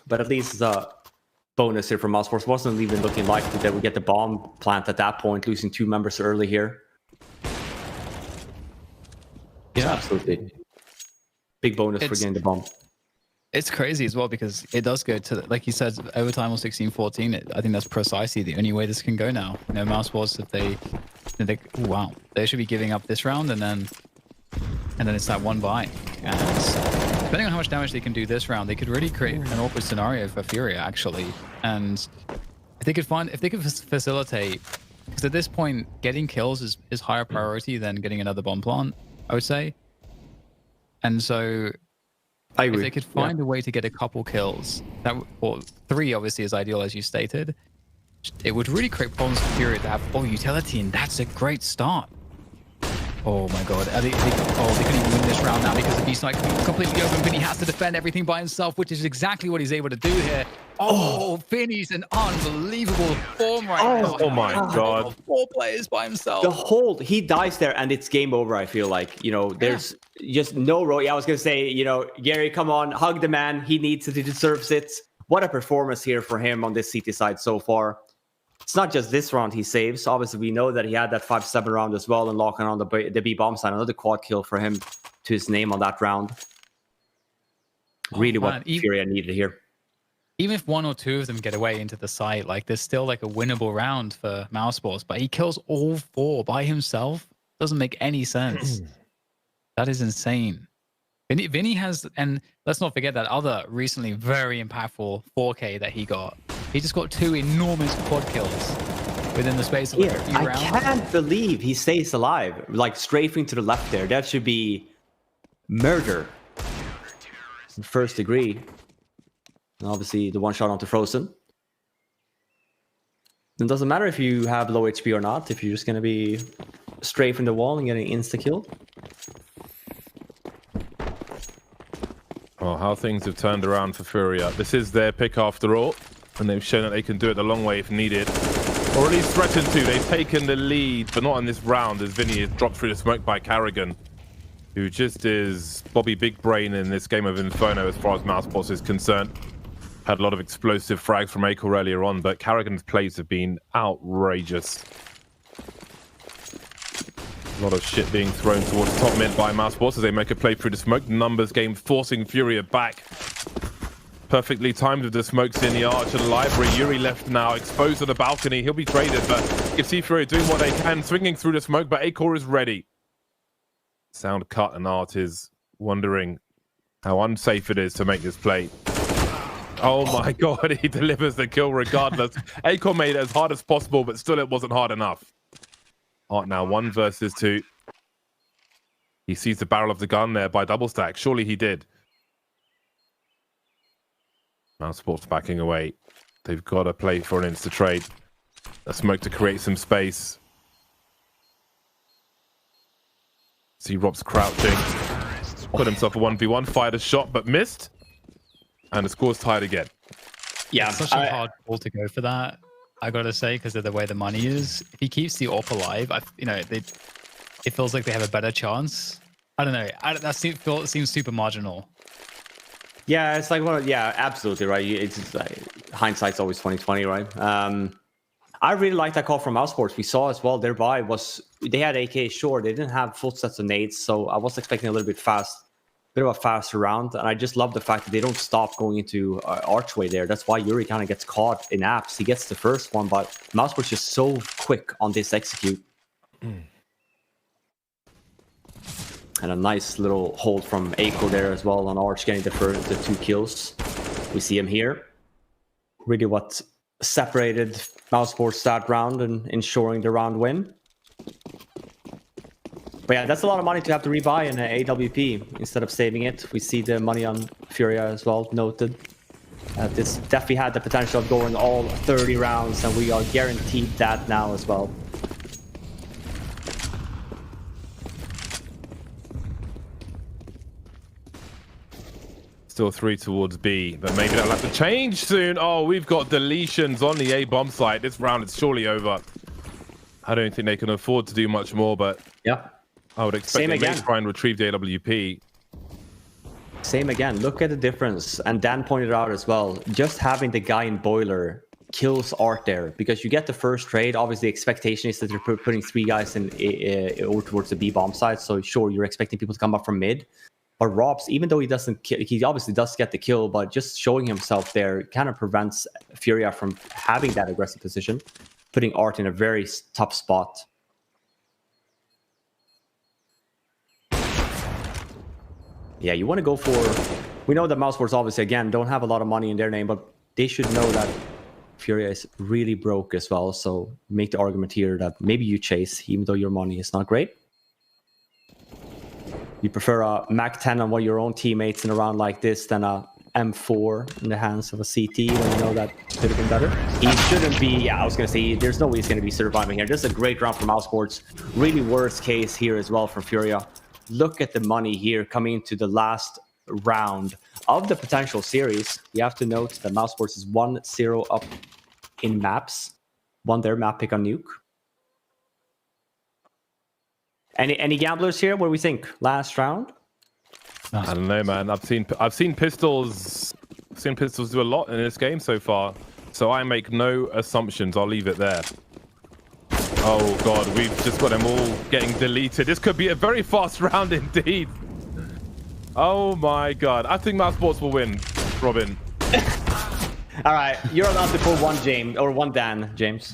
but at least bonus here from MOUSESPORTS. Wasn't even looking likely that we get the bomb plant at that point, losing 2 members early here. Yeah, absolutely. Big bonus for getting the bomb. It's crazy as well because it does go to, like you said, overtime or 16-14. I think that's precisely the only way this can go now. MOUSESPORTS, if they wow, they should be giving up this round and then it's that one buy. And depending on how much damage they can do this round, they could really create an awkward scenario for FURIA actually. And if they could facilitate, because at this point getting kills is higher priority than getting another bomb plant, I would say. And so I agree. If they could find a way to get a couple kills, or 3 obviously is ideal as you stated, it would really create problems for FURIA to have utility, and that's a great start. Oh my god. They couldn't even win this round now because the B-side completely open. Vinny has to defend everything by himself, which is exactly what he's able to do here. Oh, Vinny's an unbelievable form right now. Oh my god. 4 players by himself. The hold, he dies there and it's game over, I feel like. There's just no road. Yeah, I was going to say, Gary, come on, hug the man. He needs it. He deserves it. What a performance here for him on this CT side so far. It's not just this round he saves. Obviously, we know that he had that 5-7 round as well and locking on the B bomb side. Another quad kill for him to his name on that round. Really what FURIA needed here. Even if 1 or 2 of them get away into the site, there's still a winnable round for MOUSESPORTS, but he kills all 4 by himself. Doesn't make any sense. That is insane. Vinny has, and let's not forget that other recently very impactful 4K that he got. He just got 2 enormous quad kills within the space of a few rounds. I can't believe he stays alive, strafing to the left there. That should be murder. First degree. And obviously the one shot onto Frozen. It doesn't matter if you have low HP or not, if you're just going to be straight from the wall and get an insta-kill. Well, how things have turned around for Furia. This is their pick after all, and they've shown that they can do it the long way if needed. Or at least threaten to. They've taken the lead, but not in this round, as Vinny is dropped through the smoke by Carrigan, who just is Bobby Big Brain in this game of Inferno as far as MOUSESPORTS is concerned. Had a lot of explosive frags from Acor earlier on, but Carrigan's plays have been outrageous. A lot of shit being thrown towards top mid by MOUSESPORTS as they make a play through the smoke. Numbers game forcing Furia back. Perfectly timed with the smokes in the arch and the library. Yuri left now, exposed on the balcony. He'll be traded, but you can see Furia doing what they can, swinging through the smoke, but Acor is ready. Sound cut, and Art is wondering how unsafe it is to make this play. Oh my god, he delivers the kill regardless. Acor made it as hard as possible, but still it wasn't hard enough. Art now 1 versus 2. He sees the barrel of the gun there by double stack. Surely he did. MOUSESPORTS backing away. They've got to play for an insta trade. A smoke to create some space. See Rob's crouching. Put himself a 1v1, fired a shot but missed. And the score's tied again. Yeah, it's such a hard ball to go for that, I gotta say, because of the way the money is. If he keeps the AWP alive, it feels like they have a better chance. I don't know. That seems super marginal. Yeah, it's like yeah, absolutely right. It's just like, hindsight's always 20/20, right? I really like that call from MOUSESPORTS. We saw as well thereby they had AK, sure, they didn't have full sets of nades, so I was expecting a little bit of a faster round, and I just love the fact that they don't stop going into archway there. That's why Yuri kind of gets caught in apps. He gets the first one, but MOUSESPORTS just so quick on this execute. And a nice little hold from Acor there as well on Arch, getting the 2 kills. We see him here. Really what separated MOUSESPORTS that round and ensuring the round win. But yeah, that's a lot of money to have to rebuy in AWP instead of saving it. We see the money on Furia as well noted. This definitely had the potential of going all 30 rounds, and we are guaranteed that now as well. Still 3 towards B, but maybe that'll have to change soon. Oh, we've got deletions on the A bomb site. This round is surely over. I don't think they can afford to do much more, but yeah, I would expect they may try and retrieve the AWP. Same again. Look at the difference. And Dan pointed out as well, just having the guy in boiler kills Art there, because you get the first trade. Obviously, the expectation is that you're putting 3 guys in over towards the B bomb side. So sure, you're expecting people to come up from mid. But Robs, even though he doesn't kill, he obviously does get the kill, but just showing himself there kind of prevents Furia from having that aggressive position, putting Art in a very tough spot. Yeah, you want to go for... We know that MOUSESPORTS obviously, again, don't have a lot of money in their name, but they should know that Furia is really broke as well. So make the argument here that maybe you chase, even though your money is not great. You prefer a Mac 10 on one of your own teammates in a round like this than a M4 in the hands of a CT when you know that could have been better. He shouldn't be, yeah, I was going to say, there's no way he's going to be surviving here. This is a great round for MOUSESPORTS. Really worst case here as well for Furia. Look at the money here coming into the last round of the potential series. You have to note that MOUSESPORTS is 1-0 up in maps. Won their map pick on Nuke. Any gamblers here? What do we think? Last round? I don't know, man. I've seen Pistols do a lot in this game so far, so I make no assumptions. I'll leave it there. Oh god, we've just got them all getting deleted. This could be a very fast round indeed. Oh my god, I think MOUSESPORTS will win, Robin. All right, you're allowed to pull one James or one Dan, James.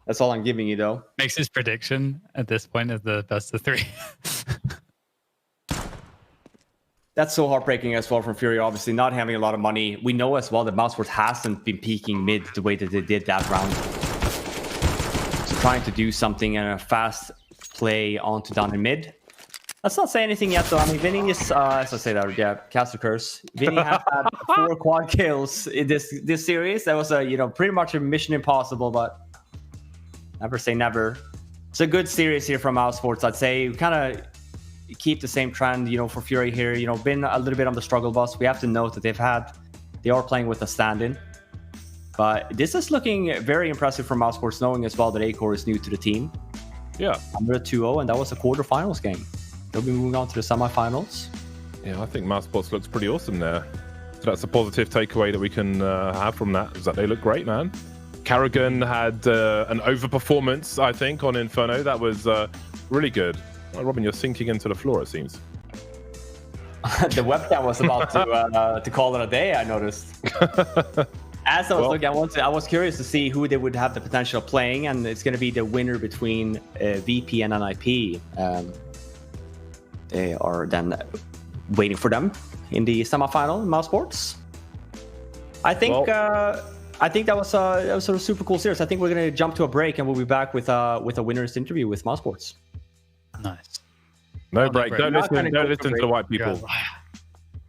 That's all I'm giving you, though. Makes his prediction at this point as the best of 3. That's so heartbreaking as well from Furia, obviously not having a lot of money. We know as well that MOUSESPORTS hasn't been peaking mid the way that they did that round. So trying to do something in a fast play onto down in mid. Let's not say anything yet, though. I mean, Vinny is, as I say that, yeah, cast a curse. Vinny has had 4 quad kills in this series. That was a, pretty much a mission impossible, but never say never. a good series here from MOUSESPORTS. I'd say we kind of keep the same trend, for Furia here. Been a little bit on the struggle bus. We have to note that they are playing with a stand-in. But this is looking very impressive from MOUSESPORTS, knowing as well that Acor is new to the team. Yeah. Under 2-0, and that was a quarterfinals game. They'll be moving on to the semifinals. Yeah, I think MOUSESPORTS looks pretty awesome there. So that's a positive takeaway that we can have from that, is that they look great, man. Carrigan had an overperformance, I think, on Inferno. That was really good. Oh, Robin, you're sinking into the floor, it seems. The webcam was about to call it a day, I noticed. As I was looking, I was curious to see who they would have the potential of playing, and it's going to be the winner between VP and NIP. They are then waiting for them in the semifinal in MOUSESPORTS. I think that was a sort of super cool series. I think we're going to jump to a break, and we'll be back with a winner's interview with MOUSESPORTS. Nice. No break. Don't listen to the white people.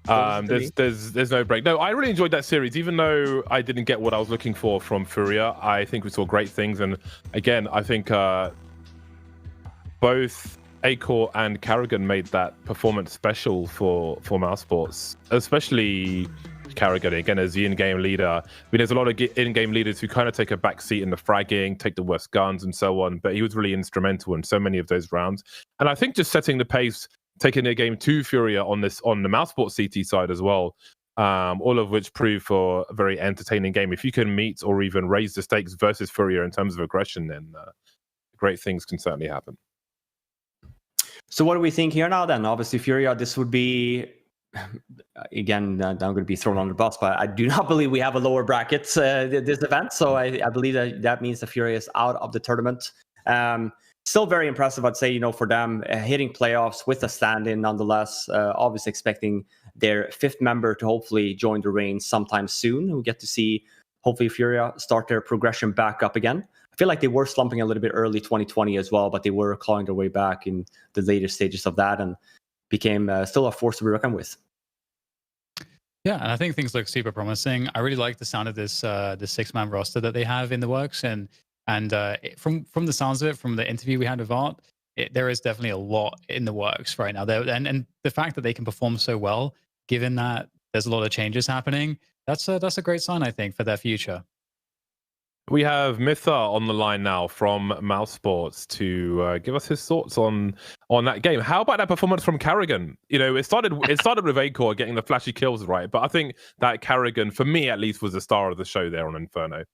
There's no break. No, I really enjoyed that series, even though I didn't get what I was looking for from Furia. I think we saw great things, and again, I think both Acor and Carrigan made that performance special for MOUSESPORTS, especially Carrigan, again, as the in-game leader. I mean, there's a lot of in-game leaders who kind of take a back seat in the fragging, take the worst guns and so on, but he was really instrumental in so many of those rounds. And I think just setting the pace, taking the game to Furia on the MOUSESPORTS CT side as well, all of which prove for a very entertaining game. If you can meet or even raise the stakes versus Furia in terms of aggression, then great things can certainly happen. So what do we think here now then? Obviously, Furia, this would be... Again, I'm going to be thrown on the bus, but I do not believe we have a lower bracket this event. So I believe that means the Furia is out of the tournament. Still very impressive, I'd say, for them hitting playoffs with a stand-in nonetheless. Obviously expecting their fifth member to hopefully join the reign sometime soon. We'll get to see, hopefully, Furia start their progression back up again. I feel like they were slumping a little bit early 2020 as well, but they were clawing their way back in the later stages of that and became still a force to be reckoned with. Yeah, and I think things look super promising. I really like the sound of this six-man roster that they have in the works, and from the sounds of it, from the interview we had with Art, there is definitely a lot in the works right now. And the fact that they can perform so well, given that there's a lot of changes happening, that's a great sign, I think, for their future. We have Mitha on the line now from MOUSESPORTS to give us his thoughts on that game. How about that performance from Carrigan? It started with Acor getting the flashy kills right, but I think that Carrigan, for me at least, was the star of the show there on Inferno.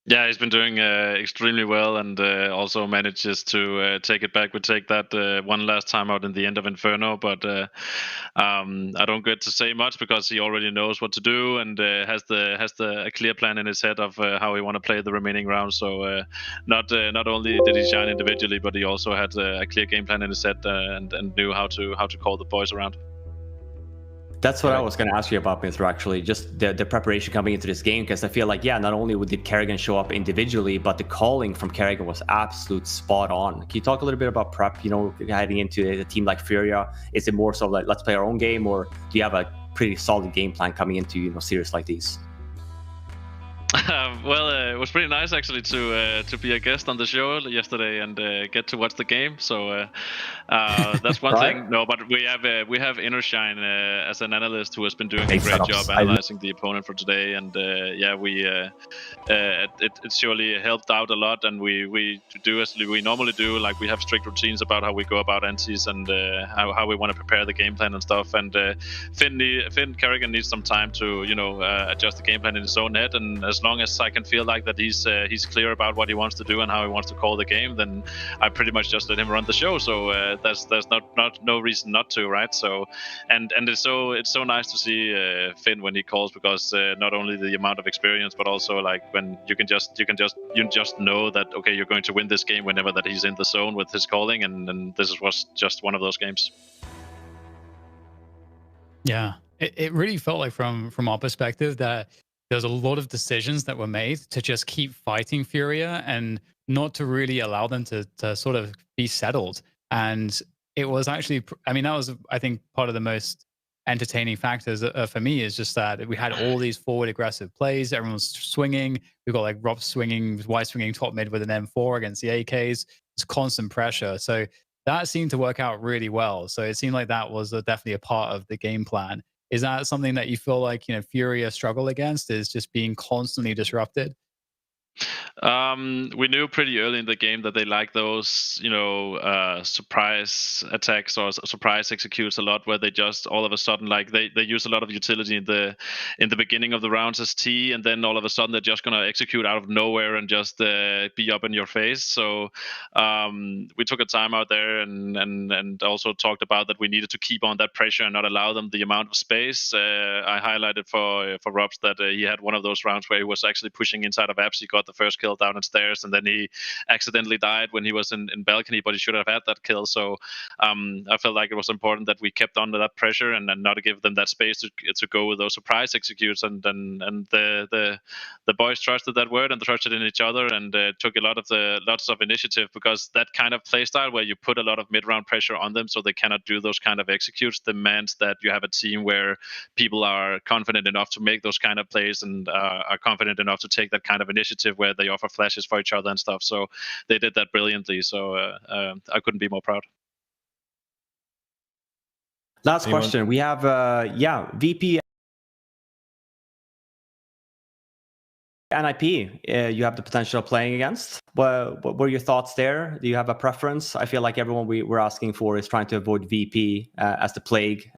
Yeah, he's been doing extremely well, and also manages to take it back. We take that one last time out in the end of Inferno, but I don't get to say much because he already knows what to do and has a clear plan in his head of how he want to play the remaining rounds. So not only did he shine individually, but he also had a clear game plan in his head and knew how to call the boys around. That's what I was going to ask you about, Mr. Actually, just the preparation coming into this game, because I feel like, not only did Carrigan show up individually, but the calling from Carrigan was absolute spot on. Can you talk a little bit about prep, heading into a team like Furia? Is it more so like, let's play our own game, or do you have a pretty solid game plan coming into, series like these? It was pretty nice actually to be a guest on the show yesterday and get to watch the game. So that's one thing. No, but we have Innershine as an analyst who has been doing a great job analyzing the opponent for today. And it surely helped out a lot. And we do as we normally do. Like, we have strict routines about how we go about antis and how we want to prepare the game plan and stuff. And Finn Carrigan needs some time to adjust the game plan in his own head. And as long as I can feel like that he's clear about what he wants to do and how he wants to call the game, then I pretty much just let him run the show. So there's no reason not to, right? So and it's so nice to see Finn when he calls, because not only the amount of experience, but also like when you just know that, okay, you're going to win this game whenever that he's in the zone with his calling, and this was just one of those games. Yeah, it really felt like from our perspective that there's a lot of decisions that were made to just keep fighting Furia and not to really allow them to sort of be settled. And it was actually, that was, I think, part of the most entertaining factors for me is just that we had all these forward aggressive plays. Everyone's swinging. We've got like Rob swinging, White swinging top mid with an M4 against the AKs. It's constant pressure. So that seemed to work out really well. So it seemed like that was definitely a part of the game plan. Is that something that you feel like, FURIA struggle against, is just being constantly disrupted? We knew pretty early in the game that they like those, surprise attacks or surprise executes a lot, where they just all of a sudden, like they use a lot of utility in the beginning of the rounds as T, and then all of a sudden they're just gonna execute out of nowhere and just be up in your face. So we took a time out there and also talked about that we needed to keep on that pressure and not allow them the amount of space. I highlighted for Robs that he had one of those rounds where he was actually pushing inside of apps. He got the first kill down on stairs, and then he accidentally died when he was in balcony, but he should have had that kill. So I felt like it was important that we kept under that pressure and not to give them that space to go with those surprise executes. And the boys trusted that word and trusted in each other, and took lots of initiative, because that kind of play style where you put a lot of mid-round pressure on them so they cannot do those kind of executes demands that you have a team where people are confident enough to make those kind of plays and are confident enough to take that kind of initiative where they offer flashes for each other and stuff. So they did that brilliantly. So I couldn't be more proud. Last question. We have VP NIP. You have the potential of playing against. What were your thoughts there? Do you have a preference? I feel like everyone we're asking for is trying to avoid VP as the plague